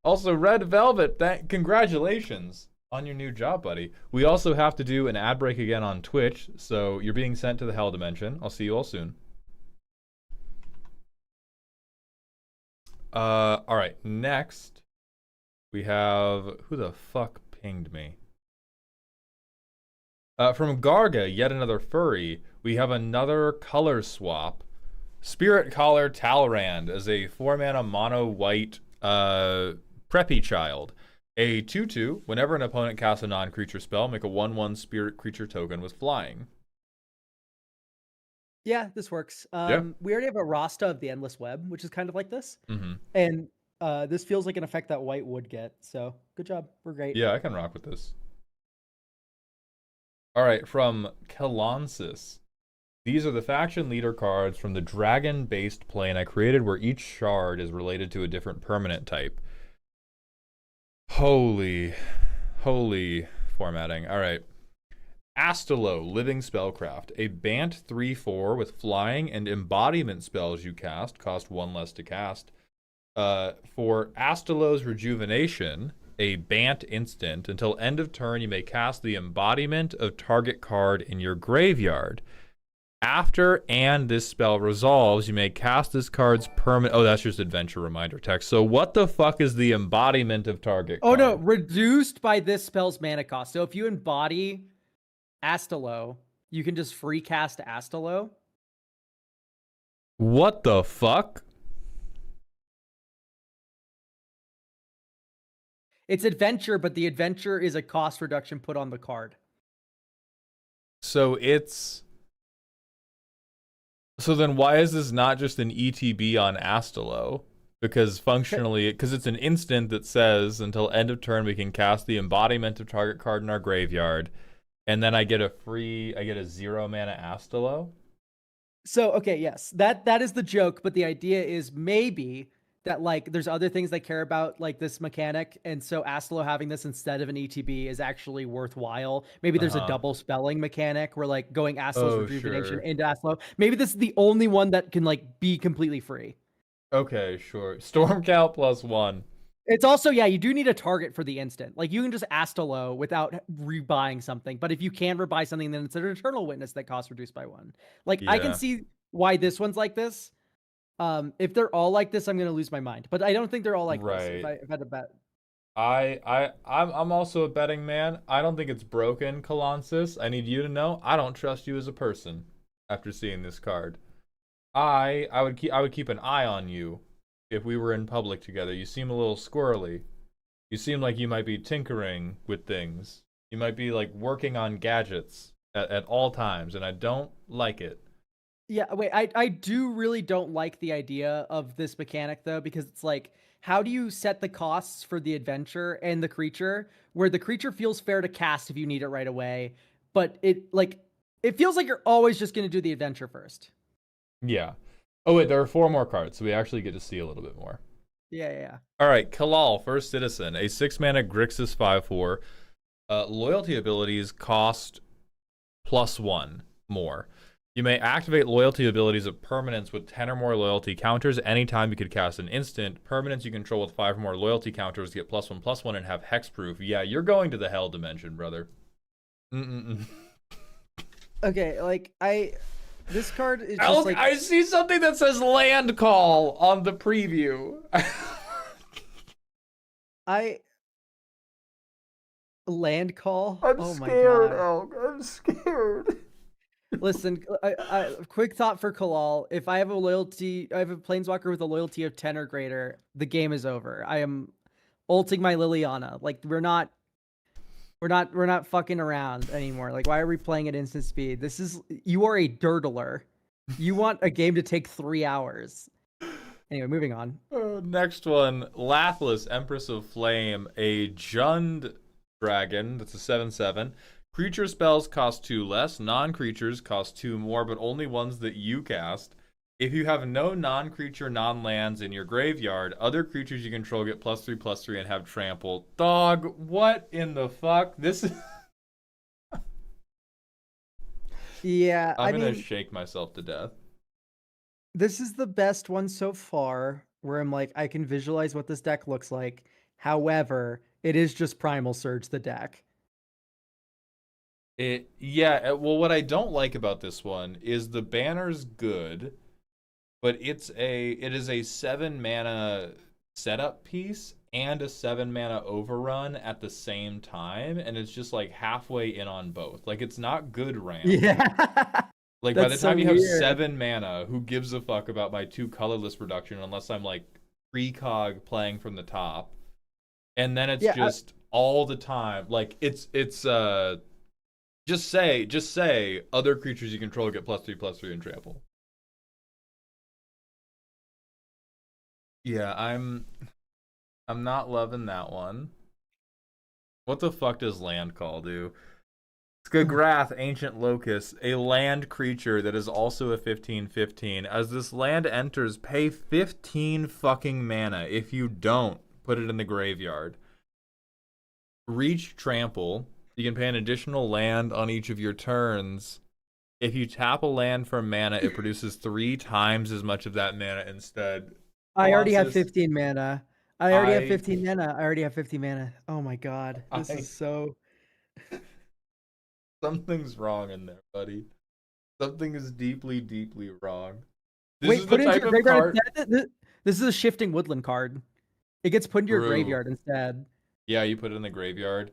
Also, Red Velvet, congratulations on your new job, buddy. We also have to do an ad break again on Twitch, so you're being sent to the Hell Dimension. I'll see you all soon. All right, next we have, who the fuck pinged me? From Garga, yet another furry, we have another color swap. Spirit Collar Talrand as a 4-mana mono white preppy child. A 2/2, whenever an opponent casts a non-creature spell, make a 1/1 spirit creature token with flying. Yeah, this works. Yeah. We already have a Rasta of the Endless Web, which is kind of like this. Mm-hmm. And this feels like an effect that white would get. So good job. We're great. Yeah, I can rock with this. All right, from Kelansis. These are the faction leader cards from the dragon-based plane I created where each shard is related to a different permanent type. Holy formatting. All right. Astalo, Living Spellcraft. A Bant 3/4 with flying and embodiment spells you cast cost 1 less to cast. For Astalo's Rejuvenation, a Bant instant. Until end of turn, you may cast the embodiment of target card in your graveyard. After and this spell resolves, you may cast this card's permanent... Oh, that's just adventure reminder text. So what the fuck is the embodiment of target card? Oh, no. Reduced by this spell's mana cost. So if you embody Astalo, you can just free cast Astalo. What the fuck? It's adventure, but the adventure is a cost reduction put on the card. So it's... So then why is this not just an ETB on Astalo? Because functionally, because it's an instant that says until end of turn we can cast the embodiment of target card in our graveyard, and then I get a 0 mana Astalo? So, okay, yes, that is the joke, but the idea is maybe that like there's other things they care about like this mechanic, and so Astalo having this instead of an ETB is actually worthwhile. Maybe there's a double spelling mechanic where like going Astalo's Rejuvenation into Astalo. Maybe this is the only one that can like be completely free. Okay, sure. Stormcout +1. It's also, yeah, you do need a target for the instant. Like you can just Astalo without rebuying something, but if you can rebuy something, then it's an Eternal Witness that costs reduced by 1. Like I can see why this one's like this. If they're all like this, I'm gonna lose my mind. But I don't think they're all like this. If I had to bet, I'm also a betting man. I don't think it's broken, Kalansis. I need you to know I don't trust you as a person after seeing this card. I would keep an eye on you if we were in public together. You seem a little squirrely. You seem like you might be tinkering with things. You might be like working on gadgets at all times, and I don't like it. Yeah, wait, I do really don't like the idea of this mechanic though, because it's like, how do you set the costs for the adventure and the creature where the creature feels fair to cast if you need it right away, but it feels like you're always just gonna do the adventure first. Yeah. Oh wait, there are 4 more cards, so we actually get to see a little bit more. Yeah. All right, Kalal, First Citizen, a 6-mana Grixis 5/4. Loyalty abilities cost +1 more. You may activate loyalty abilities of permanents with 10 or more loyalty counters anytime you could cast an instant. Permanents you control with 5 or more loyalty counters get +1/+1 and have hexproof. Yeah, you're going to the hell dimension, brother. Okay, like this card is just like I see something that says land call on the preview. land call. I'm Oh my scared, God. Elk. I'm scared. Listen, quick thought for Kalal. If I have a planeswalker with a loyalty of 10 or greater, the game is over. I am ulting my Liliana. Like we're not fucking around anymore. Like why are we playing at instant speed? You are a dirtler. You want a game to take 3 hours. Anyway, moving on. Next one, Lathless, Empress of Flame, a Jund dragon. That's a 7/7. Creature spells cost 2 less. Non-creatures cost 2 more, but only ones that you cast. If you have no non-creature, non-lands in your graveyard, other creatures you control get +3/+3 and have trample. Dog, what in the fuck? This is... Yeah, I'm gonna shake myself to death. This is the best one so far, where I'm like, I can visualize what this deck looks like. However, it is just Primal Surge the deck. Well, what I don't like about this one is the banner's good, but it is a 7-mana setup piece and a 7-mana overrun at the same time, and it's just like halfway in on both. Like it's not good ramp. Yeah. Like by the time you have 7 mana, who gives a fuck about my 2 colorless reduction unless I'm like precog playing from the top. And then it's just all the time. Like it's just say other creatures you control get +3/+3 and trample. Yeah, I'm not loving that one. What the fuck does land call do? Skagrath, Ancient Locust, a land creature that is also a 15/15. As this land enters, pay 15 fucking mana. If you don't, put it in the graveyard. Reach Trample. You can pay an additional land on each of your turns. If you tap a land for mana, it produces 3 times as much of that mana instead. I already have 15 mana. I already have 15 mana. Oh my God. This is so... Something's wrong in there, buddy. Something is deeply, deeply wrong. Wait, put into your graveyard instead? This is a Shifting Woodland card. It gets put into your graveyard instead. Yeah, you put it in the graveyard.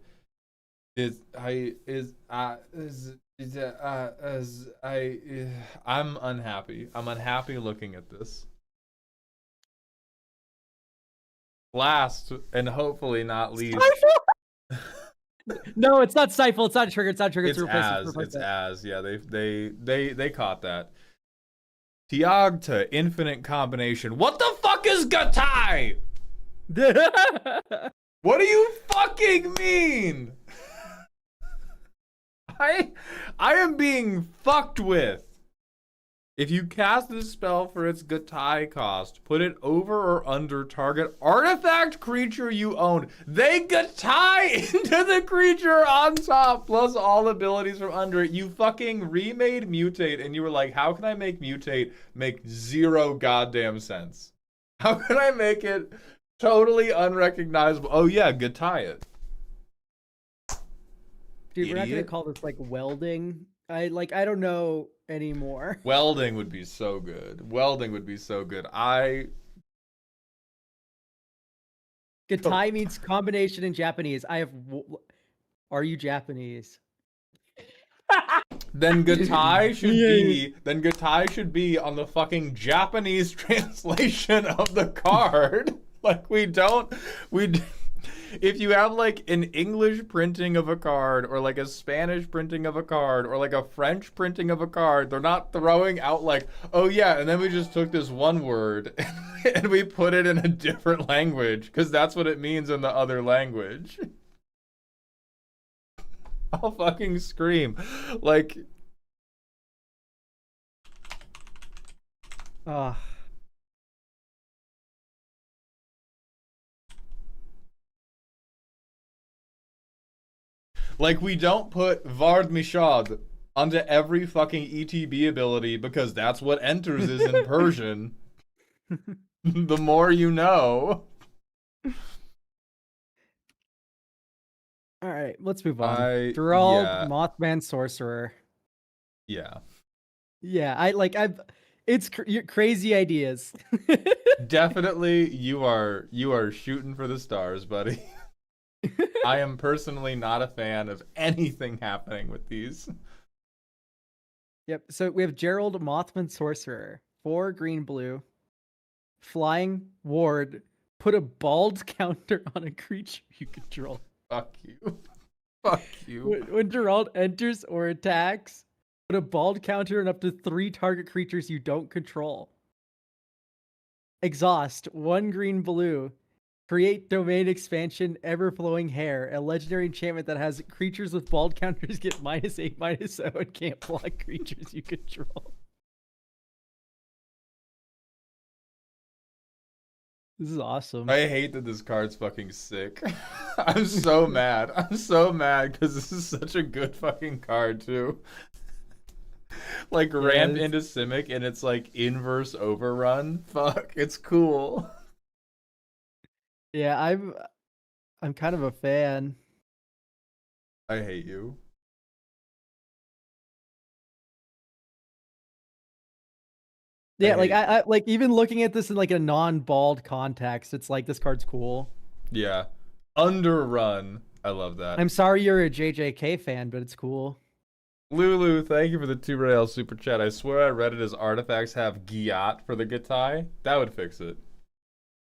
I'm unhappy. I'm unhappy looking at this. Last, and hopefully not least. No, it's not Stifle. It's not Trigger. It's not Trigger. It's as. Yeah, they caught that. Tiagta, Infinite Combination. What the fuck is Gatai? What do you fucking mean? I am being fucked with. If you cast this spell for its Gatai cost, put it over or under target artifact creature you own. They Gatai into the creature on top, plus all abilities from under it. You fucking remade Mutate, and you were like, how can I make Mutate make 0 goddamn sense? How can I make it totally unrecognizable? Oh yeah, Gatai it. Dude, we're not gonna call this like welding. I don't know anymore. Welding would be so good. Welding would be so good. Gatai means combination in Japanese. Are you Japanese? Then Gatai should be. Then Gatai should be on the fucking Japanese translation of the card. Like we don't. If you have like an English printing of a card or like a Spanish printing of a card or like a French printing of a card, they're not throwing out like, oh yeah, and then we just took this one word and we put it in a different language because that's what it means in the other language. I'll fucking scream. Like, Oh, like we don't put Vard Mishad onto every fucking ETB ability because that's what enters is in Persian. The more you know. all right, let's move on. Gerald, Mothman Sorcerer. Yeah. Yeah, it's crazy ideas. Definitely you are shooting for the stars, buddy. I am personally not a fan of anything happening with these. Yep. So we have Gerald Mothman Sorcerer, 4 green blue, flying ward. Put a bald counter on a creature you control. Fuck you. Fuck you. When Gerald enters or attacks, put a bald counter on up to 3 target creatures you don't control. Exhaust, 1 green blue. Create domain expansion, ever-flowing hair, a legendary enchantment that has creatures with bald counters get -8/-0 and can't block creatures you control. This is awesome. I hate that this card's fucking sick. I'm so mad. I'm so mad because this is such a good fucking card too. Like ramp into Simic and it's like inverse overrun. Fuck, it's cool. Yeah, I'm kind of a fan. I hate you. Yeah, like I like even looking at this in like a non-bald context, it's like this card's cool. Yeah. Underrun. I love that. I'm sorry you're a JJK fan, but it's cool. Lulu, thank you for the 2 rail super chat. I swear I read it as artifacts have Giat for the Gatai. That would fix it.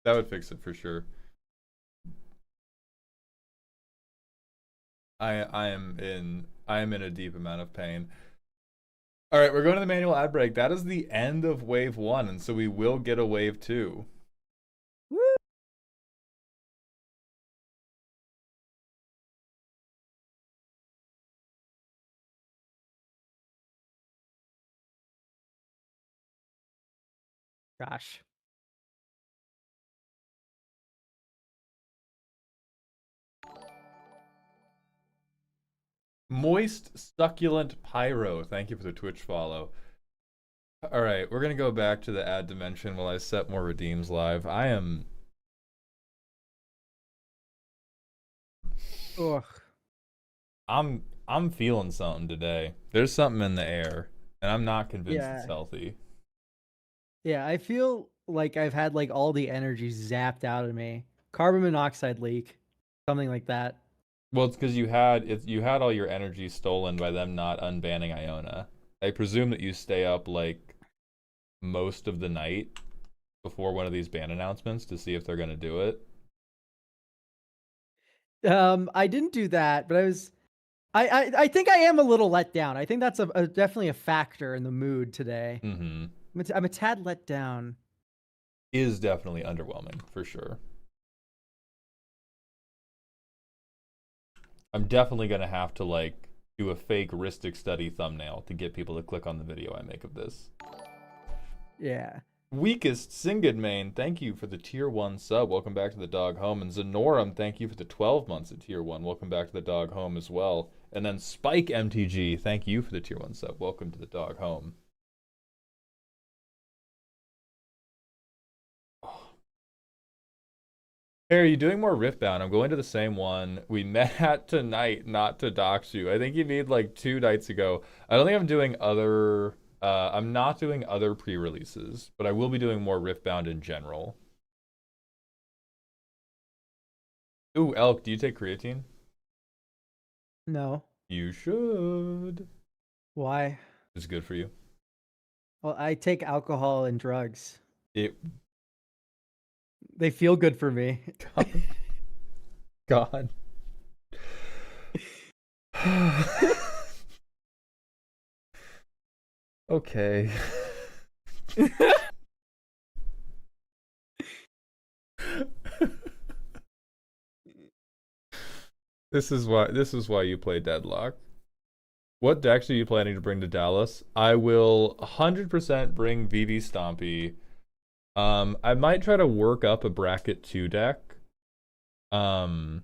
That would fix it for sure. I am in a deep amount of pain. All right, we're going to the manual ad break. That is the end of wave 1, and so we will get a wave 2. Woo! Gosh. Moist Succulent Pyro, thank you for the Twitch follow. All right, we're going to go back to the ad dimension while I set more redeems live. Ugh. I'm feeling something today. There's something in the air, and I'm not convinced Yeah. it's healthy. Yeah, I feel like I've had like all the energy zapped out of me. Carbon monoxide leak, something like that. Well, it's because you had all your energy stolen by them not unbanning Iona. I presume that you stay up like most of the night before one of these ban announcements to see if they're gonna do it. I didn't do that, but I think I am a little let down. I think that's definitely a factor in the mood today. Mm-hmm. I'm a tad let down. Is definitely underwhelming for sure. I'm definitely gonna have to like do a fake Ristic study thumbnail to get people to click on the video I make of this. Yeah. Weakest Singed Main, thank you for the tier 1 sub. Welcome back to the dog home. And Zenorum, thank you for the 12 months at tier 1. Welcome back to the dog home as well. And then Spike MTG, thank you for the tier 1 sub. Welcome to the dog home. Hey, are you doing more Riftbound? I'm going to the same one we met at tonight, not to dox you. I think you need like 2 nights ago. I don't think I'm doing other... I'm not doing other pre-releases, but I will be doing more Riftbound in general. Ooh, Elk, do you take creatine? No. You should. Why? It's good for you. Well, I take alcohol and drugs. It They feel good for me. God. Okay. This is why you play Deadlock. What decks are you planning to bring to Dallas? I will 100% bring VV Stompy. I might try to work up a bracket 2 deck. Um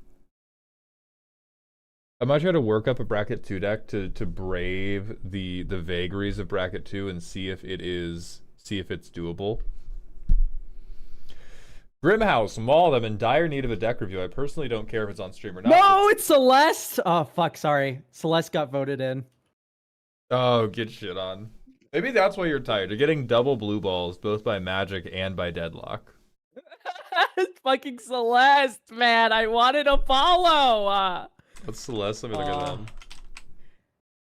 I might try to work up a bracket 2 deck to brave the vagaries of bracket 2 and see if it's doable. Grimhouse, Maul, I'm in dire need of a deck review. I personally don't care if it's on stream or not. No, it's Celeste. Oh fuck, sorry. Celeste got voted in. Oh, get shit on. Maybe that's why you're tired. You're getting double blue balls, both by Magic and by Deadlock. Fucking Celeste, man. I wanted Apollo. What's Celeste? Let me look at them.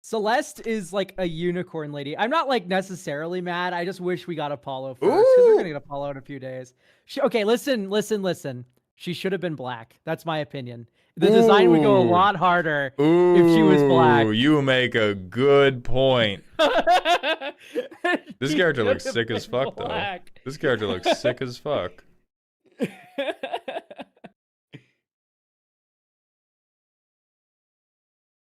Celeste is like a unicorn lady. I'm not like necessarily mad. I just wish we got Apollo first because we're gonna get Apollo in a few days. Okay, listen. She should have been black. That's my opinion. The design would go a lot harder if she was black. You make a good point. This character looks sick as fuck, though. This character looks sick as fuck.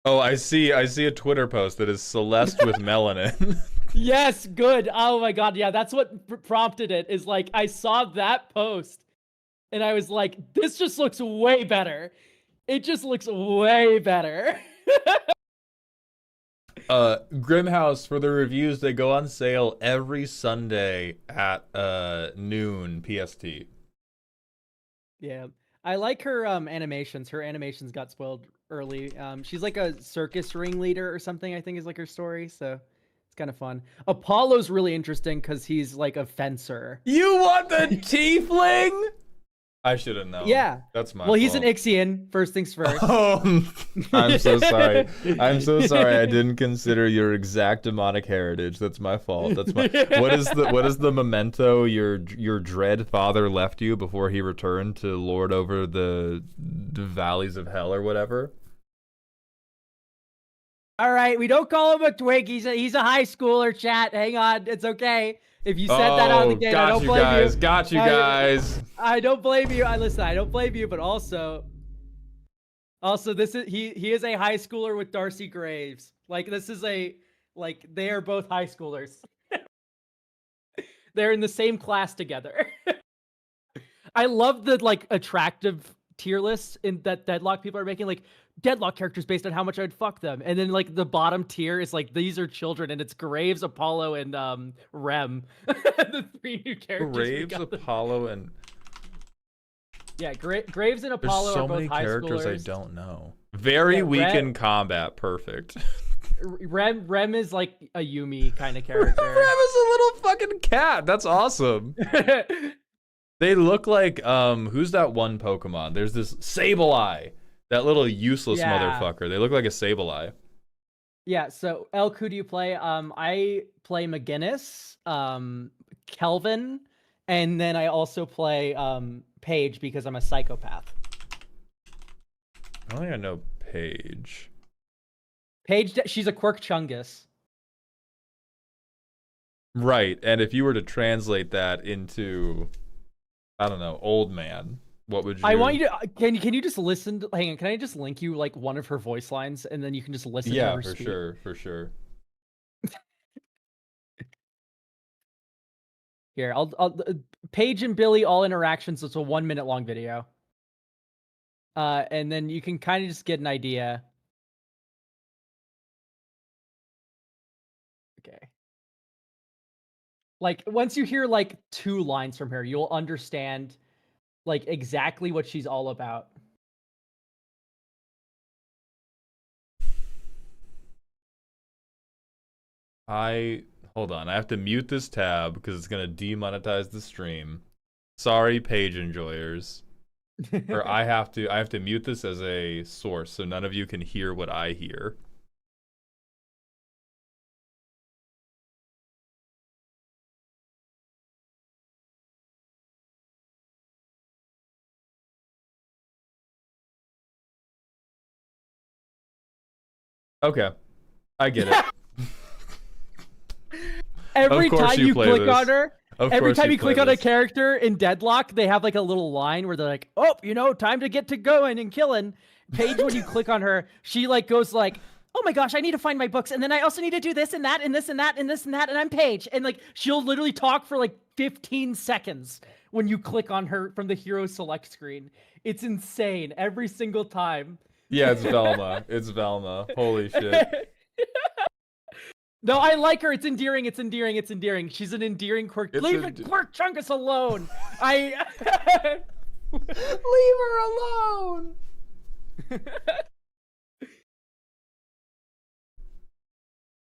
Oh, I see a Twitter post that is Celeste with melanin. Yes, good. Oh my god, yeah, that's what prompted it. Is like I saw that post, and I was like, this just looks way better. It just looks way better. Grimhouse, for the reviews, they go on sale every Sunday at noon PST. Yeah. I like her animations. Her animations got spoiled early. She's like a circus ringleader or something, I think is like her story, so it's kind of fun. Apollo's really interesting because he's like a fencer. You want the tiefling? I should have known. Yeah. That's my Well, he's fault. an Ixian, first things first. I'm so sorry. I'm so sorry. I didn't consider your exact demonic heritage. That's my fault. That's my what is the memento your dread father left you before he returned to lord over the valleys of hell or whatever? All right, we don't call him a twig. He's a high schooler, chat. Hang on. It's okay. If you said that out of the gate, I don't blame you. Got you guys. I don't blame you. I don't blame you, but also this is he is a high schooler with Darcy Graves. Like this is they are both high schoolers. They're in the same class together. I love the like attractive tier lists in that Deadlock people are making, like Deadlock characters based on how much I'd fuck them, and then like the bottom tier is like these are children, and it's Graves, Apollo, and Rem. The 3 new characters. Graves, Apollo, and yeah, Graves and Apollo there's so are both many high characters schoolers. I don't know. Very weak in combat. Perfect. Rem is like a Yumi kind of character. Rem is a little fucking cat. That's awesome. They look like who's that one Pokemon? There's this Sableye. That little useless motherfucker. They look like a Sableye. Yeah, so Elk, who do you play? I play McGinnis, Kelvin, and then I also play Paige because I'm a psychopath. I don't think I know Paige. Paige, she's a Quirk Chungus. Right, and if you were to translate that into, I don't know, old man, what would you? I want you to can you just listen to, hang on, can I just link you like one of her voice lines and then you can just listen to her speak? Yeah, for sure. Here, I'll Paige and Billy all interactions. It's a 1 minute long video. And then you can kind of just get an idea. Okay. Like once you hear like 2 lines from her, you'll understand like exactly what she's all about. Hold on, I have to mute this tab because it's gonna demonetize the stream. Sorry, Page enjoyers. Or I have to mute this as a source so none of you can hear what I hear. Okay, I get it. Every Of course time you you play click this. on her, Of every course time you play click on a this. character in Deadlock, they have like a little line where they're like, "Oh, time to get to going and killing." Paige, when you click on her, she like goes like, "Oh my gosh, I need to find my books, and then I also need to do this and that and this and that and this and that, and I'm Paige." And like she'll literally talk for like 15 seconds when you click on her from the hero select screen. It's insane every single time. Yeah, it's Velma. It's Velma. Holy shit. No, I like her. It's endearing. It's endearing. It's endearing. She's an endearing quirk. Leave Quirk Chungus alone. Leave her alone.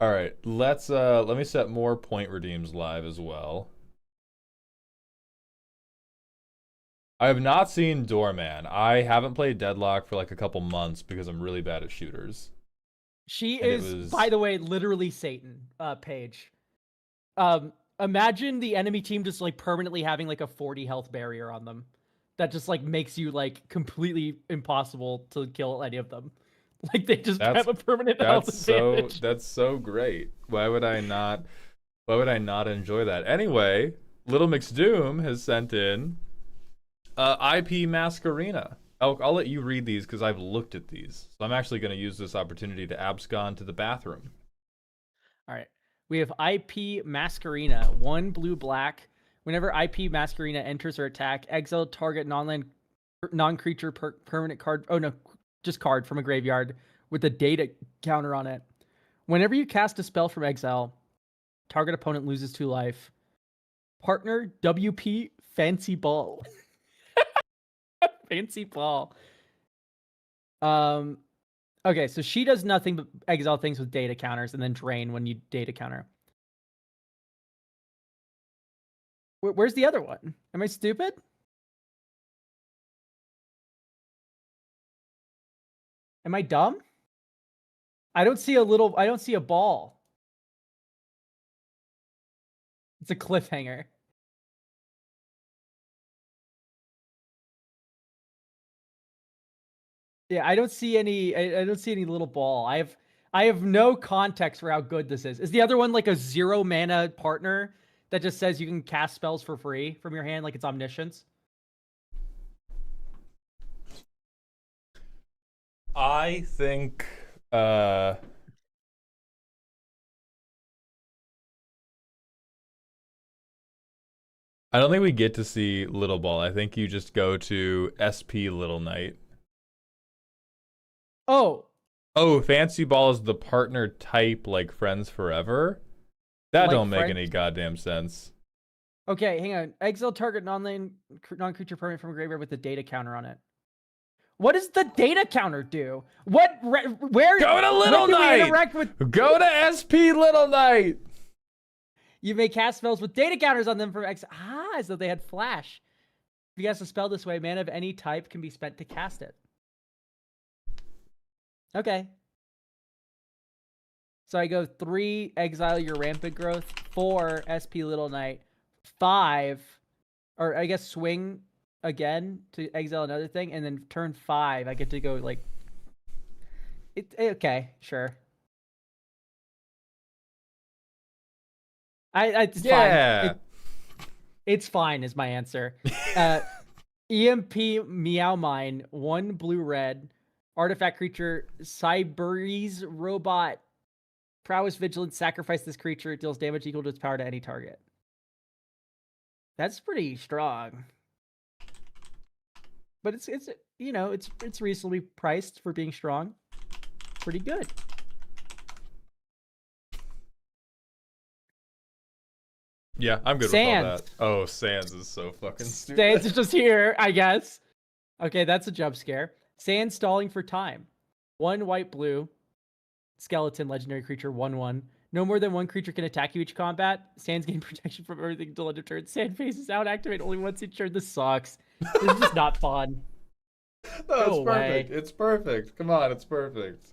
All right, let me set more point redeems live as well. I have not seen Doorman. I haven't played Deadlock for like a couple months because I'm really bad at shooters. She And is, by the way, literally Satan, Paige. Imagine the enemy team just like permanently having like a 40 health barrier on them. That just like makes you like completely impossible to kill any of them. Like they just have a permanent health advantage. That's so great. Why would I not enjoy that? Anyway, Little McSdoom has sent in IP Masquerina. I'll let you read these because I've looked at these. So I'm actually going to use this opportunity to abscond to the bathroom. All right. We have IP Masquerina, 1 blue-black. Whenever IP Masquerina enters or attack, exile target non-creature permanent card. Oh no, just card from a graveyard with a data counter on it. Whenever you cast a spell from exile, target opponent loses 2 life. Partner WP Fancy Ball. Fancy Ball. Okay, so she does nothing but exile things with data counters and then drain when you data counter. Where's the other one? Am I stupid? Am I dumb? I don't see a ball. It's a cliffhanger. Yeah, I don't see any little ball. I have no context for how good this is. Is the other one like a 0 mana partner that just says you can cast spells for free from your hand, like it's omniscience? I think I don't think we get to see Little Ball. I think you just go to SP Little Knight. Oh, Fancy Ball is the partner type like Friends Forever? That Like don't make Friends? any goddamn sense. okay, hang on. Exile target non-creature permanent from a graveyard with the data counter on it. What does the data counter do? Where Go to Little when do we Knight! interact with? Go to SP Little Knight! You may cast spells with data counters on them from exile. As though they had flash. If you cast a spell this way, mana of any type can be spent to cast it. Okay. So I go 3, exile your rampant growth, 4, SP Little Knight, 5, or I guess swing again to exile another thing, and then turn 5, I get to go like. Okay, sure. It's fine. It's fine is my answer. EMP Meow Mine, 1 blue-red, artifact creature, Cyberese robot, prowess vigilance, sacrifice this creature, it deals damage equal to its power to any target. That's pretty strong. But it's reasonably priced for being strong. Pretty good. Yeah, I'm good with all that. Oh, Sans is so fucking stupid. Sans is just here, I guess. Okay, that's a jump scare. Sans stalling for time. 1 white blue. Skeleton legendary creature 1/1. No more than 1 creature can attack you each combat. Sans gain protection from everything until end of turn. Sans faces out, activate only once each turn. This sucks. This is just not fun. No, it's perfect. It's perfect. Come on, it's perfect.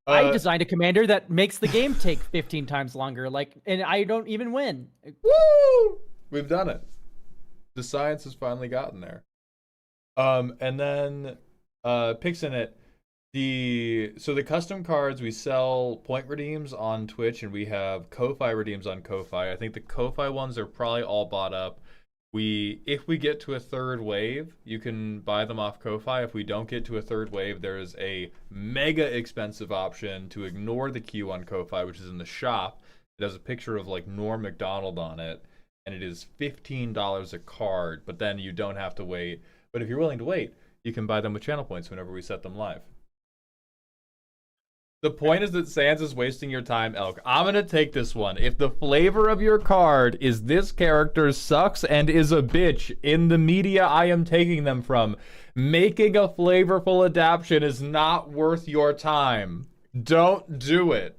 I designed a commander that makes the game take 15 times longer, and I don't even win. Woo! We've done it. The science has finally gotten there. And then Pixinit, So the custom cards, we sell point redeems on Twitch and we have Ko-Fi redeems on Ko-Fi. I think the Ko-Fi ones are probably all bought up. If we get to a third wave, you can buy them off Ko-Fi. If we don't get to a third wave, there's a mega expensive option to ignore the queue on Ko-Fi, which is in the shop. It has a picture of like Norm Macdonald on it, and it is $15 a card, but then you don't have to wait. But if you're willing to wait, you can buy them with channel points whenever we set them live. The point is that Sans is wasting your time, Elk. I'm going to take this one. If the flavor of your card is this character sucks and is a bitch in the media I am taking them from, making a flavorful adaptation is not worth your time. Don't do it.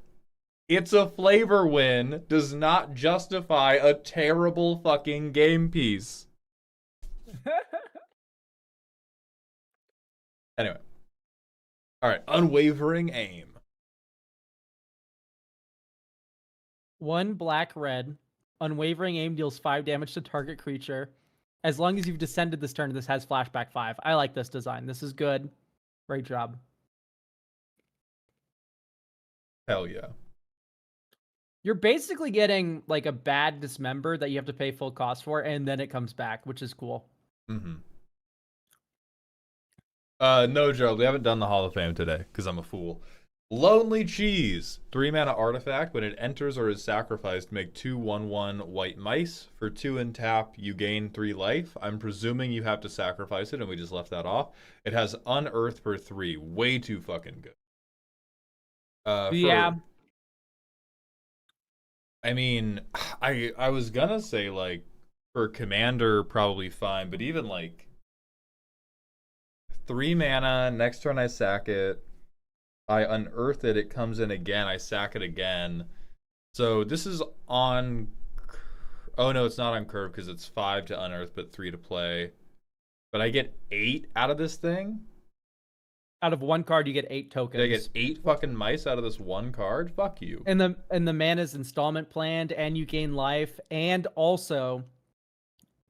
It's a flavor win does not justify a terrible fucking game piece. Anyway. All right, unwavering aim. 1 black red. Unwavering aim deals 5 damage to target creature. As long as you've descended this turn, this has flashback 5. I like this design. This is good. Great job. Hell yeah. You're basically getting like a bad dismember that you have to pay full cost for, and then it comes back, which is cool. Mm-hmm. No, Joe, we haven't done the Hall of Fame today because I'm a fool. Lonely Cheese, 3-mana artifact. When it enters or is sacrificed, make 2 1/1 white mice. For 2 and tap, you gain 3 life. I'm presuming you have to sacrifice it, and we just left that off. It has Unearth for 3. Way too fucking good. Yeah. I mean, I was gonna say, like, for Commander, probably fine, but even, like, 3 mana, next turn I sack it. I unearth it, it comes in again, I sack it again. So this is on... Oh no, it's not on curve because it's 5 to unearth, but 3 to play. But I get 8 out of this thing? Out of 1 card, you get 8 tokens. Did I get 8 fucking mice out of this 1 card? Fuck you. And the mana's installment planned, and you gain life, and also,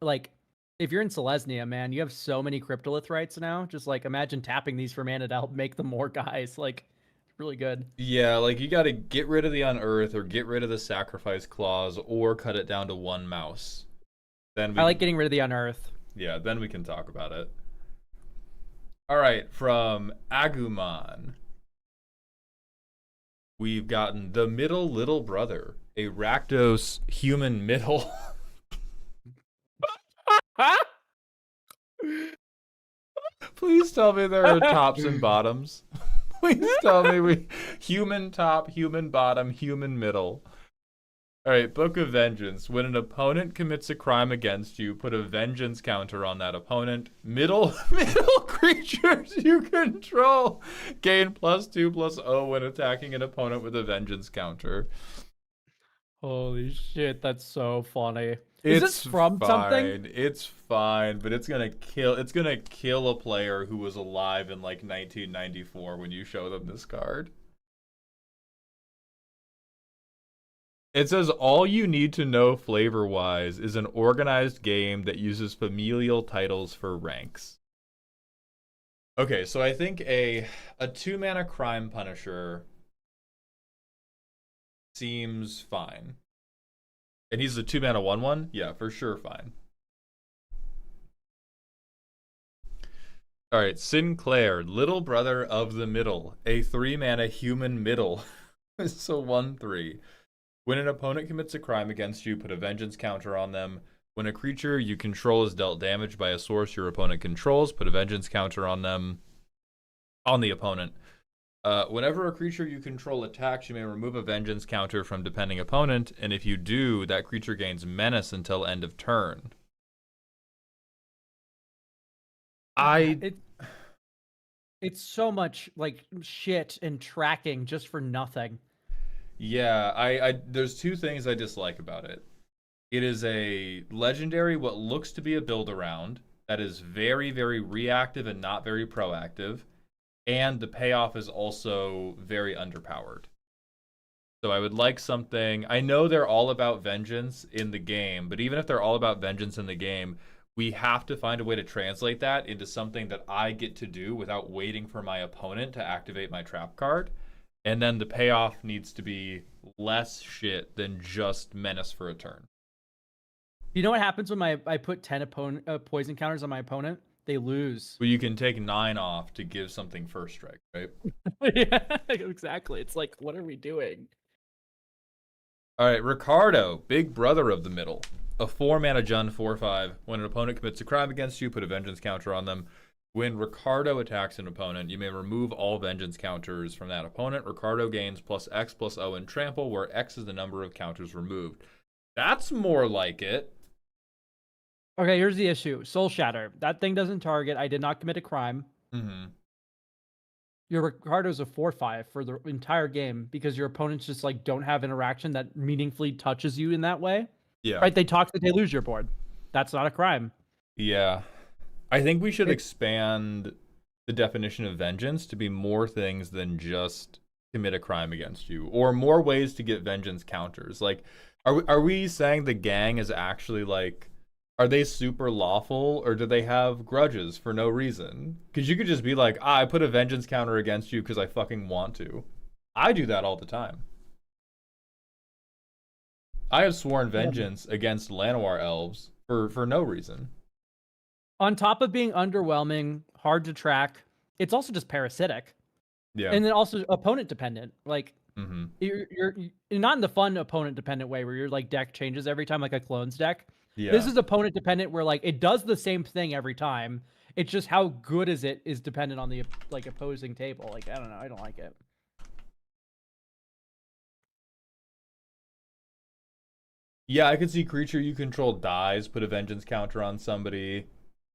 like, if you're in Selesnya, man, you have so many Cryptolith rights now. Just, like, imagine tapping these for mana to help make them more guys. Like, really good. Yeah, like, you gotta get rid of the Unearth, or get rid of the Sacrifice Clause, or cut it down to 1 mouse. Then I like getting rid of the Unearth. Yeah, then we can talk about it. Alright, from Agumon. We've gotten the Middle Little Brother, a Rakdos human middle. Please tell me there are tops and bottoms. Please tell me human top, human bottom, human middle. Alright, Book of Vengeance. When an opponent commits a crime against you, put a vengeance counter on that opponent. Middle creatures you control gain +2/+0 when attacking an opponent with a vengeance counter. Holy shit, that's so funny. Is this from fine. something? It's fine, but it's gonna kill a player who was alive in like 1994 when you show them this card. It says all you need to know flavor-wise is an organized game that uses familial titles for ranks. Okay, so I think a 2-mana Crime Punisher seems fine. And he's a 2-mana 1/1? Yeah, for sure fine. Alright, Sinclair, Little Brother of the Middle, a 3-mana human middle. So 1/3. When an opponent commits a crime against you, put a vengeance counter on them. When a creature you control is dealt damage by a source your opponent controls, put a vengeance counter on them, on the opponent. Whenever a creature you control attacks, you may remove a vengeance counter from depending opponent, and if you do, that creature gains menace until end of turn. It's so much like shit and tracking just for nothing. Yeah, I there's 2 things I dislike about it. It is a legendary, what looks to be a build around, that is very, very reactive and not very proactive. And the payoff is also very underpowered. So I would like something... I know they're all about vengeance in the game, but even if they're all about vengeance in the game, we have to find a way to translate that into something that I get to do without waiting for my opponent to activate my trap card. And then the payoff needs to be less shit than just menace for a turn. You know what happens when I put 10 poison counters on my opponent? They lose. Well, you can take 9 off to give something first strike, right? Yeah, exactly. It's like, what are we doing? All right, Ricardo, big brother of the middle. A 4-mana Jund 4/5. When an opponent commits a crime against you, put a vengeance counter on them. When Ricardo attacks an opponent, you may remove all vengeance counters from that opponent. Ricardo gains +X+O in trample, where X is the number of counters removed. That's more like it. Okay, here's the issue. Soul Shatter. That thing doesn't target. I did not commit a crime. Mm-hmm. Your Ricardo's a 4/5 for the entire game because your opponents just like don't have interaction that meaningfully touches you in that way. Yeah. Right? They lose your board. That's not a crime. Yeah. I think we should expand the definition of vengeance to be more things than just commit a crime against you, or more ways to get vengeance counters. Like, are we saying the gang is actually like, are they super lawful, or do they have grudges for no reason? Because you could just be like, I put a vengeance counter against you because I fucking want to. I do that all the time. I have sworn vengeance against Llanowar elves for no reason. On top of being underwhelming, hard to track, it's also just parasitic. Yeah. And then also opponent dependent. Like Mm-hmm. you're not in the fun opponent dependent way where your like deck changes every time, like a clones deck. Yeah. This is opponent dependent where like it does the same thing every time. It's just how good is it is dependent on the like opposing table. Like I don't know, I don't like it. Yeah, I could see creature you control dies, put a vengeance counter on somebody.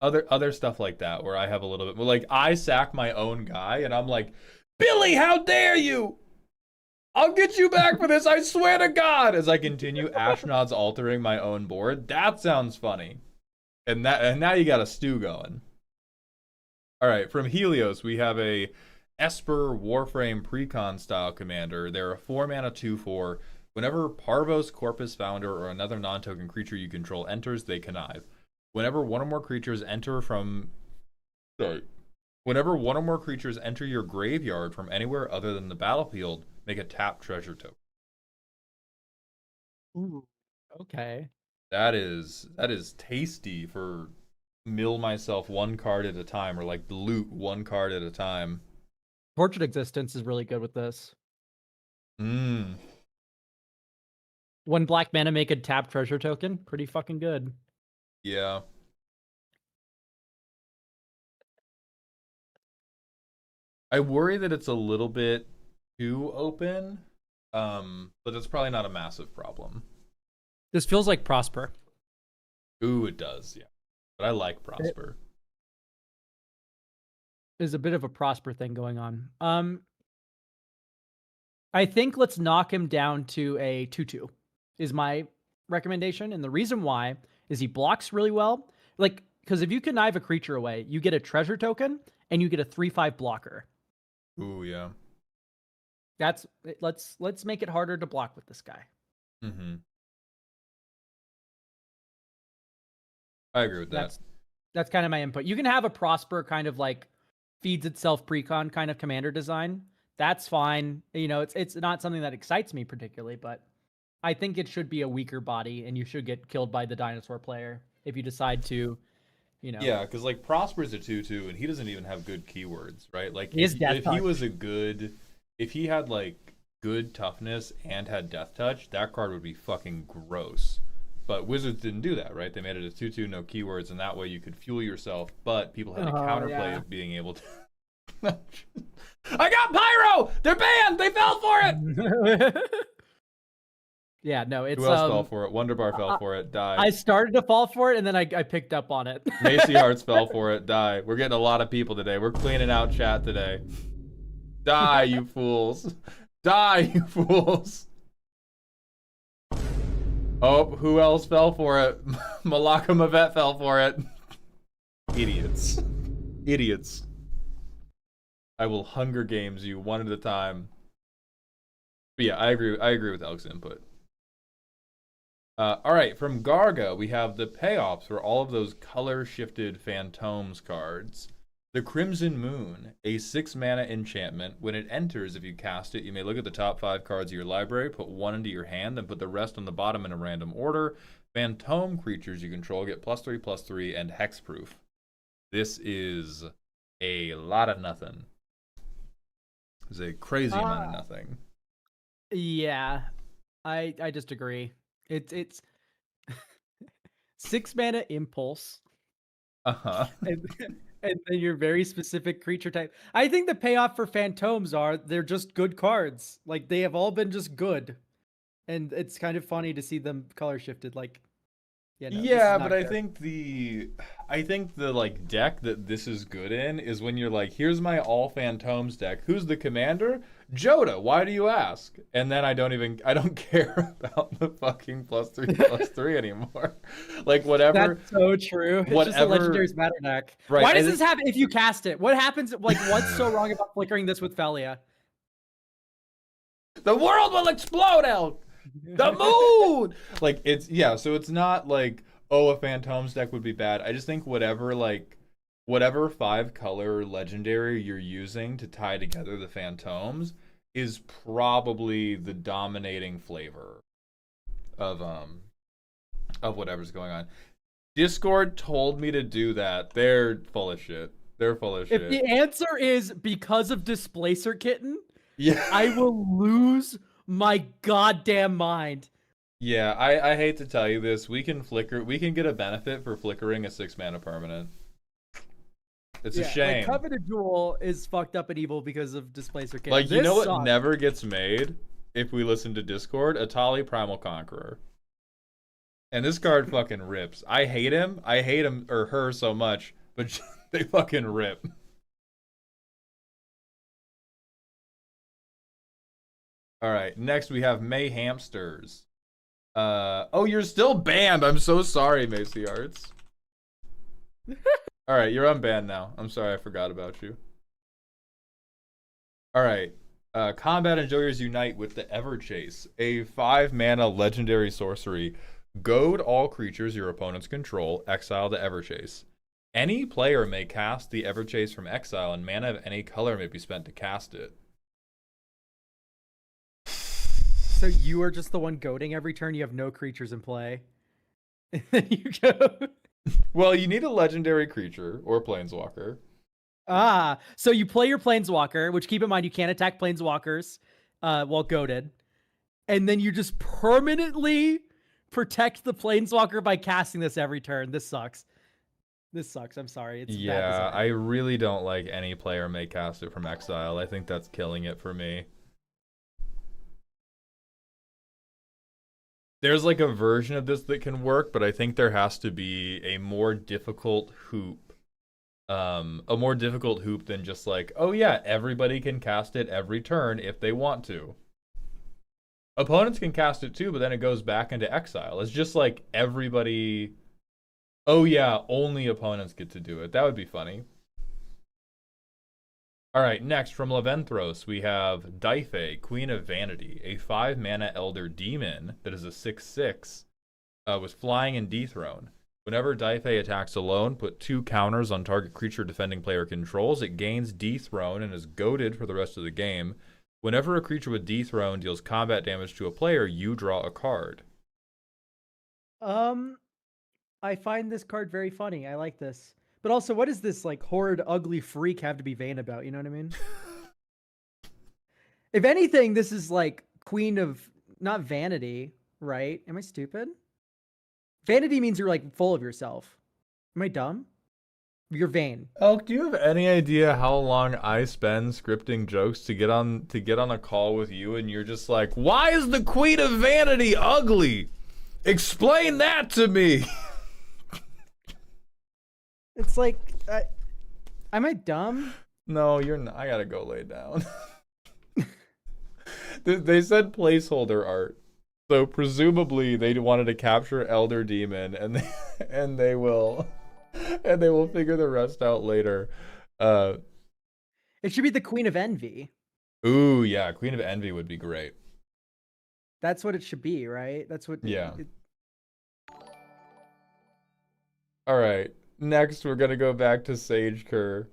Other stuff like that where I have a little bit more, like I sack my own guy and I'm like, Billy, how dare you? I'll get you back for this, I swear to God, as I continue Ashnod's altering my own board. That sounds funny. And now you got a stew going. Alright, from Helios, we have a Esper Warframe Precon style commander. They're a 4-mana 2/4. Whenever Parvos Corpus Founder or another non-token creature you control enters, they connive. Whenever one or more creatures enter your graveyard from anywhere other than the battlefield, make a tap treasure token. Ooh, okay. That is tasty for mill myself one card at a time, or like loot one card at a time. Tortured Existence is really good with this. Mmm. One black mana make a tap treasure token. Pretty fucking good. Yeah. I worry that it's a little bit too open, but it's probably not a massive problem. This feels like Prosper. Ooh, it does, yeah. But I like Prosper. There's a bit of a Prosper thing going on. I think let's knock him down to a 2/2 is my recommendation. And the reason why is he blocks really well. Like, because if you connive a creature away, you get a treasure token and you get a 3/5 blocker. Ooh, yeah. Let's make it harder to block with this guy. Mm-hmm. I agree with that. That's kind of my input. You can have a Prosper kind of like feeds itself precon kind of commander design. That's fine. You know, it's not something that excites me particularly, but I think it should be a weaker body, and you should get killed by the dinosaur player if you decide to, you know. Yeah, because like Prosper's a 2/2, and he doesn't even have good keywords, right? Like He is Death if Touch. he was if he had like good toughness and had Death Touch, that card would be fucking gross. But Wizards didn't do that, right? They made it a 2/2, no keywords, and that way you could fuel yourself, but people had a counterplay yeah. of being able to. I got Pyro! They're banned! They fell for it! Yeah, no, it's Who else fell for it? Wonderbar fell for it, died. I started to fall for it, and then I picked up on it. Macy Hearts fell for it, die. We're getting a lot of people today. We're cleaning out chat today. Die, you fools. Die, you fools. Oh, who else fell for it? Malaka Mavet fell for it. Idiots. Idiots. I will Hunger Games you one at a time. But yeah, I agree with Alex's input. All right, from Garga, we have the payoffs for all of those color-shifted Phantoms cards. The Crimson Moon, a 6-mana enchantment. When it enters, if you cast it, you may look at the top 5 cards of your library, put 1 into your hand, then put the rest on the bottom in a random order. Phantom creatures you control get +3/+3 and hexproof. This is a lot of nothing. It's a crazy amount of nothing. Yeah, I just agree. It's 6-mana impulse. And, and then your very specific creature type. I think the payoff for Phantoms they're just good cards. Like they have all been just good. And it's kind of funny to see them color shifted. Like, yeah, but I think the like deck that this is good in is when you're like, here's my all Phantoms deck. Who's the commander? Joda. Why do you ask? And then I don't care about the fucking +3/+3 anymore. Like whatever. That's so true. It's just a Legendaries Matter deck. Right. Why does this happen if you cast it? What happens? Like, what's so wrong about flickering this with Felia? The world will explode, Elk. The moon. Like so it's not like, oh, a Phantoms deck would be bad. I just think whatever 5-color legendary you're using to tie together the Phantoms is probably the dominating flavor of whatever's going on. Discord told me to do that. They're full of shit. They're full of shit. If the answer is because of Displacer Kitten, yeah, I will lose my goddamn mind. Yeah, I hate to tell you this. We can get a benefit for flickering a 6-mana permanent. It's a shame. Like Coveted Jewel is fucked up and evil because of Displacer Kitten. Like, you know what never gets made if we listen to Discord? Atali Primal Conqueror. And this card fucking rips. I hate him or her so much, but they fucking rip. All right, next we have May Hamsters. Oh, you're still banned. I'm so sorry, Macy Arts. All right, you're unbanned now. I'm sorry, I forgot about you. All right, Combat Enjoyers unite with the Everchase, a 5-mana legendary sorcery. Goad all creatures your opponents control, exile the Everchase. Any player may cast the Everchase from exile, and mana of any color may be spent to cast it. So you are just the one goading every turn. You have no creatures in play. And then you go. Well, you need a legendary creature or planeswalker. So you play your planeswalker, which keep in mind you can't attack planeswalkers while goaded. And then you just permanently protect the planeswalker by casting this every turn. This sucks. I'm sorry. It's yeah, I really don't like any player may cast it from exile. I think that's killing it for me. There's like a version of this that can work, but I think there has to be a more difficult hoop. A more difficult hoop than just like, oh yeah, everybody can cast it every turn if they want to. Opponents can cast it too, but then it goes back into exile. It's just like everybody... Oh yeah, only opponents get to do it. That would be funny. All right, next from Leventhros, we have Daife, Queen of Vanity, a 5-mana Elder Demon that is a 6/6 with flying and dethrone. Whenever Daife attacks alone, put 2 counters on target creature defending player controls. It gains dethrone and is goaded for the rest of the game. Whenever a creature with dethrone deals combat damage to a player, you draw a card. I find this card very funny. I like this. But also, what does this like horrid, ugly freak have to be vain about? You know what I mean? If anything, this is like Queen of not vanity, right? Am I stupid? Vanity means you're like full of yourself. Am I dumb? You're vain. Elk, do you have any idea how long I spend scripting jokes to get on a call with you, and you're just like, why is the Queen of Vanity ugly? Explain that to me. It's like, am I dumb? No, you're not. I gotta go lay down. They said placeholder art, so presumably they wanted to capture Elder Demon, and they will figure the rest out later. It should be the Queen of Envy. Ooh, yeah, Queen of Envy would be great. That's what it should be, right? That's what. Yeah. All right. Next, we're gonna go back to Sage Kerr.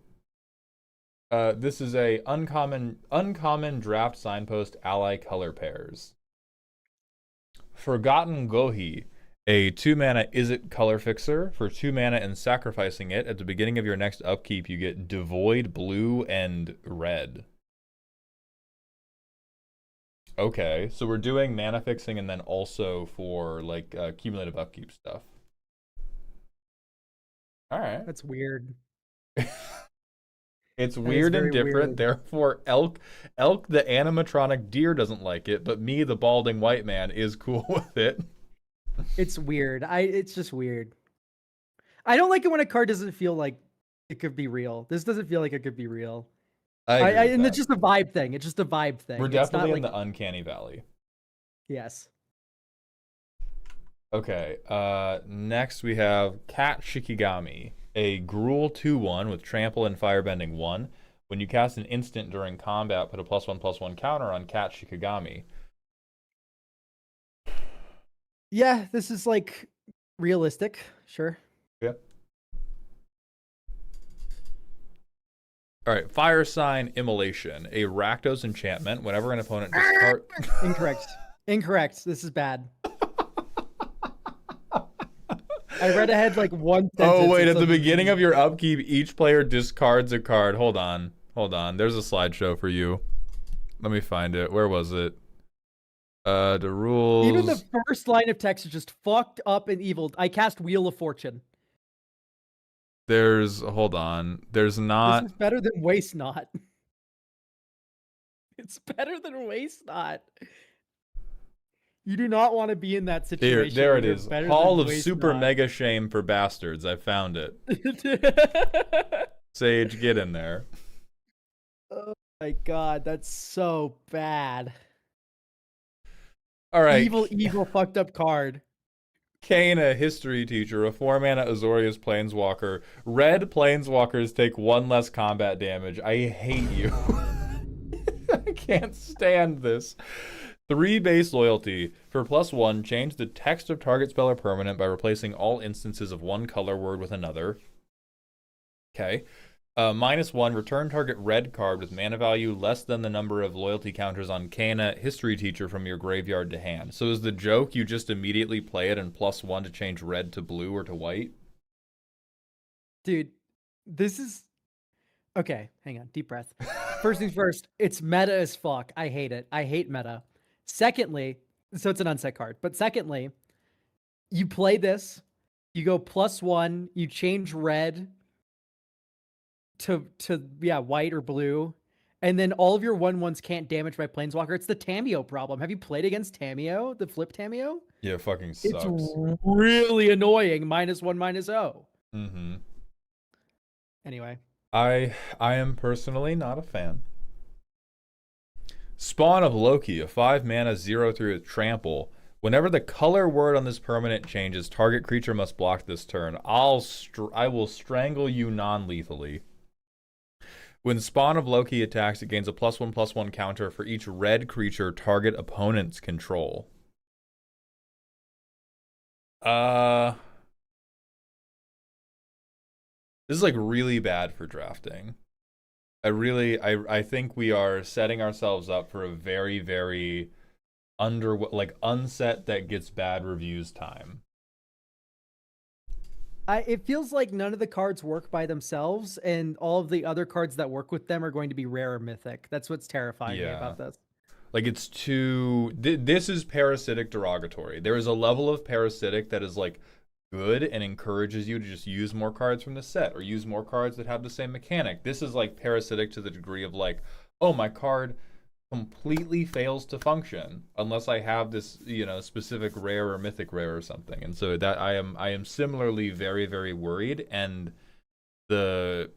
This is a uncommon draft signpost ally color pairs. Forgotten Gohi, a 2-mana Izzet color fixer. For 2 mana and sacrificing it, at the beginning of your next upkeep, you get devoid blue and red. Okay, so we're doing mana fixing and then also for like cumulative upkeep stuff. All right. That's weird. It's That is weird and very different. weird. Therefore, Elk the animatronic deer doesn't like it, but me, the balding white man, is cool with it. It's weird. It's just weird. I don't like it when a card doesn't feel like it could be real. This doesn't feel like it could be real. I agree with And that. it's just a vibe thing. It's just a vibe thing. We're It's not definitely in like, the uncanny valley. yes. Okay, next we have Cat Shikigami, a Gruul 2/1 with Trample and Firebending 1. When you cast an instant during combat, put a +1/+1 counter on Cat Shikigami. Yeah, this is like realistic. Sure. Yeah. All right, Fire Sign Immolation, a Rakdos enchantment. Whenever an opponent discard... Incorrect. Incorrect. This is bad. I read ahead like one sentence. Oh, wait, It's at the like- beginning of your upkeep, each player discards a card. Hold on. There's a slideshow for you. Let me find it. Where was it? The rules... Even the first line of text is just fucked up and evil. I cast Wheel of Fortune. Hold on. There's not... This is better than Waste Not. It's better than Waste Not. You do not want to be in that situation. There it You're is. better Hall than of Waste Super Not. Mega Shame for Bastards. I found it. Sage, get in there. Oh my god, that's so bad. All right. Evil fucked up card. Kana, History Teacher, a 4-mana Azorius Planeswalker. Red Planeswalkers take 1 less combat damage. I hate you. I can't stand this. 3 base loyalty. For +1, change the text of target spell or permanent by replacing all instances of one color word with another. Okay. -1, return target red card with mana value less than the number of loyalty counters on Kana, History Teacher from your graveyard to hand. So is the joke you just immediately play it and +1 to change red to blue or to white? Dude, this is... Okay, hang on. Deep breath. First things first, it's meta as fuck. I hate it. I hate meta. Secondly, so it's an unset card. But secondly, you play this, you go +1, you change red to white or blue, and then all of your 1/1s can't damage my Planeswalker. It's the Tameo problem. Have you played against Tameo, the flip Tameo? Yeah, it fucking sucks. It's really annoying. -1/-0. Mm-hmm. Anyway. I am personally not a fan. Spawn of Loki, a 5-mana 0/3 with Trample. Whenever the color word on this permanent changes, target creature must block this turn. I will strangle you non-lethally. When Spawn of Loki attacks, it gains a +1/+1 counter for each red creature target opponents control. This is like really bad for drafting. I think we are setting ourselves up for a very, very unset that gets bad reviews time. It feels like none of the cards work by themselves, and all of the other cards that work with them are going to be rare or mythic. That's what's terrifying me about this. Like, it's too... This is parasitic derogatory. There is a level of parasitic that is, like, good and encourages you to just use more cards from the set or use more cards that have the same mechanic. This is, like, parasitic to the degree of, like, oh, my card completely fails to function unless I have this, specific rare or mythic rare or something. And so that I am similarly very, very worried, and the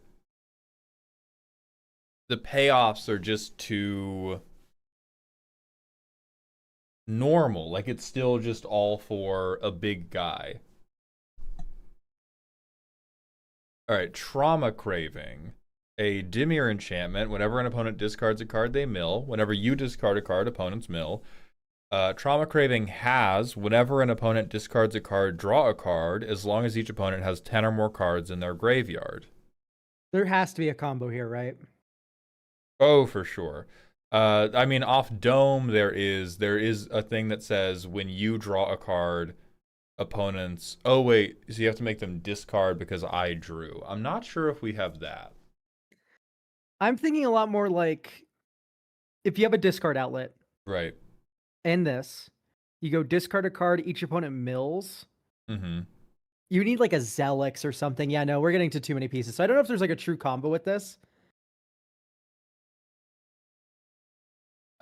payoffs are just too normal. Like, it's still just all for a big guy. All right, Trauma Craving. A Dimir enchantment. Whenever an opponent discards a card, they mill. Whenever you discard a card, opponents mill. Trauma Craving has, whenever an opponent discards a card, draw a card, as long as each opponent has 10 or more cards in their graveyard. There has to be a combo here, right? Oh, for sure. I mean, off Dome, there is a thing that says when you draw a card, opponents... Oh, wait, so you have to make them discard because I drew. I'm not sure if we have that. I'm thinking a lot more like if you have a discard outlet Right. and this, you go discard a card, each opponent mills. Mm-hmm. You need like a Zelix or something. Yeah, no, we're getting to too many pieces. So I don't know if there's like a true combo with this.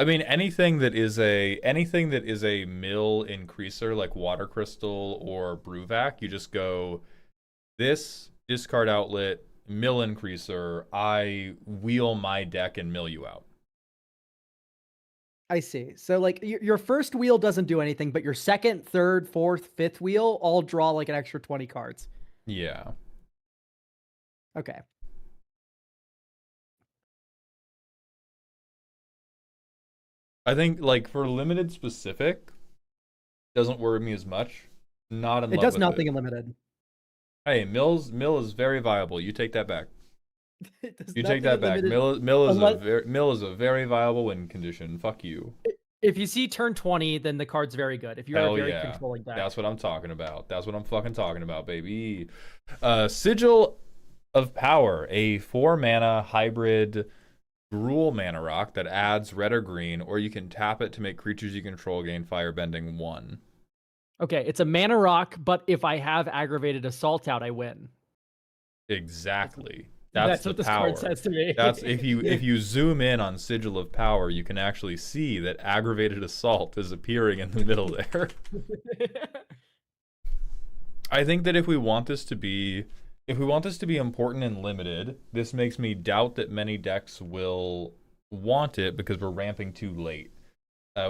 I mean, anything that is a mill increaser like Water Crystal or Bruvac, you just go this discard outlet, mill increaser, I wheel my deck and mill you out. I see. So like your first wheel doesn't do anything, but your second, third, fourth, fifth wheel all draw like an extra 20 cards. Yeah. Okay. I think like for limited specific, doesn't worry me as much. Not in It love does with nothing it. in limited. Hey, mill is very viable. You take that back. It does You take nothing that in back. limited Mill is a very viable win condition. Fuck you. If you see turn 20, then the card's very good. If you're Hell a very yeah. controlling deck. That's what I'm talking about. That's what I'm fucking talking about, baby. Sigil of Power, a 4-mana hybrid Gruul mana rock that adds red or green, or you can tap it to make creatures you control gain firebending 1. Okay, it's a mana rock, but if I have aggravated assault out, I win. Exactly. That's the what this power. card says to me. That's if you zoom in on Sigil of Power, you can actually see that aggravated assault is appearing in the middle there. I think that if we want this to be important and limited, this makes me doubt that many decks will want it because we're ramping too late.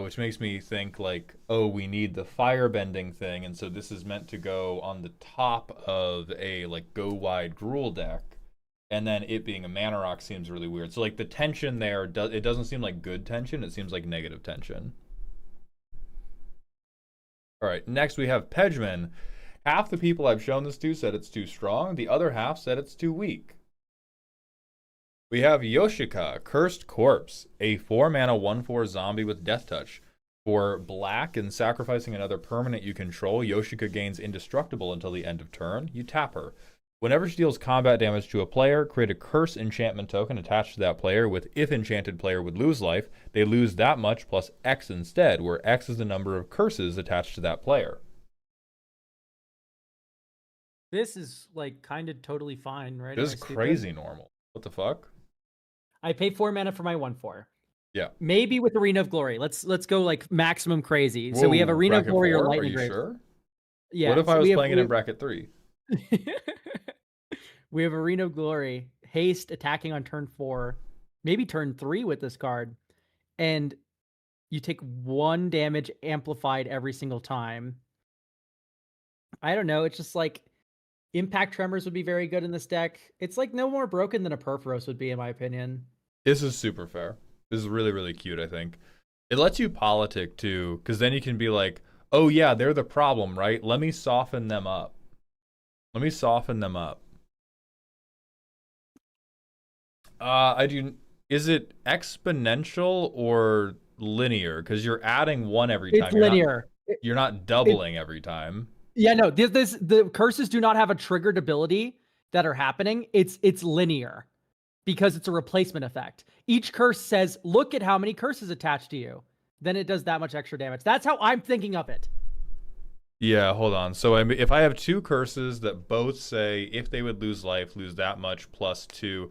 Which makes me think like, oh, we need the firebending thing, and so this is meant to go on the top of a like go wide Gruul deck, and then it being a mana rock seems really weird. So like the tension there, it doesn't seem like good tension, it seems like negative tension. All right, next we have Pejman. Half the people I've shown this to said it's too strong, the other half said it's too weak. We have Yoshika, Cursed Corpse, a 4-mana 1/4 zombie with Death Touch. For black and sacrificing another permanent you control, Yoshika gains indestructible until the end of turn. You tap her. Whenever she deals combat damage to a player, create a curse enchantment token attached to that player with if enchanted player would lose life, they lose that much plus X instead, where X is the number of curses attached to that player. This is like kind of totally fine, right? This is crazy normal. What the fuck? I pay 4 mana for my 1/4. Yeah. Maybe with Arena of Glory. Let's go like maximum crazy. So we have Arena of Glory or Lightning Are you Grave. sure? Yeah. What if I was playing it in bracket 3? We have Arena of Glory, haste, attacking on turn 4, maybe turn 3 with this card, and you take 1 damage amplified every single time. I don't know. It's just like Impact Tremors would be very good in this deck. It's like no more broken than a Purphoros would be, in my opinion. This is super fair. This is really, really cute, I think. It lets you politic, too, because then you can be like, oh, yeah, they're the problem, right? Let me soften them up. Let me soften them up. Is it exponential or linear? Because you're adding 1 every time. It's linear. You're not doubling every time. Yeah, no, the curses do not have a triggered ability that are happening. It's linear because it's a replacement effect. Each curse says, look at how many curses attached to you. Then it does that much extra damage. That's how I'm thinking of it. Yeah, hold on. So if I have 2 curses that both say if they would lose life, lose that much plus 2,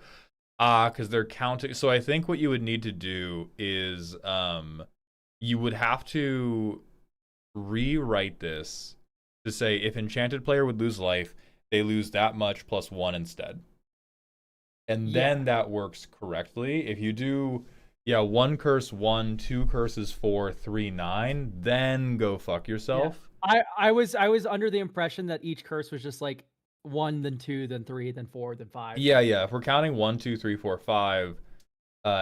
because they're counting. So I think what you would need to do is you would have to rewrite this to say if enchanted player would lose life, they lose that much plus 1 instead. And then that works correctly. If you do, 1 curse 1, 2 curses 4, 3, 9, then go fuck yourself. Yeah. I was under the impression that each curse was just like 1, then 2, then 3, then 4, then 5. Yeah. If we're counting 1, 2, 3, 4, 5,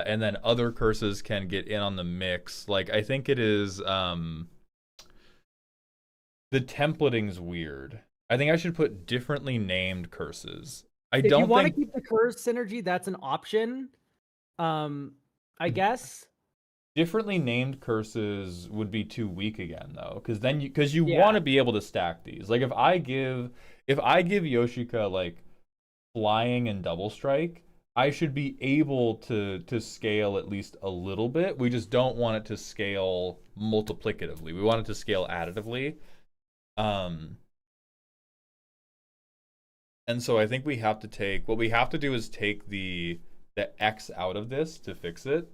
and then other curses can get in on the mix. Like I think it is the templating's weird. I think I should put differently named curses. I If you don't want to think keep the curse synergy, that's an option. I guess. differently named curses would be too weak again though, because then you Yeah. want to be able to stack these. Like if I give Yoshika like flying and double strike, I should be able to scale at least a little bit. We just don't want it to scale multiplicatively. We want it to scale additively. And so I think we have to take what we have to do is take the X out of this to fix it.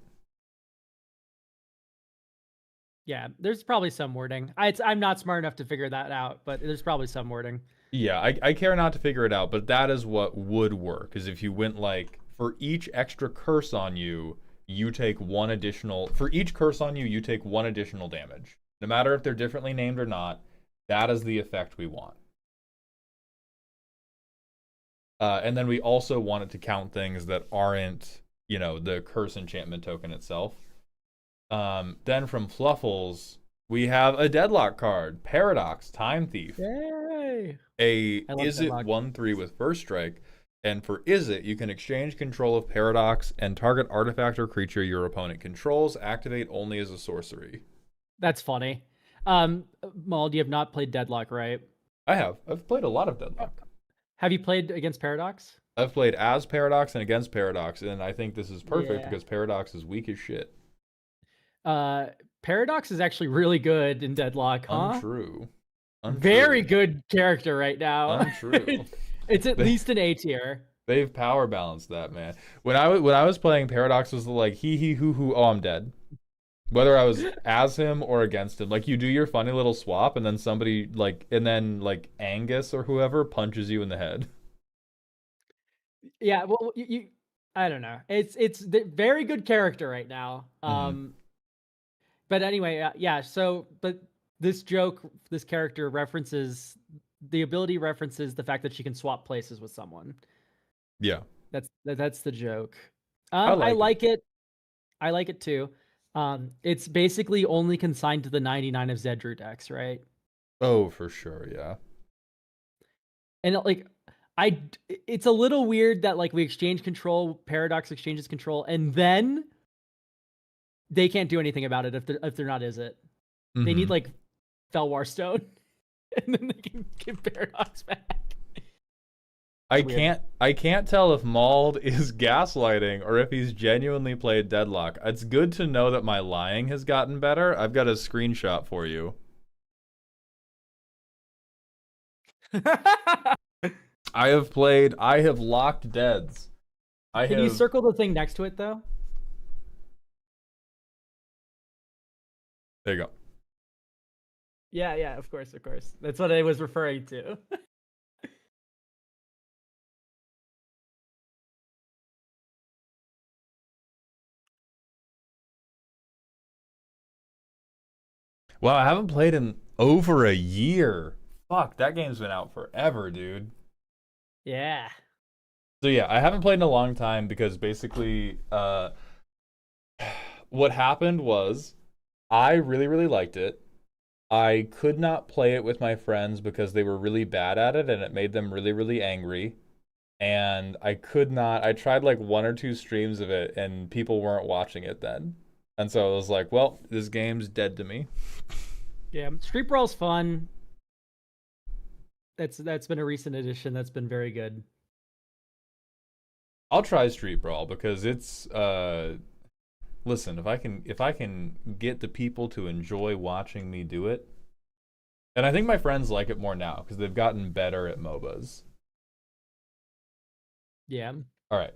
Yeah, there's probably some wording. I'm not smart enough to figure that out, but there's probably some wording. Yeah, I care not to figure it out, but that is what would work. Is if you went like for each extra curse on you, you take one additional. For each curse on you, you take one additional damage. No matter if they're differently named or not, that is the effect we want. And then we also want it to count things that aren't, the curse enchantment token itself. Then from Fluffles, we have a Deadlock card, Paradox, Time Thief. Yay! Is it Deadlock. 1/3 with First Strike, and for Is It, you can exchange control of Paradox and target artifact or creature your opponent controls, activate only as a sorcery. That's funny. Maul, you have not played Deadlock, right? I have. I've played a lot of Deadlock. Have you played against Paradox? I've played as Paradox and against Paradox, and I think this is perfect Yeah. because Paradox is weak as shit. Paradox is actually really good in Deadlock, huh? Untrue. Very good character right now. Untrue. It's at least an A tier. They've power balanced that, man. When I was playing, Paradox was like he hoo hoo, oh I'm dead. Whether I was as him or against him, like you do your funny little swap, and then somebody and then Angus or whoever punches you in the head. Yeah, well, you I don't know. It's the very good character right now. But anyway, yeah. So, but this character references the ability references the fact that she can swap places with someone. Yeah, that's the joke. I like it. I like it too. It's basically only consigned to the 99 of Zedru decks, right? Oh, for sure, yeah. And it's a little weird that we exchange control, Paradox exchanges control, and then they can't do anything about it if they're not Is It. Mm-hmm. They need Felwar Stone, and then they can give Paradox back. I can't tell if Mauld is gaslighting or if he's genuinely played Deadlock. It's good to know that my lying has gotten better. I've got a screenshot for you. I have locked Deads. Can you circle the thing next to it though? There you go. Yeah, of course. That's what I was referring to. Wow, I haven't played in over a year. Fuck, that game's been out forever, dude. Yeah. So yeah, I haven't played in a long time because basically what happened was I really, really liked it. I could not play it with my friends because they were really bad at it and it made them really, really angry. And I tried one or two streams of it and people weren't watching it then. And so I was like, well, this game's dead to me. Yeah, Street Brawl's fun. That's been a recent addition that's been very good. I'll try Street Brawl because it's listen, if I can get the people to enjoy watching me do it. And I think my friends like it more now because they've gotten better at MOBAs. Yeah. All right.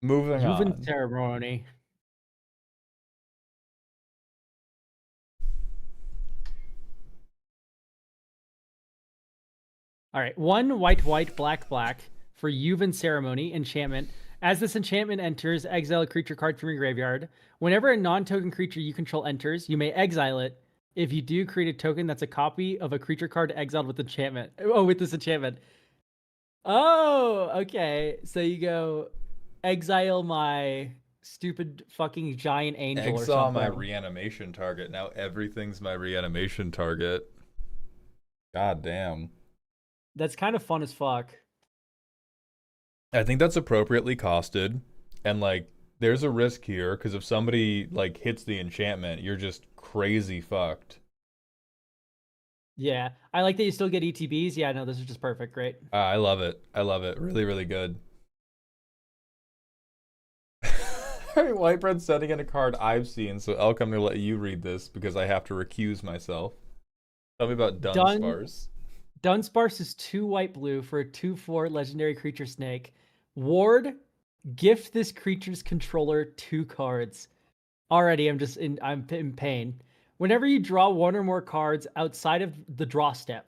Moving on. Ceremony. All right, 1 white, black for Yuvan Ceremony enchantment. As this enchantment enters, exile a creature card from your graveyard. Whenever a non-token creature you control enters, you may exile it. If you do, create a token that's a copy of a creature card exiled with enchantment. Oh, with this enchantment. Oh, okay. So you go exile my stupid fucking giant angel or Exile something. my reanimation target. Now everything's my reanimation target. God damn. That's kind of fun as fuck. I think that's appropriately costed, and like there's a risk here because if somebody like hits the enchantment, you're just crazy fucked. Yeah, I like that you still get ETBs. Yeah, no, this is just perfect. Great. I love it. I love it. Really, really good. White Bread sending in a card I've seen, so Elk, I'm gonna let you read this because I have to recuse myself. Tell me about Dunsparce. Dunsparce is 2 white blue for a 2/4 legendary creature snake. Ward, gift this creature's controller 2 cards. Already, I'm in pain. Whenever you draw 1 or more cards outside of the draw step,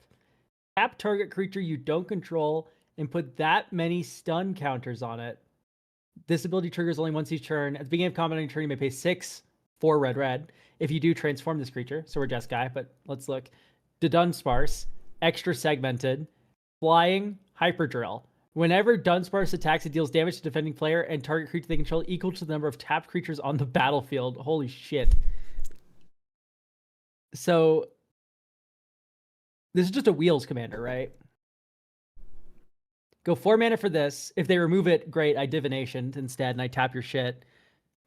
tap target creature you don't control and put that many stun counters on it. This ability triggers only once each turn. At the beginning of combat on your turn, you may pay 6 for red. If you do, transform this creature. So we're Jeskai, but let's look. Dunsparce, extra segmented, flying, hyper drill. Whenever Dunsparce attacks, it deals damage to defending player and target creature they control equal to the number of tapped creatures on the battlefield. Holy shit. So this is just a wheels commander, right? Go 4 mana for this. If they remove it, great. I divination instead, and I tap your shit.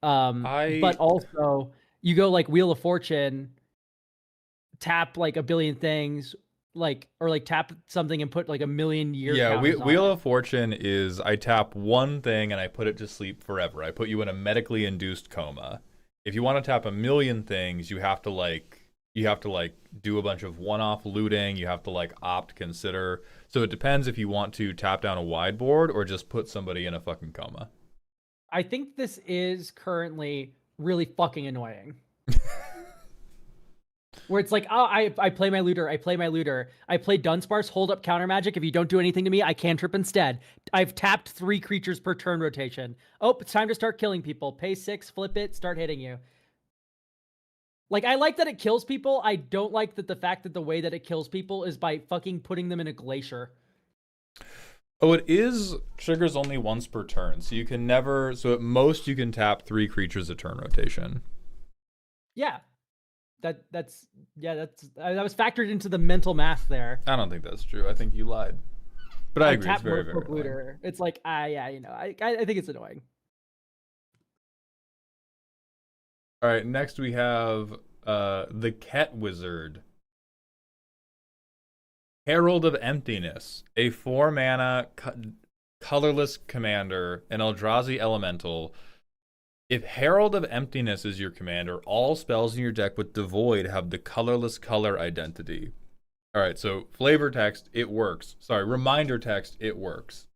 But also, you go like Wheel of Fortune, tap like a billion things, or tap something and put like a million year. Yeah, counters on Wheel it. of Fortune is I tap one thing and I put it to sleep forever. I put you in a medically induced coma. If you want to tap a million things, you have to do a bunch of one-off looting. You have to like consider. So it depends if you want to tap down a wide board or just put somebody in a fucking coma. I think this is currently really fucking annoying. Where it's like, oh, I play my looter, I play Dunsparce, hold up counter magic. If you don't do anything to me, I cantrip instead. I've tapped 3 creatures per turn rotation. Oh, it's time to start killing people. Pay 6, flip it, start hitting you. Like, I like that it kills people. I don't like that the fact that the way that it kills people is by fucking putting them in a glacier. Oh, it is triggers only once per turn. So you can never, so at most you can tap 3 creatures a turn rotation. Yeah. That was factored into the mental math there. I don't think that's true. I think you lied. But I agree, it's very, very annoying. Looter. It's like, yeah, I think it's annoying. All right, next we have the Ket Wizard. Herald of Emptiness, a 4-mana colorless commander, an Eldrazi elemental. If Herald of Emptiness is your commander, all spells in your deck with Devoid have the colorless color identity. All right, so flavor text, it works. Sorry, reminder text, it works.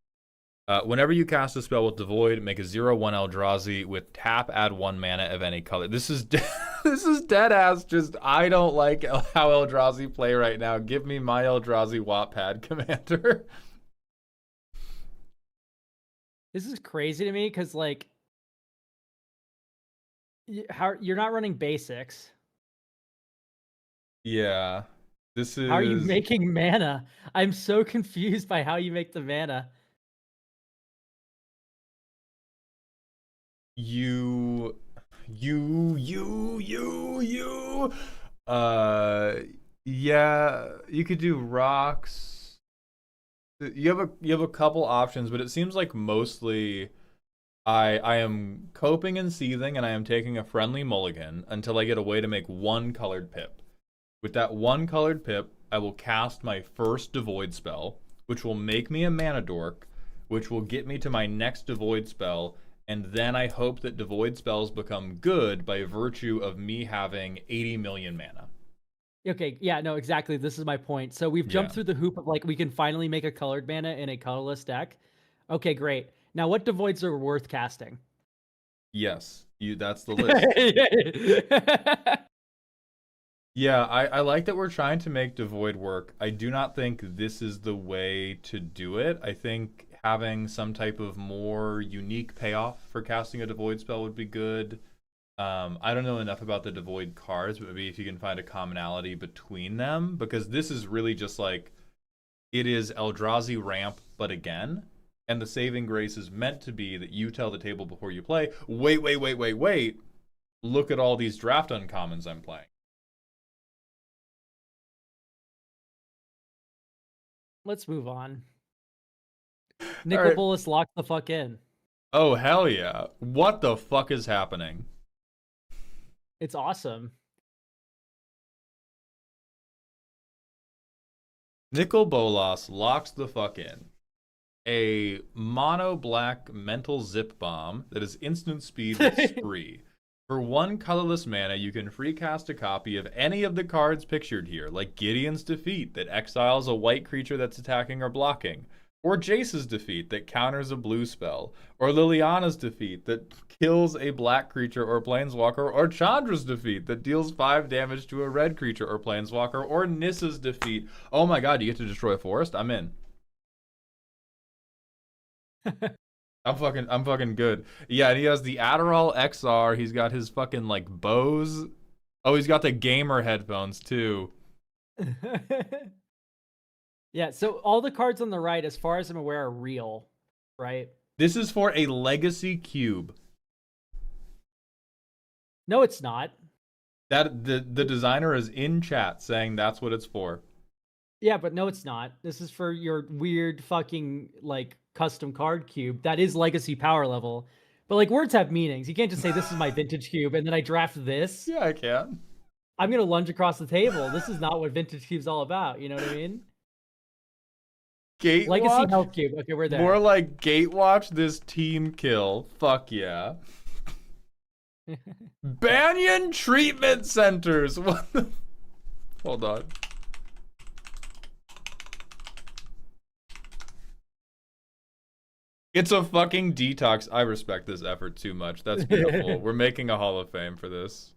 Whenever you cast a spell with Devoid, make a 0/1 Eldrazi with tap, add 1 mana of any color. This is this is dead ass. Just I don't like how Eldrazi play right now. Give me my Eldrazi Wattpad commander. This is crazy to me because like, you're not running basics. Yeah, this is. How are you making mana? I'm so confused by how you make the mana. You. Yeah, you could do rocks. You have a couple options, but it seems like mostly I am coping and seething, and I am taking a friendly mulligan until I get a way to make 1 colored pip. With that 1 colored pip, I will cast my first Devoid spell, which will make me a mana dork, which will get me to my next Devoid spell, and then I hope that Devoid spells become good by virtue of me having 80 million mana. Okay, yeah, no, exactly. This is my point. So we've jumped through the hoop of like, we can finally make a colored mana in a colorless deck. Okay, great. Now, what Devoids are worth casting? Yes, that's the list. Yeah, I like that we're trying to make Devoid work. I do not think this is the way to do it. I think having some type of more unique payoff for casting a Devoid spell would be good. I don't know enough about the Devoid cards, but maybe if you can find a commonality between them, because this is really just like, it is Eldrazi ramp, but again. And the saving grace is meant to be that you tell the table before you play, wait. Look at all these draft uncommons I'm playing. Let's move on. All Nicol right. Bolas locked the fuck in. Oh, hell yeah. What the fuck is happening? It's awesome. Nicol Bolas locks the fuck in. A mono black mental zip bomb that is instant speed with spree. For 1 colorless mana, you can free cast a copy of any of the cards pictured here, like Gideon's Defeat that exiles a white creature that's attacking or blocking, or Jace's Defeat that counters a blue spell, or Liliana's Defeat that kills a black creature or planeswalker, or Chandra's Defeat that deals 5 damage to a red creature or planeswalker, or Nissa's Defeat. Oh my god, you get to destroy a forest? I'm in. I'm fucking good. Yeah, and he has the Adderall XR. He's got his fucking like Bose. Oh, he's got the gamer headphones too. Yeah, so all the cards on the right, as far as I'm aware, are real, right? This is for a legacy cube. No, it's not. That the designer is in chat saying that's what it's for. Yeah, but no, it's not. This is for your weird fucking like custom card cube that is legacy power level. But like words have meanings. You can't just say this is my vintage cube and then I draft this. Yeah, I can. I'm gonna lunge across the table. This is not what vintage cube's all about. You know what I mean? Gatewatch? Legacy health cube. Okay, we're there. More like Gatewatch this team kill. Fuck yeah. Banyan treatment centers. What the? Hold on. It's a fucking detox. I respect this effort too much. That's beautiful. We're making a Hall of Fame for this.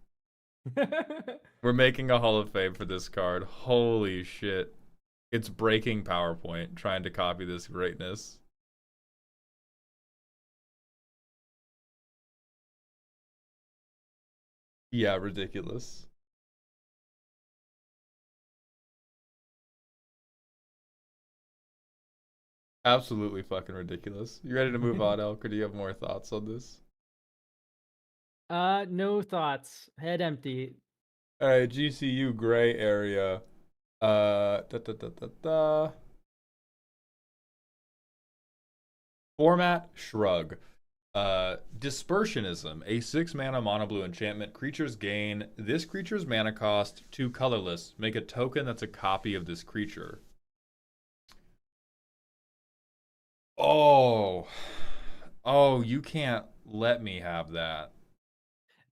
We're making a Hall of Fame for this card. Holy shit. It's breaking PowerPoint trying to copy this greatness. Yeah, ridiculous. Absolutely fucking ridiculous. You ready to move on, Elk, or do you have more thoughts on this? No thoughts. Head empty. All right, GCU gray area. Format shrug. Dispersionism, a 6-mana mono blue enchantment. Creatures gain this creature's mana cost 2 colorless. Make a token that's a copy of this creature. Oh, you can't let me have that.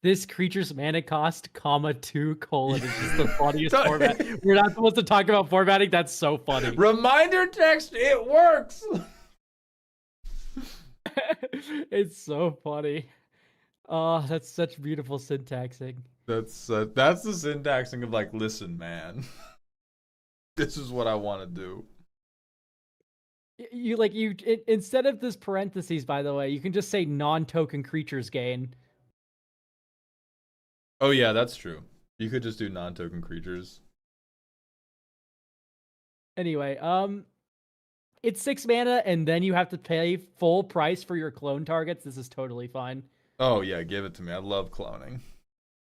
This creature's mana cost, comma 2 colon is just the funniest format. We're not supposed to talk about formatting. That's so funny. Reminder text, it works. It's so funny. Oh, that's such beautiful syntaxing. That's the syntaxing of like, listen, man, this is what I want to do. Instead of this parentheses, by the way, you can just say non-token creatures gain. Oh yeah, that's true. You could just do non-token creatures. Anyway, it's 6 mana, and then you have to pay full price for your clone targets. This is totally fine. Oh yeah, give it to me. I love cloning.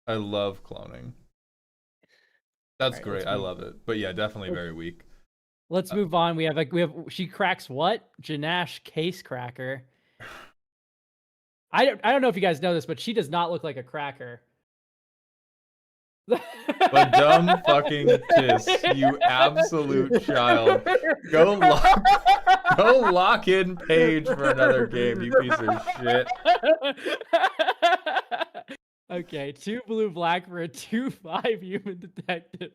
I love cloning. That's right, great. I love it. But yeah, definitely very weak. Let's move on. We have she cracks what? Janash Case Cracker. I don't know if you guys know this, but she does not look like a cracker. A dumb fucking piss, you absolute child. Go lock in Paige for another game, you piece of shit. Okay, 2 blue black for a 2/5 human detective.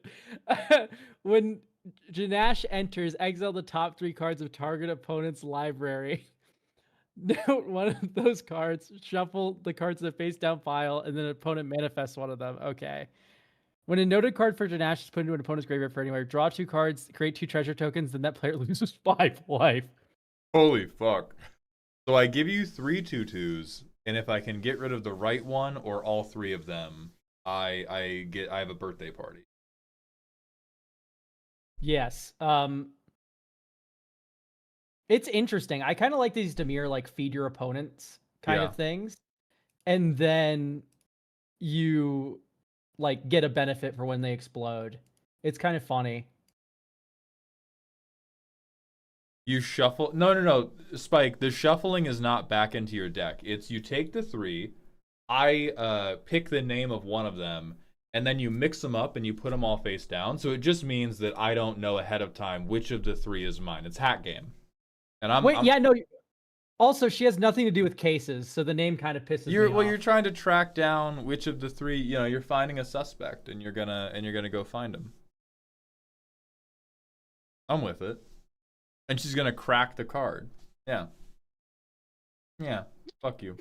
When Janash enters, exile the top 3 cards of target opponent's library. Note one of those cards, shuffle the cards in the face down pile, and then an opponent manifests one of them. Okay. When a noted card for Janash is put into an opponent's graveyard for anywhere, draw 2 cards, create 2 treasure tokens, then that player loses 5 life. Holy fuck. So I give you 3 2/2s, and if I can get rid of the right one or all 3 of them, I have a birthday party. Yes. It's interesting. I kind of like these Demir like feed your opponents kind Yeah. of things, and then you like get a benefit for when they explode. It's kind of funny. You shuffle. No. Spike, the shuffling is not back into your deck. It's you take the 3, I pick the name of one of them, and then you mix them up and you put them all face down. So it just means that I don't know ahead of time which of the 3 is mine. It's hat game. And Wait, yeah, no. Also, she has nothing to do with cases, so the name kind of pisses me off. You're trying to track down which of the 3, you're finding a suspect and you're gonna go find him. I'm with it. And she's gonna crack the card. Yeah. Yeah. Fuck you.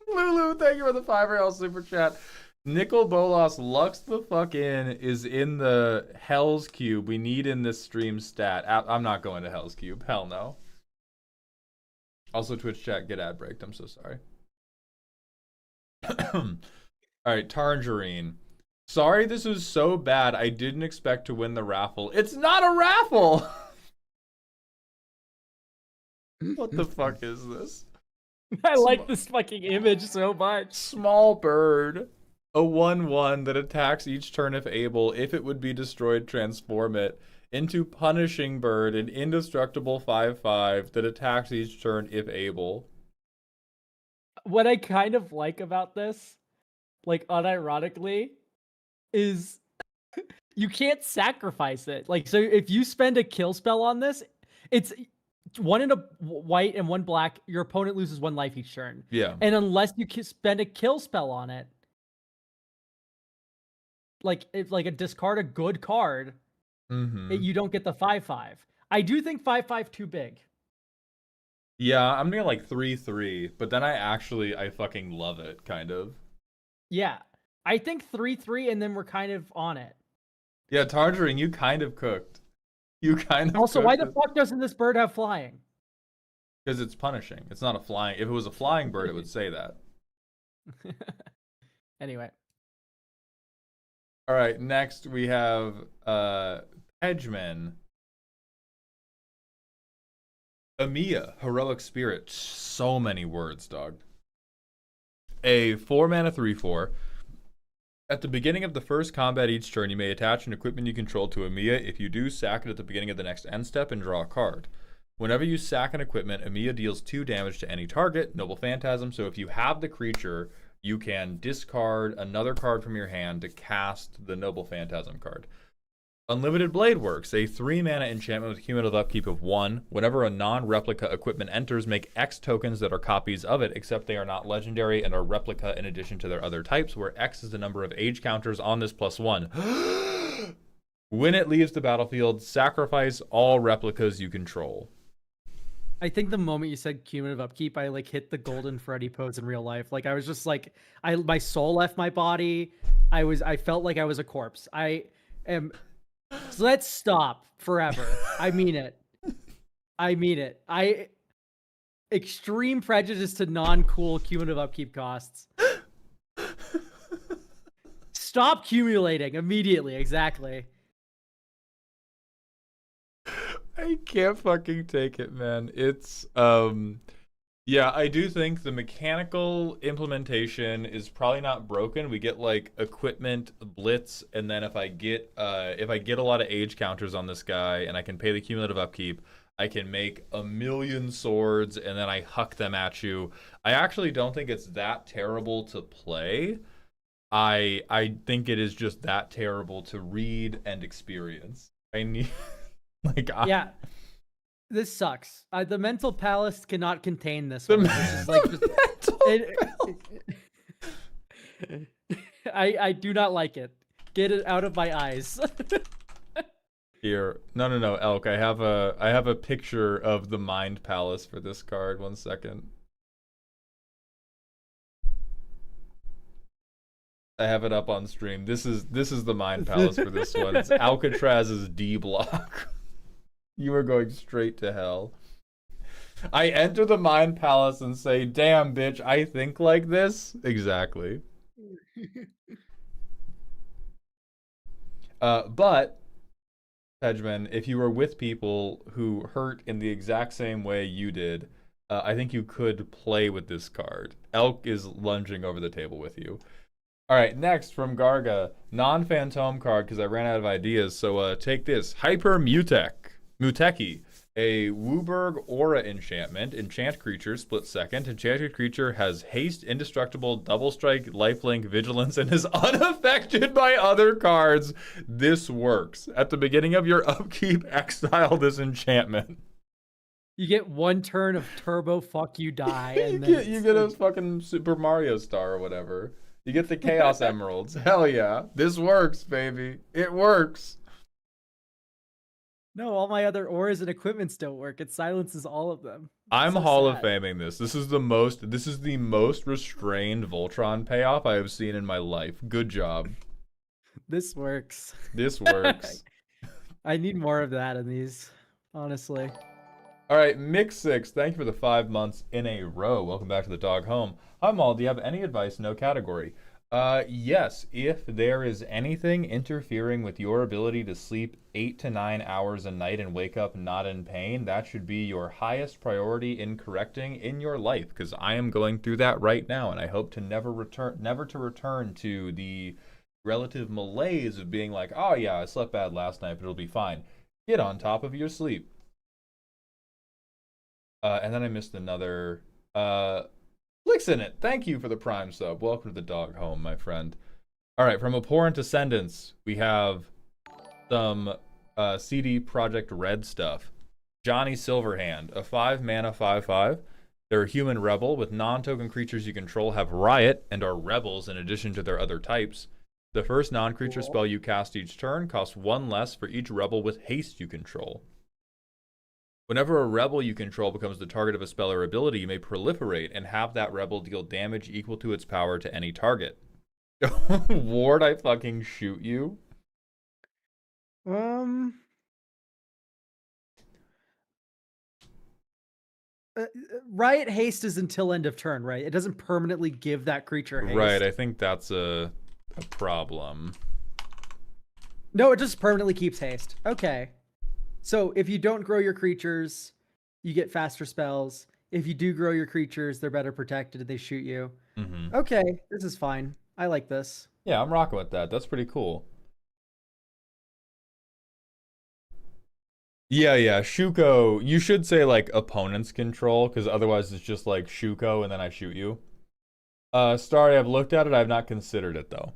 Lulu, thank you for the $5 super chat. Nickel Bolas Lux the fuck in is in the Hell's Cube. We need in this stream stat. I'm not going to Hell's Cube. Hell no. Also, Twitch chat, get ad breaked. I'm so sorry. Alright, Tangerine. Sorry this was so bad. I didn't expect to win the raffle. It's not a raffle! What the fuck is this? I like this fucking image so much. Small bird. A 1/1 that attacks each turn if able. If it would be destroyed, transform it into punishing bird, an indestructible 5/5 that attacks each turn if able. What I kind of like about this, like unironically, is you can't sacrifice it. Like, so if you spend a kill spell on this, it's 1 in a white and 1 black. Your opponent loses 1 life each turn. Yeah. And unless you spend a kill spell on it, like if like a discard a good card, you don't get the 5/5. I do think 5/5 too big. Yeah, I'm near like 3/3, but then I fucking love it, kind of. Yeah, I think 3/3, and then we're kind of on it. Yeah, Targeting, you kind of cooked. You kind of also, why the fuck doesn't this bird have flying? Because it's punishing. It's not a flying. If it was a flying bird, it would say that. Anyway. All right, next we have Hedgeman. Amiya, Heroic Spirit. So many words, dog. A 4-mana 3/4. At the beginning of the first combat each turn, you may attach an equipment you control to Amiya. If you do, sack it at the beginning of the next end step and draw a card. Whenever you sack an equipment, Amiya deals 2 damage to any target, Noble Phantasm. So if you have the creature, you can discard another card from your hand to cast the Noble Phantasm card. Unlimited Blade works. A 3-mana enchantment with cumulative upkeep of 1. Whenever a non-replica equipment enters, make X tokens that are copies of it, except they are not legendary and are replica in addition to their other types, where X is the number of age counters on this +1. When it leaves the battlefield, sacrifice all replicas you control. I think the moment you said cumulative upkeep, I like hit the golden Freddy pose in real life. Like I was just like, my soul left my body. I felt like I was a corpse. So let's stop forever. I mean it. Extreme prejudice to non-cool cumulative upkeep costs. Stop accumulating immediately. Exactly. I can't fucking take it, man. It's yeah, I do think the mechanical implementation is probably not broken. We get like equipment blitz, and then if I get a lot of age counters on this guy and I can pay the cumulative upkeep, I can make a million swords and then I huck them at you. I actually don't think it's that terrible to play. I think it is just that terrible to read and experience. I need yeah. This sucks. The mental palace cannot contain this one. I do not like it. Get it out of my eyes. Here, no, Elk. I have a picture of the Mind Palace for this card. 1 second. I have it up on stream. This is the Mind Palace for this one. It's Alcatraz's D block. You are going straight to hell. I enter the Mind Palace and say, damn, bitch, I think like this? Exactly. But Hedgeman, if you were with people who hurt in the exact same way you did, I think you could play with this card. Elk is lunging over the table with you. All right, next from Garga, non-phantom card because I ran out of ideas. So take this, Hyper Muteki, a Wooburg Aura enchantment. Enchant creature, split second. Enchanted creature has haste, indestructible, double strike, lifelink, vigilance, and is unaffected by other cards. This works. At the beginning of your upkeep, exile this enchantment. You get 1 turn of turbo fuck you die, and you get a fucking Super Mario Star or whatever. You get the Chaos Emeralds. Hell yeah. This works, baby. It works. No, all my other auras and equipments don't work. It silences all of them. I'm so Hall of sad. Faming this. This is the most restrained Voltron payoff I have seen in my life. Good job. This works. This works. I need more of that in these, honestly. All right, Mix6, thank you for the 5 months in a row. Welcome back to the Dog Home. Hi, Maul. Do you have any advice? No category. Yes, if there is anything interfering with your ability to sleep 8 to 9 hours a night and wake up not in pain, that should be your highest priority in correcting in your life, because I am going through that right now, and I hope to never to return to the relative malaise of being like, oh yeah, I slept bad last night, but it'll be fine. Get on top of your sleep. And then I missed another. Flicks in it. Thank you for the Prime sub. Welcome to the Dog Home, my friend. All right, from Abhorrent Ascendants, we have some CD Projekt Red stuff. Johnny Silverhand, a 5-mana 5/5. They're a human rebel with non-token creatures you control have Riot and are rebels in addition to their other types. The first non-creature spell you cast each turn costs 1 less for each rebel with haste you control. Whenever a rebel you control becomes the target of a spell or ability, you may proliferate and have that rebel deal damage equal to its power to any target. Ward, I fucking shoot you. Riot haste is until end of turn, right? It doesn't permanently give that creature haste. Right, I think that's a problem. No, it just permanently keeps haste. Okay. So if you don't grow your creatures, you get faster spells. If you do grow your creatures, they're better protected if they shoot you. Mm-hmm. Okay, this is fine. I like this. Yeah, I'm rocking with that. That's pretty cool. Yeah, Shuko. You should say like opponent's control, because otherwise it's just like Shuko and then I shoot you. Starry, I've looked at it. I've not considered it though.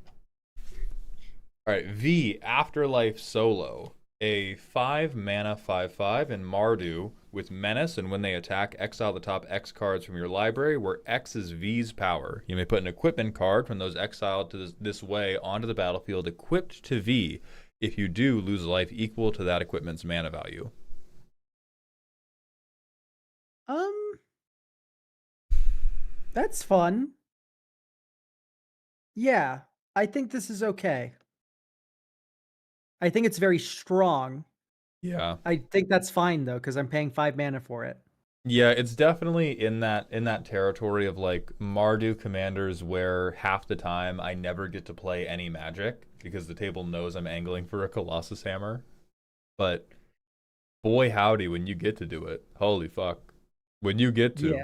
All right, V, Afterlife Solo. A 5-mana 5/5 in Mardu with Menace, and when they attack, exile the top X cards from your library, where X is V's power. You may put an equipment card from those exiled to this way onto the battlefield equipped to V. If you do, lose a life equal to that equipment's mana value. That's fun. Yeah, I think this is okay. I think it's very strong. Yeah. I think that's fine though, because I'm paying 5 mana for it. Yeah, it's definitely in that territory of like Mardu commanders where half the time I never get to play any magic because the table knows I'm angling for a Colossus Hammer. But boy howdy when you get to do it. Holy fuck. When you get to. Yeah.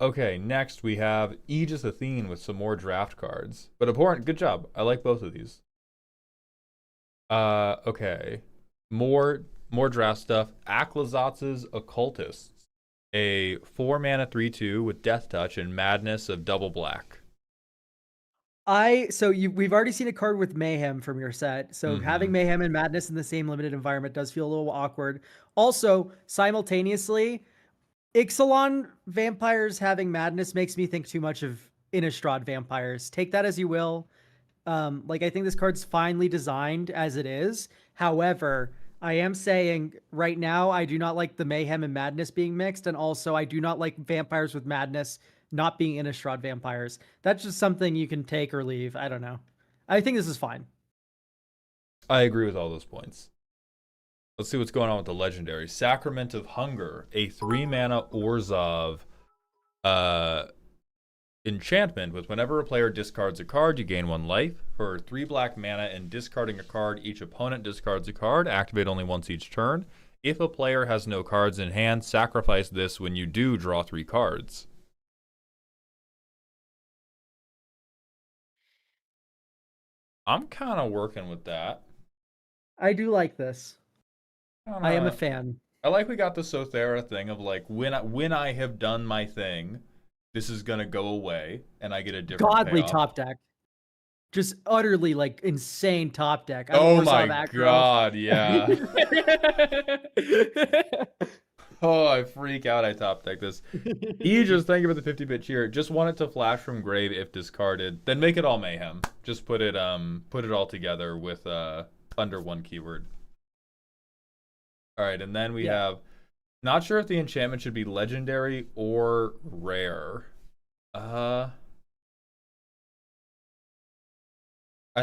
Okay, next we have Aegis Athene with some more draft cards. But Abhorrent, good job. I like both of these. Okay. More draft stuff. Aklazatz's Occultists. A 4-mana 3/2 with Death Touch and Madness of double black. We've already seen a card with Mayhem from your set. So having Mayhem and Madness in the same limited environment does feel a little awkward. Also, simultaneously, Ixalan vampires having Madness makes me think too much of Innistrad vampires. Take that as you will. I think this card's finely designed as it is. However, I am saying right now I do not like the Mayhem and Madness being mixed, and also I do not like vampires with Madness not being Innistrad vampires. That's just something you can take or leave. I don't know. I think this is fine. I agree with all those points. Let's see what's going on with the legendary. Sacrament of Hunger, a 3-mana Orzhov. Enchantment, with whenever a player discards a card, you gain 1 life. For 3 black mana and discarding a card, each opponent discards a card. Activate only once each turn. If a player has no cards in hand, sacrifice this when you do draw 3 cards. I'm kind of working with that. I do like this. I am a Kinda- fan. I like we got the Sothera thing of like when I have done my thing, this is gonna go away and I get a different Godly payoff. top deck. Just utterly like insane top deck. Oh my god, yeah. Oh, I freak out. I top deck this. Aegis, thank you for the 50-bit cheer. Just want it to flash from grave if discarded. Then make it all mayhem. Just put it all together with under 1 keyword. Alright, and then we have not sure if the enchantment should be legendary or rare. I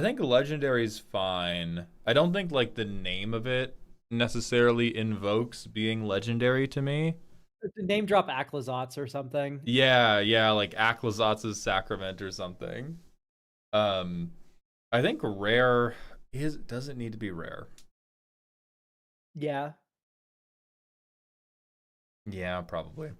think legendary's fine. I don't think like the name of it necessarily invokes being legendary to me. Name drop Aclazotz or something. Yeah, like Aclazotz's Sacrament or something. I think rare doesn't need to be rare. Yeah. Yeah, probably.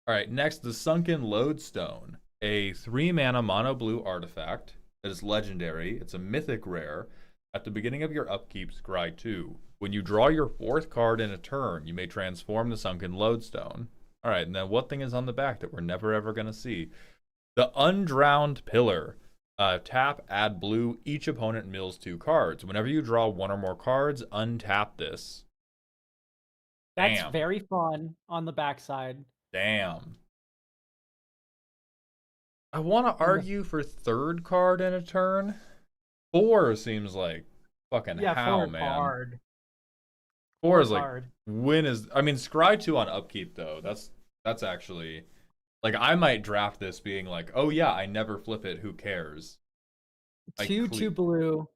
All right, next, the Sunken Lodestone, a 3-mana mono blue artifact that is legendary. It's a mythic rare. At the beginning of your upkeep, scry 2. When you draw your 4th card in a turn, you may transform the Sunken Lodestone. All right, and then what thing is on the back that we're never ever going to see? The Undrowned Pillar. Tap, add blue. Each opponent mills 2 cards. Whenever you draw 1 or more cards, untap this. That's Damn. very fun on the backside. Damn. I want to argue for 3rd card in a turn. 4 seems like fucking how, man. Hard. 4 is like hard. I mean, scry 2 on upkeep though. That's actually like I might draft this being like, oh yeah, I never flip it. Who cares? 2/2 blue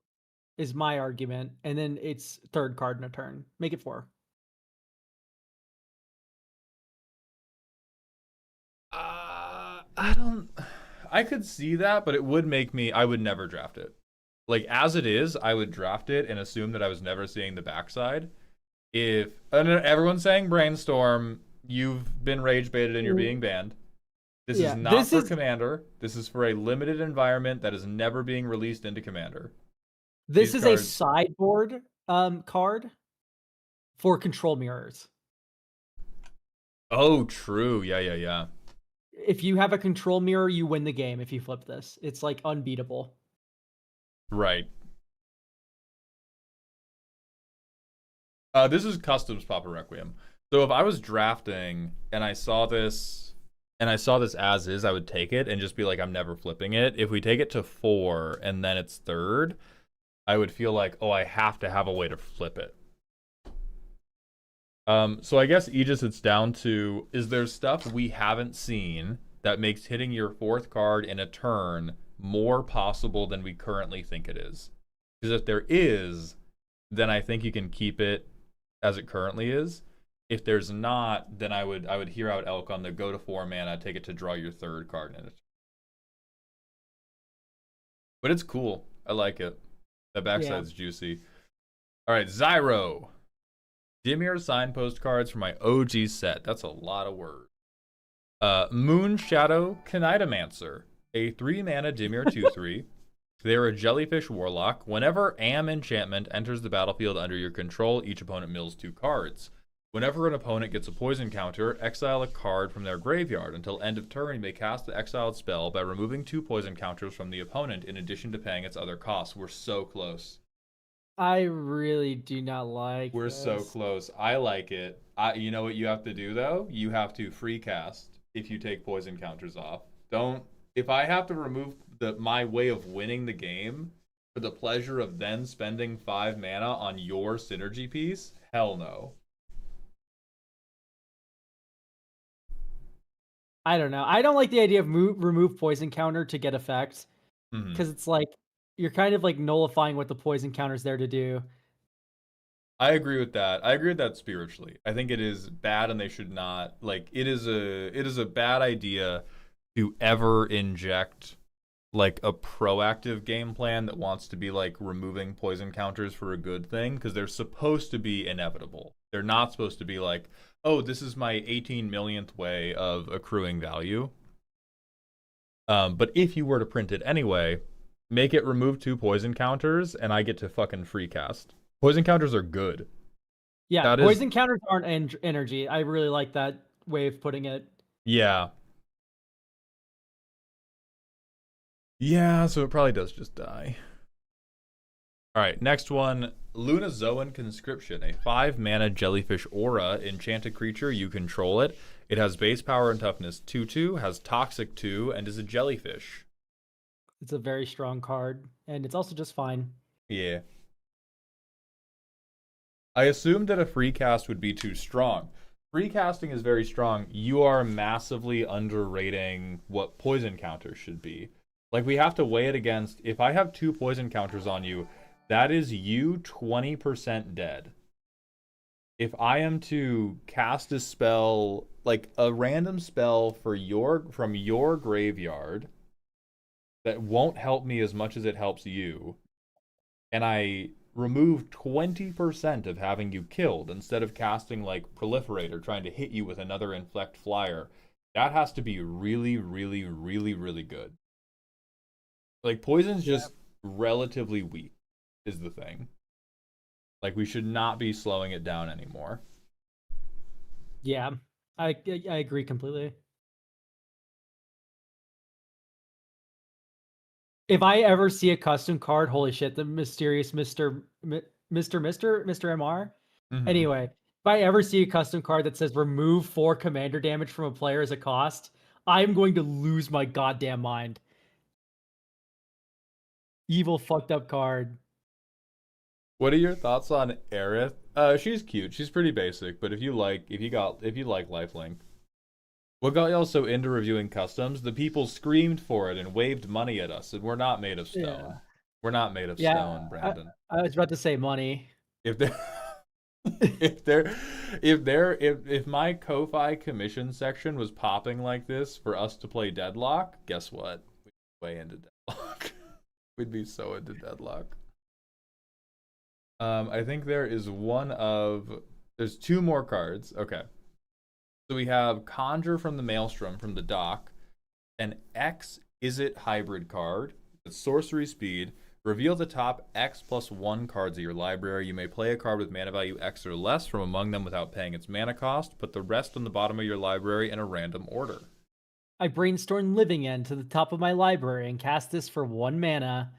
is my argument, and then it's 3rd card in a turn. Make it 4. I could see that, but it would make me. I would never draft it. Like as it is, I would draft it and assume that I was never seeing the backside. If everyone's saying brainstorm, you've been rage baited and you're being banned. This is not for Commander. This is for a limited environment that is never being released into Commander. This is a sideboard card for control mirrors. Oh, true. Yeah. If you have a control mirror, you win the game if you flip this. It's like unbeatable. Right. This is Customs Papa Requiem. So if I was drafting and I saw this as is, I would take it and just be like, I'm never flipping it. If we take it to 4 and then it's 3rd, I would feel like, oh, I have to have a way to flip it. So I guess Aegis, it's down to, is there stuff we haven't seen that makes hitting your 4th card in a turn more possible than we currently think it is? Because if there is, then I think you can keep it as it currently is. If there's not, then I would hear out Elk on the go to 4 mana, take it to draw your 3rd card in it. But it's cool. I like it. That backside's juicy. All right, Zyro. Dimir signpost cards for my OG set. That's a lot of words. Moon Shadow Knightomancer, a 3-mana Dimir 2/3. They're a jellyfish warlock. Whenever Am enchantment enters the battlefield under your control, each opponent mills 2 cards. Whenever an opponent gets a poison counter, exile a card from their graveyard. Until end of turn, you may cast the exiled spell by removing 2 poison counters from the opponent in addition to paying its other costs. We're so close. I really do not like We're so close. I like it. You know what you have to do, though? You have to free cast if you take poison counters off. If I have to remove my way of winning the game for the pleasure of then spending 5 mana on your synergy piece, hell no. I don't know. I don't like the idea of remove poison counter to get effect. Because it's like, you're kind of like nullifying what the poison counter's there to do. I agree with that. I agree with that spiritually. I think it is bad, and they should not like. It is a bad idea to ever inject like a proactive game plan that wants to be like removing poison counters for a good thing, because they're supposed to be inevitable. They're not supposed to be like, oh, this is my 18 millionth way of accruing value. But if you were to print it anyway, make it remove 2 poison counters, and I get to fucking free cast. Poison counters are good. Yeah, That is, poison counters aren't energy. I really like that way of putting it. yeah. Yeah, so it probably does just die. Alright, next one. Lunazoan Conscription, a 5-mana jellyfish aura enchanted creature. You control it. It has base power and toughness 2/2, has toxic 2, and is a jellyfish. It's a very strong card, and it's also just fine. Yeah. I assumed that a free cast would be too strong. Free casting is very strong. You are massively underrating what poison counters should be. Like, we have to weigh it against, if I have 2 poison counters on you, that is you 20% dead. If I am to cast a spell, like a random spell from your graveyard that won't help me as much as it helps you, and I remove 20% of having you killed instead of casting like Proliferate or trying to hit you with another Inflect Flyer, that has to be really, really, really, really good. Like, poison's just relatively weak, is the thing. Like, we should not be slowing it down anymore. Yeah, I agree completely. If I ever see a custom card, holy shit, the mysterious Mr. MR. Mhm. Anyway, if I ever see a custom card that says remove 4 commander damage from a player as a cost, I'm going to lose my goddamn mind. Evil fucked up card. What are your thoughts on Aerith? She's cute. She's pretty basic, but if you like lifelink. What got y'all so into reviewing customs? The people screamed for it and waved money at us, and we're not made of stone. Yeah. We're not made of stone, Brandon. I was about to say money. If if my Ko-Fi commission section was popping like this for us to play Deadlock, guess what? We'd be way into Deadlock. We'd be so into Deadlock. I think there's 2 more cards. Okay. So we have Conjure from the Maelstrom from the dock, an X Is It hybrid card. It's sorcery speed. Reveal the top X+1 cards of your library. You may play a card with mana value X or less from among them without paying its mana cost. Put the rest on the bottom of your library in a random order. I brainstorm Living End to the top of my library and cast this for 1 mana.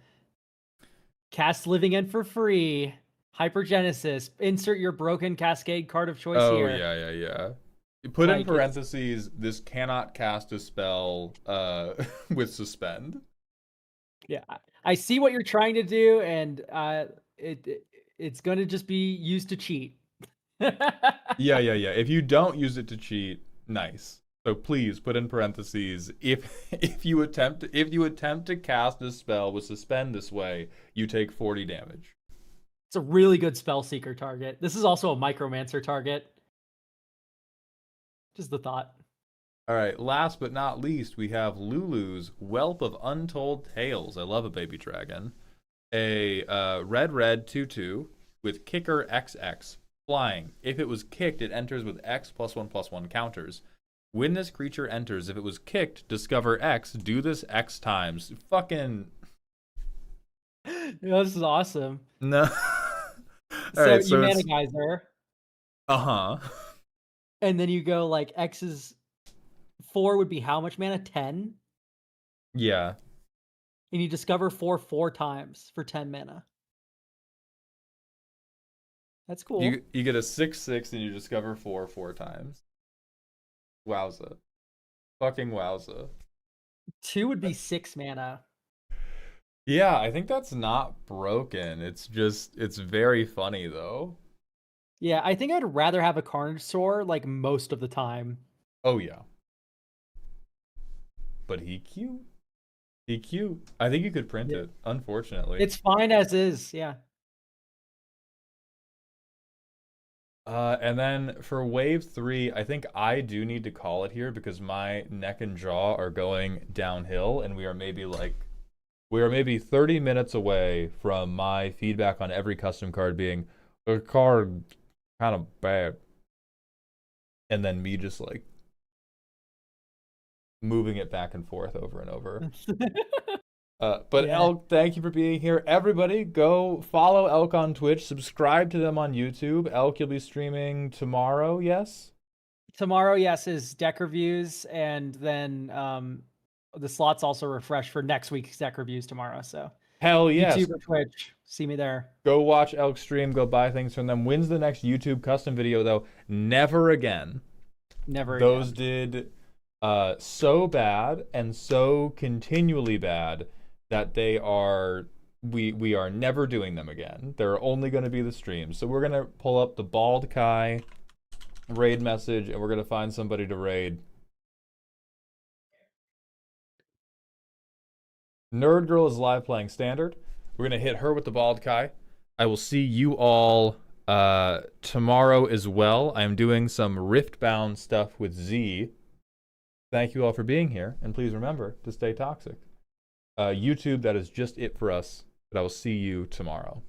Cast Living End for free. Hypergenesis. Insert your broken Cascade card of choice here. Oh, yeah. You put in parentheses, this cannot cast a spell with Suspend. Yeah, I see what you're trying to do, and it's going to just be used to cheat. Yeah. If you don't use it to cheat, nice. So please put in parentheses, if you attempt to cast a spell with Suspend this way, you take 40 damage. It's a really good spell seeker target. This is also a Micromancer target. Just the thought. All right, last but not least, we have Lulu's Whelp of Untold Tales. I love a baby dragon. A red 2/2 with kicker XX flying. If it was kicked, it enters with X+1/+1 counters. When this creature enters, if it was kicked, discover X. Do this X times. Fucking. Yeah, this is awesome. No. So you mana geyser. And then you go like X's 4 would be how much mana? 10? Yeah. And you discover 4 times for 10 mana. That's cool. You get a 6/6 and you discover 4 times. Wowza. Fucking wowza. 2 would be 6 mana. Yeah, I think that's not broken. It's very funny though. Yeah, I think I'd rather have a Carnosaur like most of the time. Oh yeah. But he cute. I think you could print it, unfortunately. It's fine as is, yeah. And then for wave 3, I think I do need to call it here because my neck and jaw are going downhill, and we are maybe 30 minutes away from my feedback on every custom card being a card kind of bad, and then me just like moving it back and forth over and over. But Yeah. Elk, thank you for being here. Everybody, go follow Elk on Twitch, subscribe to them on YouTube. Elk, you'll be streaming tomorrow, yes? Tomorrow, yes, is deck reviews, and then the slots also refresh for next week's deck reviews tomorrow. So Hell yes. YouTube or Twitch, see me there. Go watch Elk stream, go buy things from them. When's the next YouTube custom video, though? Never again. Never Those again. did so bad and so continually bad that we are never doing them again. They're only going to be the streams. So we're going to pull up the Bald Kai raid message, and we're going to find somebody to raid. Nerd Girl is live playing Standard. We're going to hit her with the Bald Kai. I will see you all tomorrow as well. I am doing some Riftbound stuff with Z. Thank you all for being here, and please remember to stay toxic. YouTube, that is just it for us, but I will see you tomorrow.